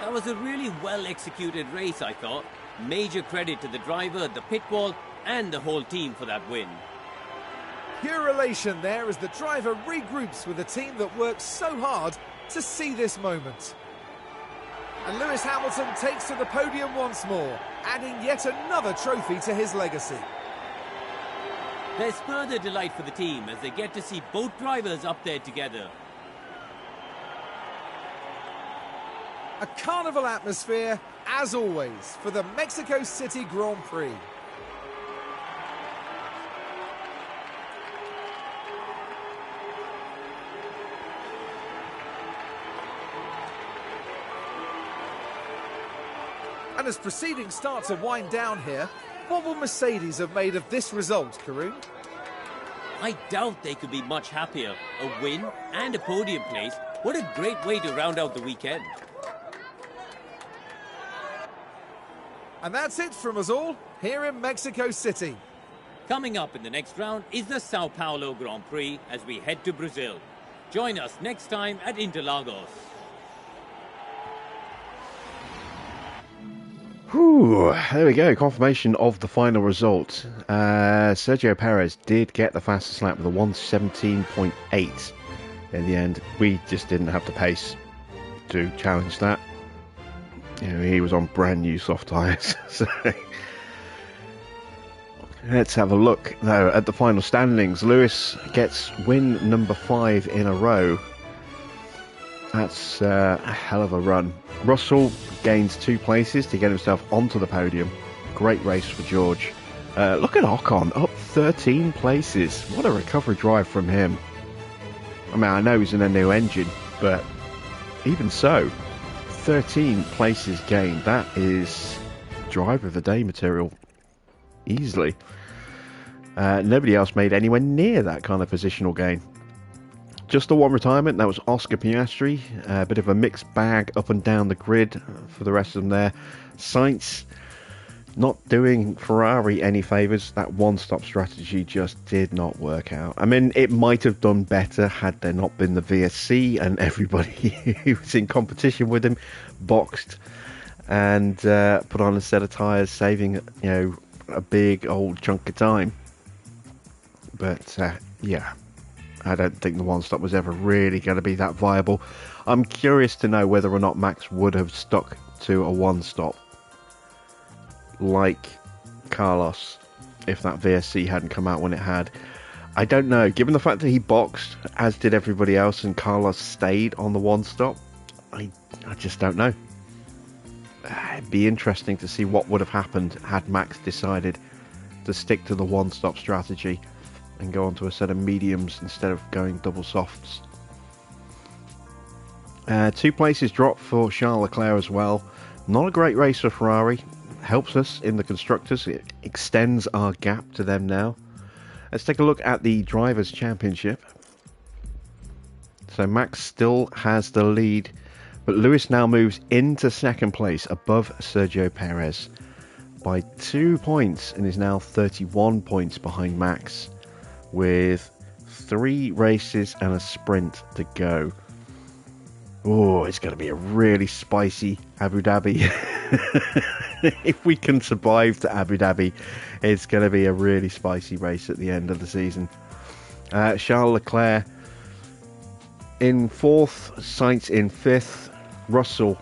That was a really well-executed race, I thought. Major credit to the driver, the pit wall, and the whole team for that win. Pure elation there as the driver regroups with the team that worked so hard to see this moment. And Lewis Hamilton takes to the podium once more, adding yet another trophy to his legacy. There's further delight for the team as they get to see both drivers up there together. A carnival atmosphere, as always, for the Mexico City Grand Prix. And as proceedings start to wind down here, what will Mercedes have made of this result, Karun? I doubt they could be much happier. A win and a podium place. What a great way to round out the weekend. And that's it from us all here in Mexico City. Coming up in the next round is the Sao Paulo Grand Prix as we head to Brazil. Join us next time at Interlagos. Whew, there we go, confirmation of the final result. Sergio Perez did get the fastest lap with a 1:17.8 in the end. We just didn't have the pace to challenge that. You know, he was on brand new soft tyres. So let's have a look though at the final standings. Lewis gets win number 5 in a row. That's a hell of a run. Russell gains 2 places to get himself onto the podium. Great race for George. Look at Ocon, up 13 places. What a recovery drive from him. I mean, I know he's in a new engine, but even so, 13 places gained. That is driver of the day material. Easily. Nobody else made anywhere near that kind of positional gain. Just the one retirement, that was Oscar Piastri. A bit of a mixed bag up and down the grid for the rest of them there. Sainz not doing Ferrari any favours. That one-stop strategy just did not work out. I mean, it might have done better had there not been the VSC and everybody who was in competition with him boxed and put on a set of tyres, saving, you know, a big old chunk of time. But yeah, I don't think the one stop was ever really going to be that viable. I'm curious to know whether or not Max would have stuck to a one stop like Carlos if that VSC hadn't come out when it had. I don't know, given the fact that he boxed as did everybody else and Carlos stayed on the one stop, I just don't know. It'd be interesting to see what would have happened had Max decided to stick to the one stop strategy and go onto a set of mediums instead of going double softs. 2 places dropped for Charles Leclerc as well. Not a great race for Ferrari. Helps us in the constructors. It extends our gap to them now. Let's take a look at the Drivers' Championship. So Max still has the lead, but Lewis now moves into second place above Sergio Perez by 2 points and is now 31 points behind Max, with 3 races and a sprint to go. Oh, it's going to be a really spicy Abu Dhabi. If we can survive to Abu Dhabi, it's going to be a really spicy race at the end of the season. Charles Leclerc in 4th, Sainz in 5th, Russell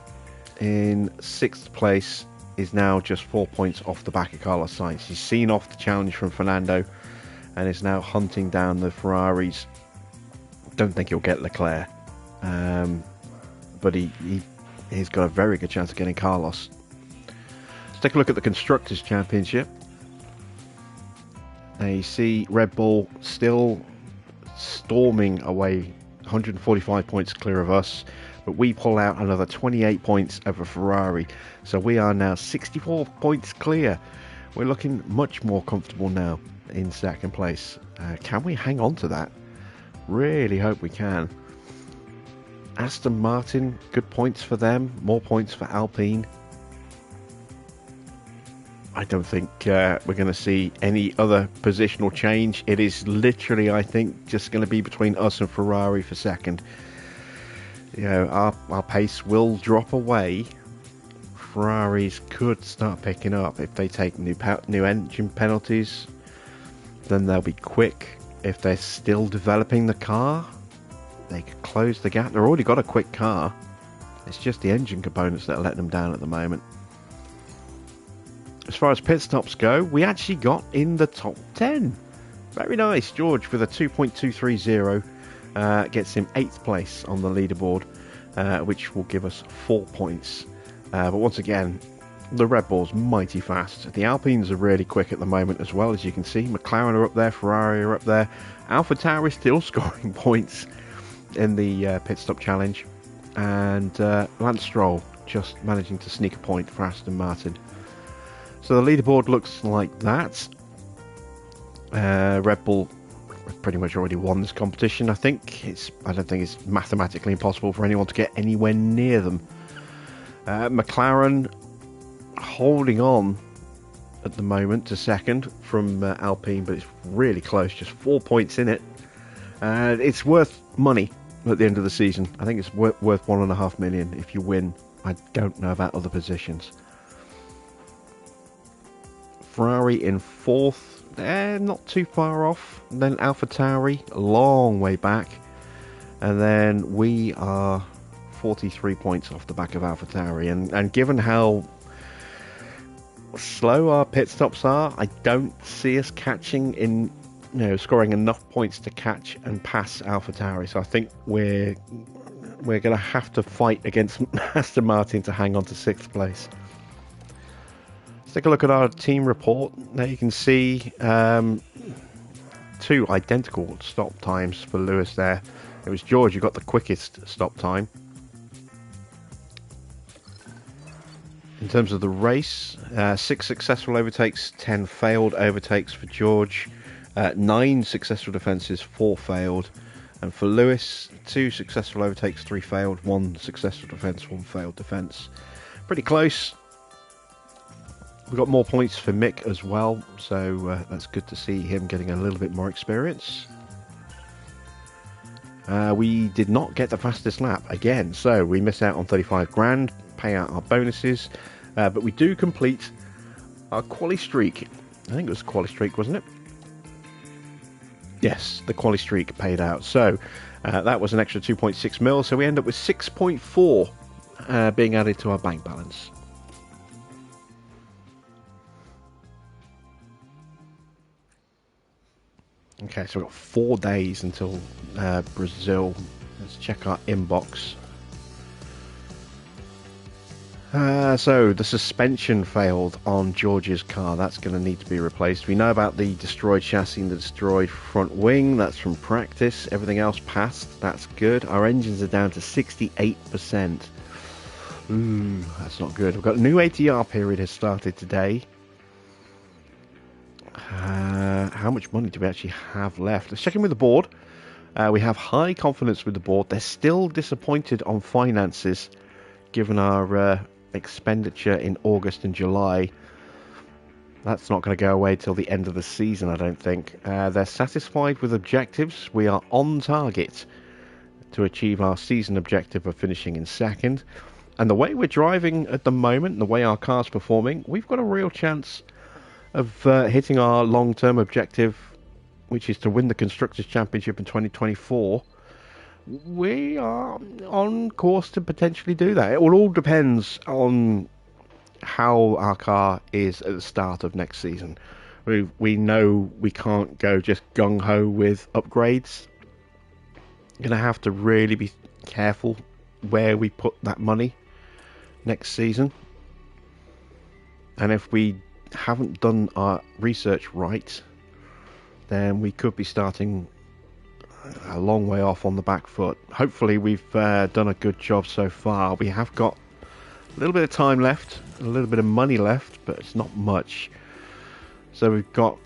in 6th place is now just 4 points off the back of Carlos Sainz. He's seen off the challenge from Fernando and is now hunting down the Ferraris. Don't think he'll get Leclerc, but he's got a very good chance of getting Carlos. Let's take a look at the Constructors' Championship. Now you see Red Bull still storming away, 145 points clear of us, but we pull out another 28 points over Ferrari, so we are now 64 points clear. We're looking much more comfortable now in second place. Can we hang on to that? Really hope we can. Aston Martin, good points for them, more points for Alpine. I don't think we're going to see any other positional change. It is literally, I think, just going to be between us and Ferrari for second. You know, our pace will drop away. Ferraris could start picking up if they take new engine penalties. Then they'll be quick. If they're still developing the car, they could close the gap. They've already got a quick car. It's just the engine components that are letting them down at the moment. As far as pit stops go, we actually got in the top 10. Very nice. George with a 2.230 gets him 8th place on the leaderboard, which will give us 4 points. But once again, the Red Bull's mighty fast. The Alpines are really quick at the moment as well, as you can see. McLaren are up there, Ferrari are up there. AlphaTauri is still scoring points in the pit stop challenge. And Lance Stroll just managing to sneak a point for Aston Martin. So the leaderboard looks like that. Red Bull pretty much already won this competition. I don't think it's mathematically impossible for anyone to get anywhere near them. McLaren holding on at the moment to second from Alpine, but it's really close, just 4 points in it. It's worth money at the end of the season. I think it's worth $1.5 million if you win. I don't know about other positions. Ferrari in 4th, they're not too far off. And then AlphaTauri, a long way back. And then we are 43 points off the back of AlphaTauri. And given how slow our pit stops are, I don't see us scoring enough points to catch and pass AlphaTauri. So I think we're going to have to fight against Aston Martin to hang on to 6th place. Let's take a look at our team report. There you can see 2 identical stop times for Lewis there. It was George who got the quickest stop time. In terms of the race, 6 successful overtakes, 10 failed overtakes for George, 9 successful defences, 4 failed. And for Lewis, 2 successful overtakes, 3 failed, 1 successful defence, 1 failed defence. Pretty close. We've got more points for Mick as well, so that's good to see him getting a little bit more experience. We did not get the fastest lap again, so we missed out on 35 grand, pay out our bonuses, but we do complete our quali streak. I think it was quali streak, wasn't it? Yes, the quali streak paid out. So that was an extra 2.6 mil, so we end up with 6.4 being added to our bank balance. Okay, so we've got 4 days until Brazil. Let's check our inbox. So the suspension failed on George's car. That's going to need to be replaced. We know about the destroyed chassis and the destroyed front wing. That's from practice. Everything else passed. That's good. Our engines are down to 68%. Ooh, that's not good. We've got a new ATR period has started today. How much money do we actually have left? Let's check in with the board. We have high confidence with the board. They're still disappointed on finances, given our expenditure in August and July. That's not going to go away till the end of the season, I don't think. They're satisfied with objectives. We are on target to achieve our season objective of finishing in second. And the way we're driving at the moment, and the way our car's performing, we've got a real chance of hitting our long-term objective, which is to win the Constructors' Championship in 2024. We are on course to potentially do that. It all depends on how our car is at the start of next season. We know we can't go just gung-ho with upgrades. Going to have to really be careful where we put that money next season. And if we haven't done our research right, then we could be starting a long way off on the back foot. Hopefully we've done a good job so far. We have got a little bit of time left, a little bit of money left, but it's not much. So we've got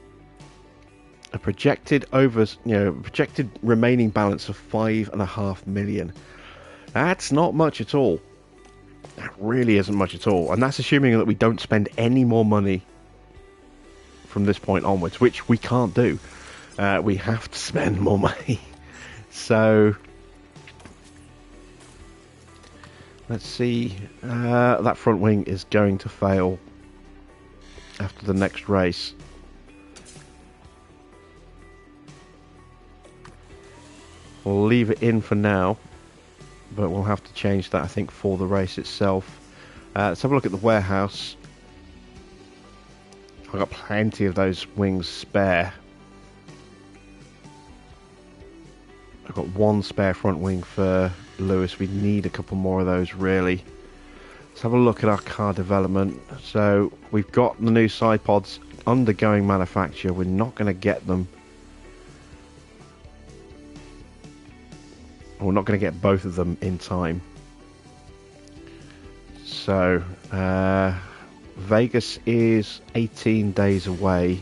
a projected projected remaining balance of 5.5 million. That's not much at all. That really isn't much at all, and that's assuming that we don't spend any more money from this point onwards, which we can't do. We have to spend more money. So let's see. That front wing is going to fail after the next race. We'll leave it in for now, but we'll have to change that, I think, for the race itself. Let's have a look at the warehouse. I've got plenty of those wings spare. I've got one spare front wing for Lewis. We need a couple more of those, really. Let's have a look at our car development. So we've got the new side pods undergoing manufacture. We're not going to get them. We're not going to get both of them in time. So Vegas is 18 days away.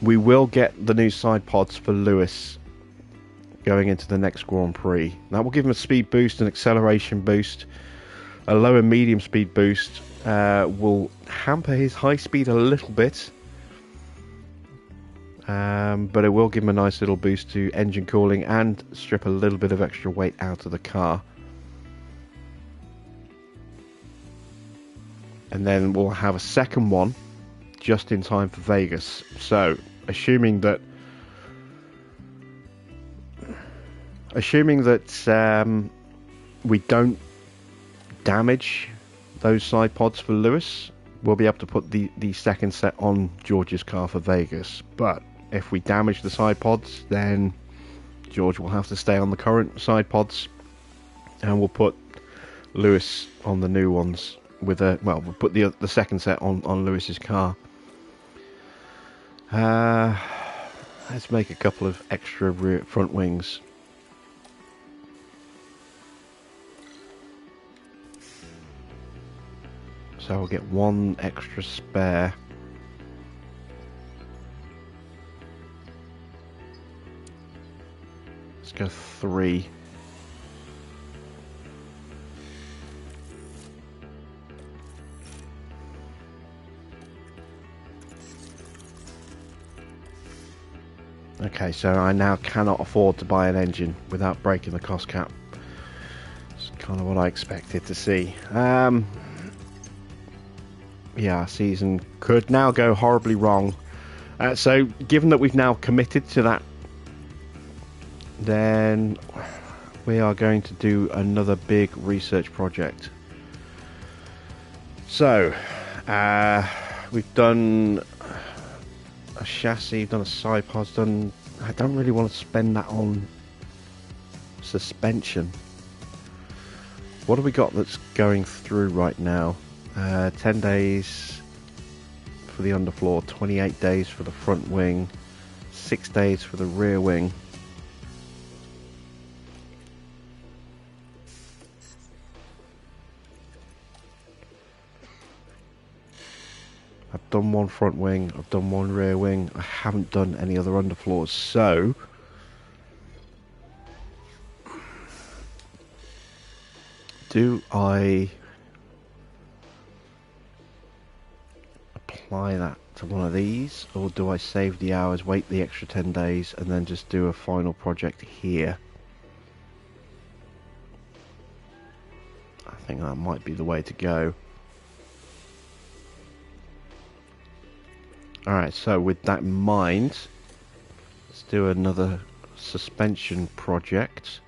We will get the new side pods for Lewis going into the next Grand Prix. That will give him a speed boost, an acceleration boost. A low and medium speed boost will hamper his high speed a little bit. But it will give him a nice little boost to engine cooling and strip a little bit of extra weight out of the car. And then we'll have a second one just in time for Vegas. So assuming that we don't damage those side pods for Lewis, we'll be able to put the second set on George's car for Vegas. But if we damage the side pods, then George will have to stay on the current side pods, and we'll put Lewis on the new ones with we'll put the second set on Lewis's car. Let's make a couple of extra rear front wings. So I'll get one extra spare. Let's go 3. Okay, so I now cannot afford to buy an engine without breaking the cost cap. It's kind of what I expected to see. Yeah, season could now go horribly wrong. So given that we've now committed to that, then we are going to do another big research project. So we've done a chassis, done a side pods, done. I don't really want to spend that on suspension. What have we got that's going through right now? 10 days for the underfloor, 28 days for the front wing, 6 days for the rear wing. I've done one front wing, I've done one rear wing, I haven't done any other underfloors, so do I apply that to one of these, or do I save the hours, wait the extra 10 days and then just do a final project here? I think that might be the way to go. Alright, so with that in mind, let's do another suspension project.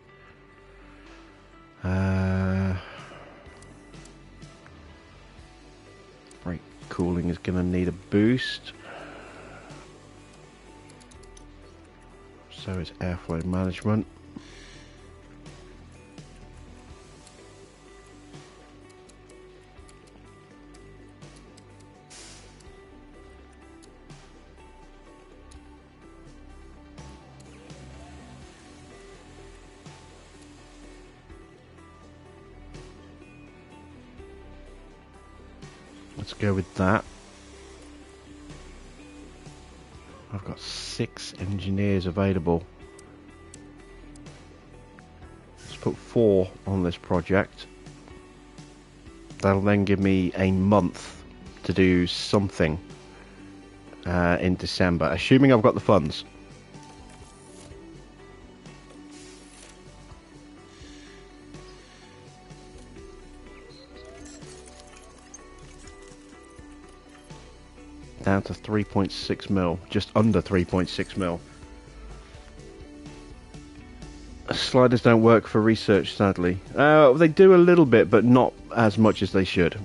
Brake cooling is going to need a boost. So is airflow management. Let's go with that. I've got 6 engineers available. Let's put 4 on this project. That'll then give me a month to to do something in December, assuming I've got the funds. Down to 3.6 mil, just under 3.6 mil. Sliders don't work for research, sadly. They do a little bit, but not as much as they should.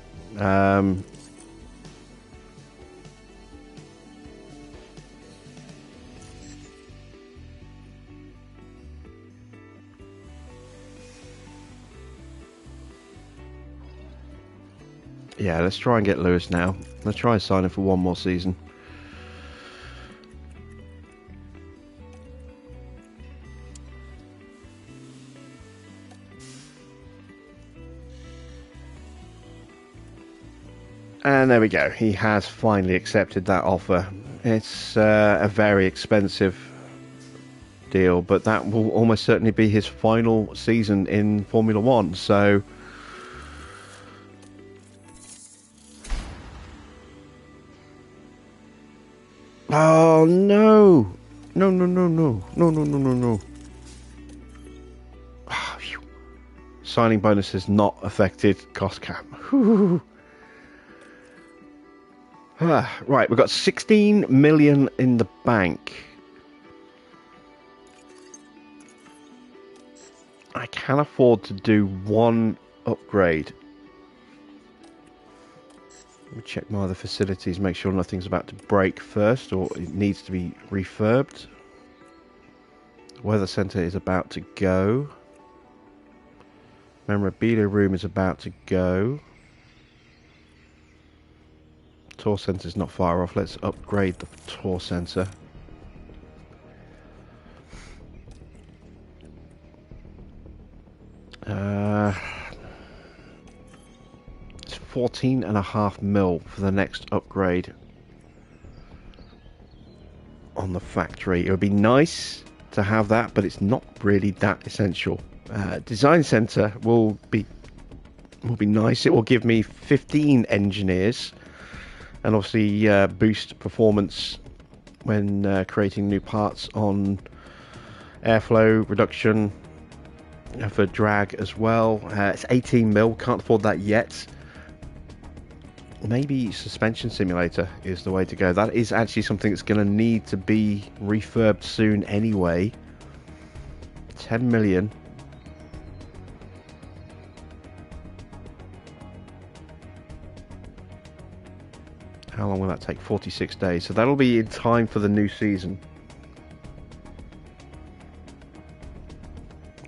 Yeah, let's try and get Lewis now. Let's try and sign him for one more season. And there we go. He has finally accepted that offer. It's a very expensive deal, but that will almost certainly be his final season in Formula One. So oh no! No, no, no, no. No, no, no, no, no. Signing bonus has not affected cost cap. Right, we've got 16 million in the bank. I can afford to do one upgrade. Let me check my other facilities, make sure nothing's about to break first, or it needs to be refurbed. Weather centre is about to go. Memorabilia room is about to go. Tour centre is not far off. Let's upgrade the tour centre. It's 14.5 mil for the next upgrade on the factory. It would be nice to have that, but it's not really that essential. Design centre will be nice. It will give me 15 engineers, and obviously boost performance when creating new parts on airflow reduction for drag as well. It's 18 mil, can't afford that yet. Maybe suspension simulator is the way to go. That is actually something that's going to need to be refurbed soon anyway. 10 million. How long will that take? 46 days. So that'll be in time for the new season.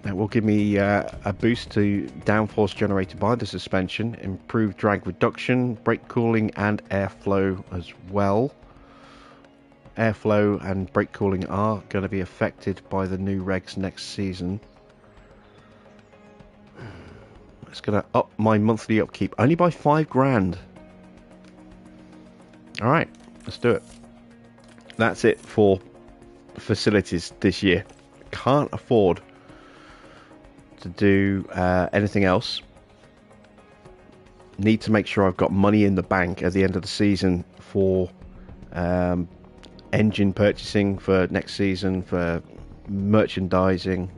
That will give me a boost to downforce generated by the suspension, improved drag reduction, brake cooling and airflow as well. Airflow and brake cooling are going to be affected by the new regs next season. It's going to up my monthly upkeep only by 5 grand. Alright, let's do it. That's it for facilities this year. Can't afford to do anything else. Need to make sure I've got money in the bank at the end of the season for engine purchasing for next season, for merchandising,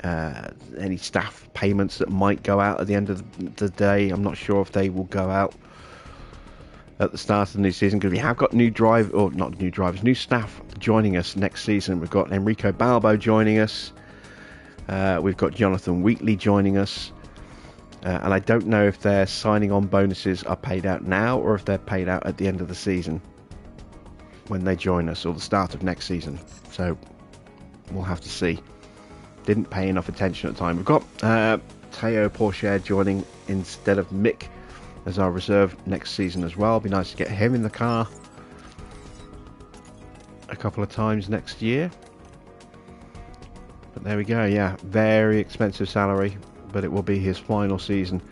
any staff payments that might go out at the end of the day. I'm not sure if they will go out at the start of the new season, because we have got new staff joining us next season. We've got Enrico Balbo joining us. We've got Jonathan Wheatley joining us. And I don't know if their signing on bonuses are paid out now or if they're paid out at the end of the season when they join us, or the start of next season. So we'll have to see. Didn't pay enough attention at the time. We've got Teo Pourchaire joining instead of Mick as our reserve next season as well. Be nice to get him in the car a couple of times next year. But there we go. Yeah, very expensive salary, but it will be his final season.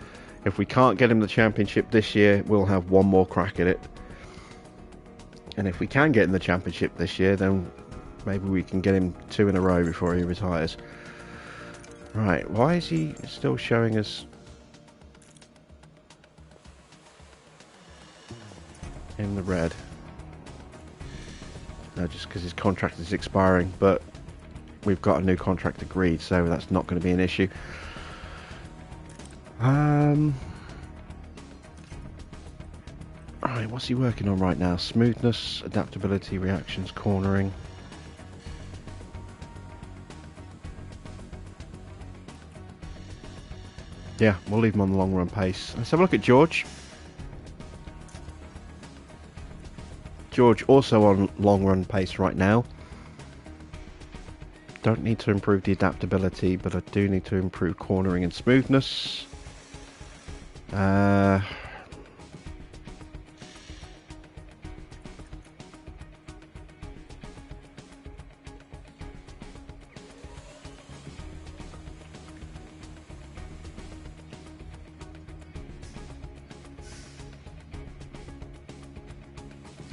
If we can't get him the championship this year, we'll have one more crack at it. And if we can get him the championship this year, then maybe we can get him 2 in a row before he retires. Right, why is he still showing us? in the red. No, just because his contract is expiring, but we've got a new contract agreed, so that's not going to be an issue. Alright, what's he working on right now? Smoothness, adaptability, reactions, cornering. Yeah, we'll leave him on the long run pace. Let's have a look at George. George also on long run pace right now. Don't need to improve the adaptability, but I do need to improve cornering and smoothness.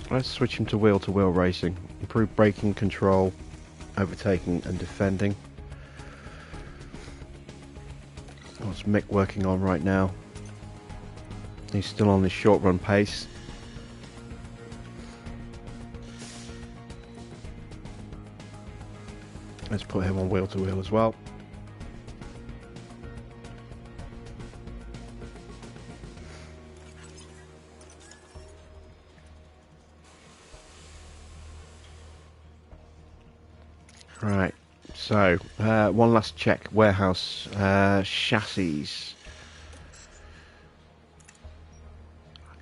Let's switch him to wheel racing. Improve braking control, overtaking and defending. What's Mick working on right now? He's still on his short run pace. Let's put him on wheel to wheel as well. Right, so one last check. Warehouse chassis.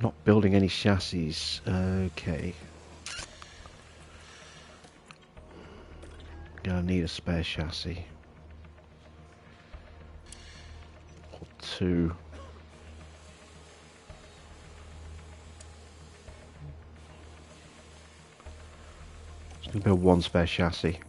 Not building any chassis. Okay. Gonna need a spare chassis. Or two. Just gonna build one spare chassis.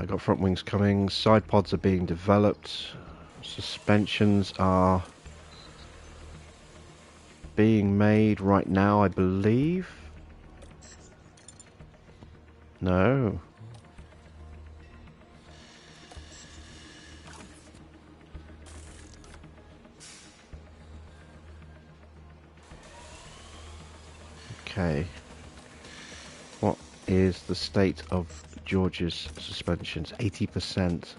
Got front wings coming, side pods are being developed, suspensions are being made right now, I believe. No. Okay. What is the state of George's suspensions? 80%.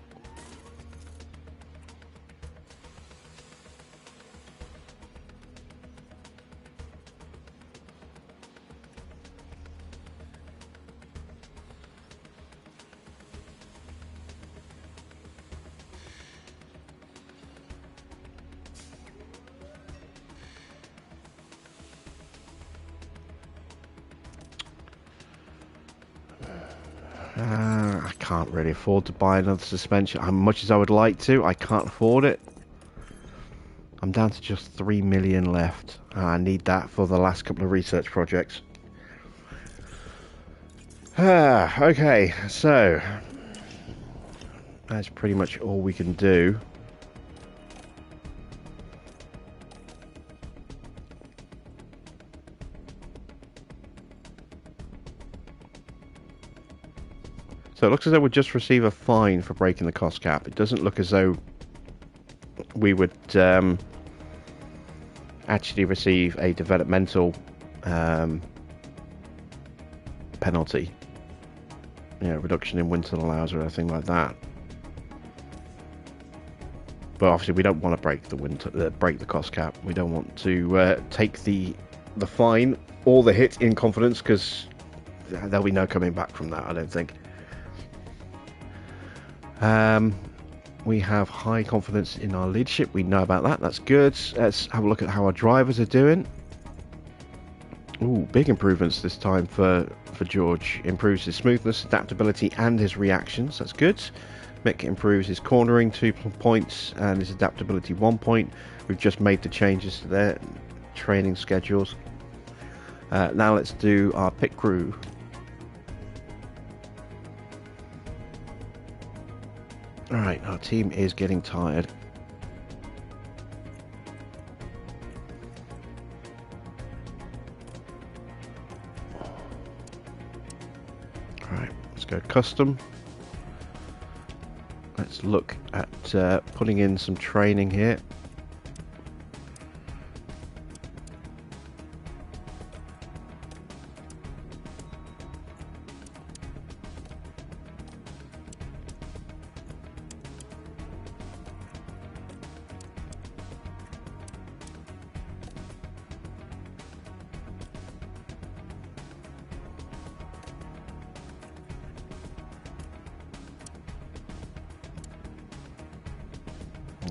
I can't really afford to buy another suspension. As much as I would like to, I can't afford it. I'm down to just 3 million left. I need that for the last couple of research projects. Okay, so that's pretty much all we can do. So it looks as though we'll just receive a fine for breaking the cost cap. It doesn't look as though we would actually receive a developmental penalty. You know, reduction in wind tunnel hours or anything like that. But obviously we don't want to break the break the cost cap. We don't want to take the fine or the hit in confidence, because there'll be no coming back from that, I don't think. We have high confidence in our leadership. We know about that. That's good. Let's have a look at how our drivers are doing. Ooh, big improvements this time for George. Improves his smoothness, adaptability, and his reactions. That's good. Mick improves his cornering 2 points and his adaptability 1 point. We've just made the changes to their training schedules. Now let's do our pit crew. Alright, our team is getting tired. Alright, let's go custom. let's look at putting in some training here.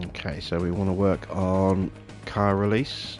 Okay, so we want to work on car release.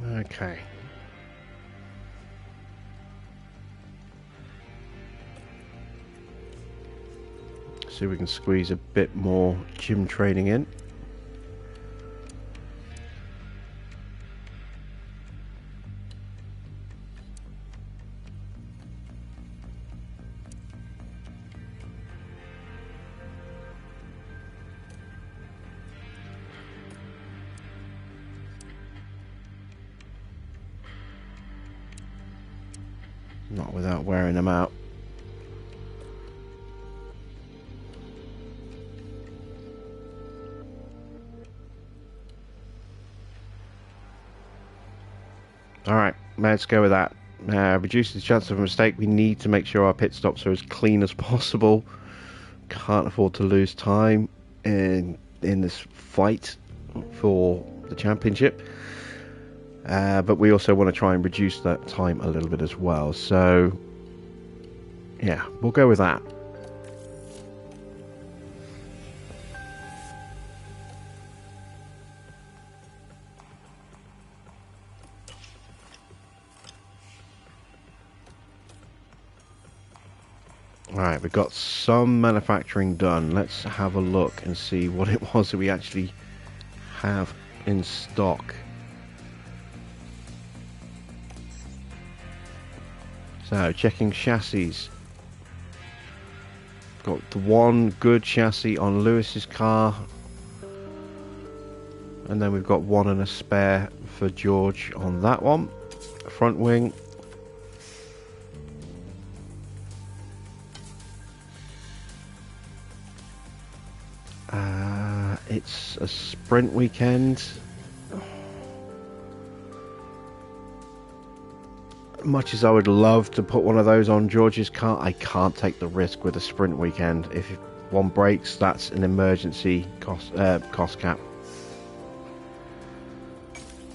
Okay. See if we can squeeze a bit more gym training in. Not without wearing them out. Alright, let's go with that. Reduce the chance of a mistake. We need to make sure our pit stops are as clean as possible. Can't afford to lose time in this fight for the championship. But we also want to try and reduce that time a little bit as well. So, yeah, we'll go with that. Alright, we've got some manufacturing done. Let's have a look and see what it was that we actually have in stock. So, checking chassis. Got the one good chassis on Lewis's car. And then we've got one and a spare for George on that one. Front wing. It's a sprint weekend. Much as I would love to put one of those on George's car, I can't take the risk with a sprint weekend. If one breaks, that's an emergency cost cap.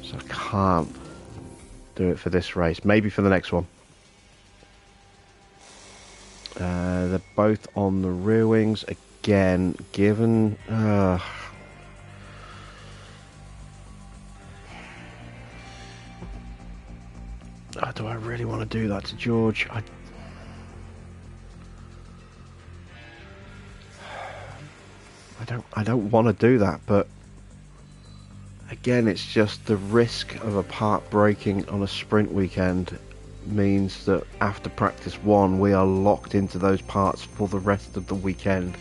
So I can't do it for this race. Maybe for the next one. They're both on the rear wings again. Given do I really want to do that to George? I don't want to do that, but again, it's just the risk of a part breaking on a sprint weekend means that after practice 1 we are locked into those parts for the rest of the weekend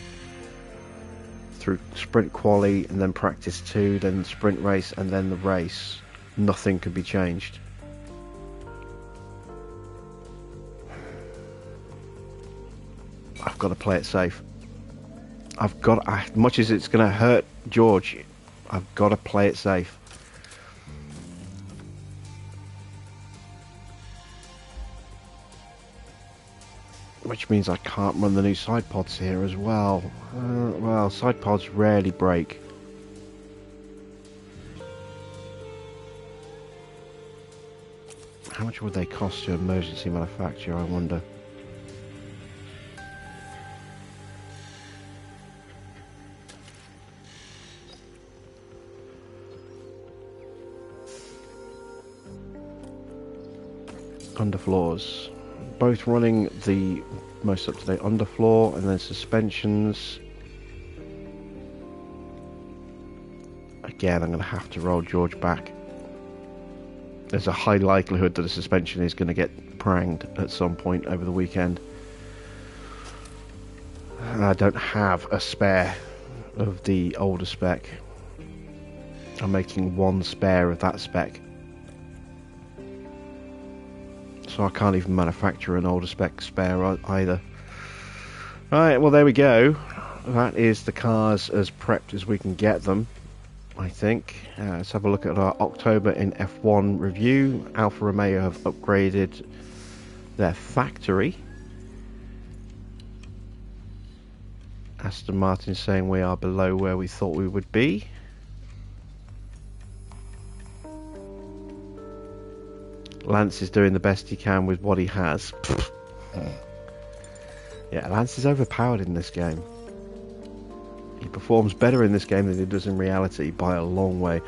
through sprint quali and then practice 2, then sprint race and then the race. Nothing could be changed. I've got to play it safe. As much as it's going to hurt George, I've got to play it safe. which means I can't run the new side pods here as well. Well, side pods rarely break. How much would they cost to emergency manufacture, I wonder? Underfloors. Both running the most up-to-date underfloor, and then suspensions. Again, I'm going to have to roll George back. There's a high likelihood that the suspension is going to get pranged at some point over the weekend. I don't have a spare of the older spec. I'm making one spare of that spec. So I can't even manufacture an older spec spare either. Right, well there we go. That is the cars as prepped as we can get them, I think. Let's have a look at our October in F1 review. Alfa Romeo have upgraded their factory. Aston Martin saying we are below where we thought we would be. Lance is doing the best he can with what he has. Yeah, Lance is overpowered in this game. He performs better in this game than he does in reality by a long way.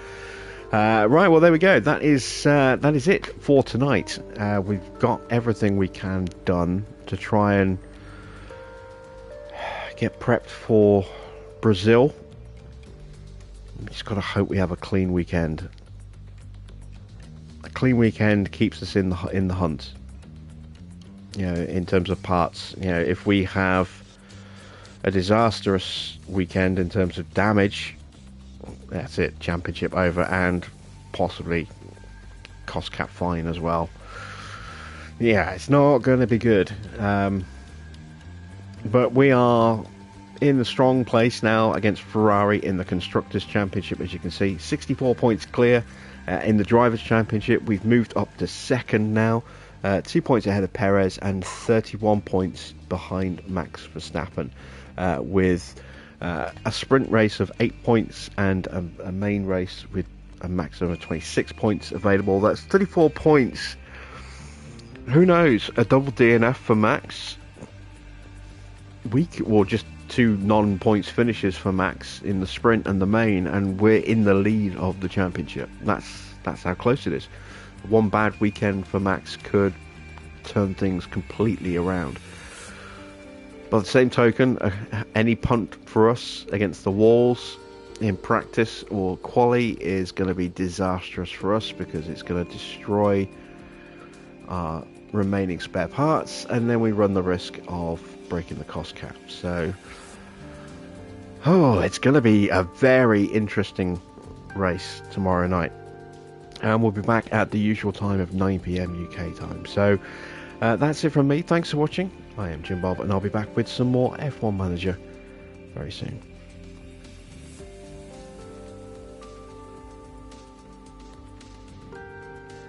Right, well there we go. That is it for tonight. We've got everything we can done to try and get prepped for Brazil. We just got to hope we have a clean weekend. A clean weekend keeps us in the hunt. You know, in terms of parts. You know, if we have a disastrous weekend in terms of damage, that's it. Championship over, and possibly cost cap fine as well. Yeah, it's not going to be good. But we are in the strong place now against Ferrari in the Constructors' Championship, as you can see. 64 points clear. In the Drivers' Championship, we've moved up to second now. 2 points ahead of Perez and 31 points behind Max Verstappen. With a sprint race of 8 points and a main race with a maximum of 26 points available. That's 34 points. Who knows? A double DNF for Max. Or just 2 non-points finishes for Max in the sprint and the main, and we're in the lead of the championship. That's how close it is. One bad weekend for Max could turn things completely around. By the same token, any punt for us against the walls in practice or quali is going to be disastrous for us, because it's going to destroy our remaining spare parts, and then we run the risk of breaking the cost cap. So, it's going to be a very interesting race tomorrow night, and we'll be back at the usual time of 9 PM UK time. So that's it from me. Thanks for watching. I am Jim Bob, and I'll be back with some more F1 Manager very soon.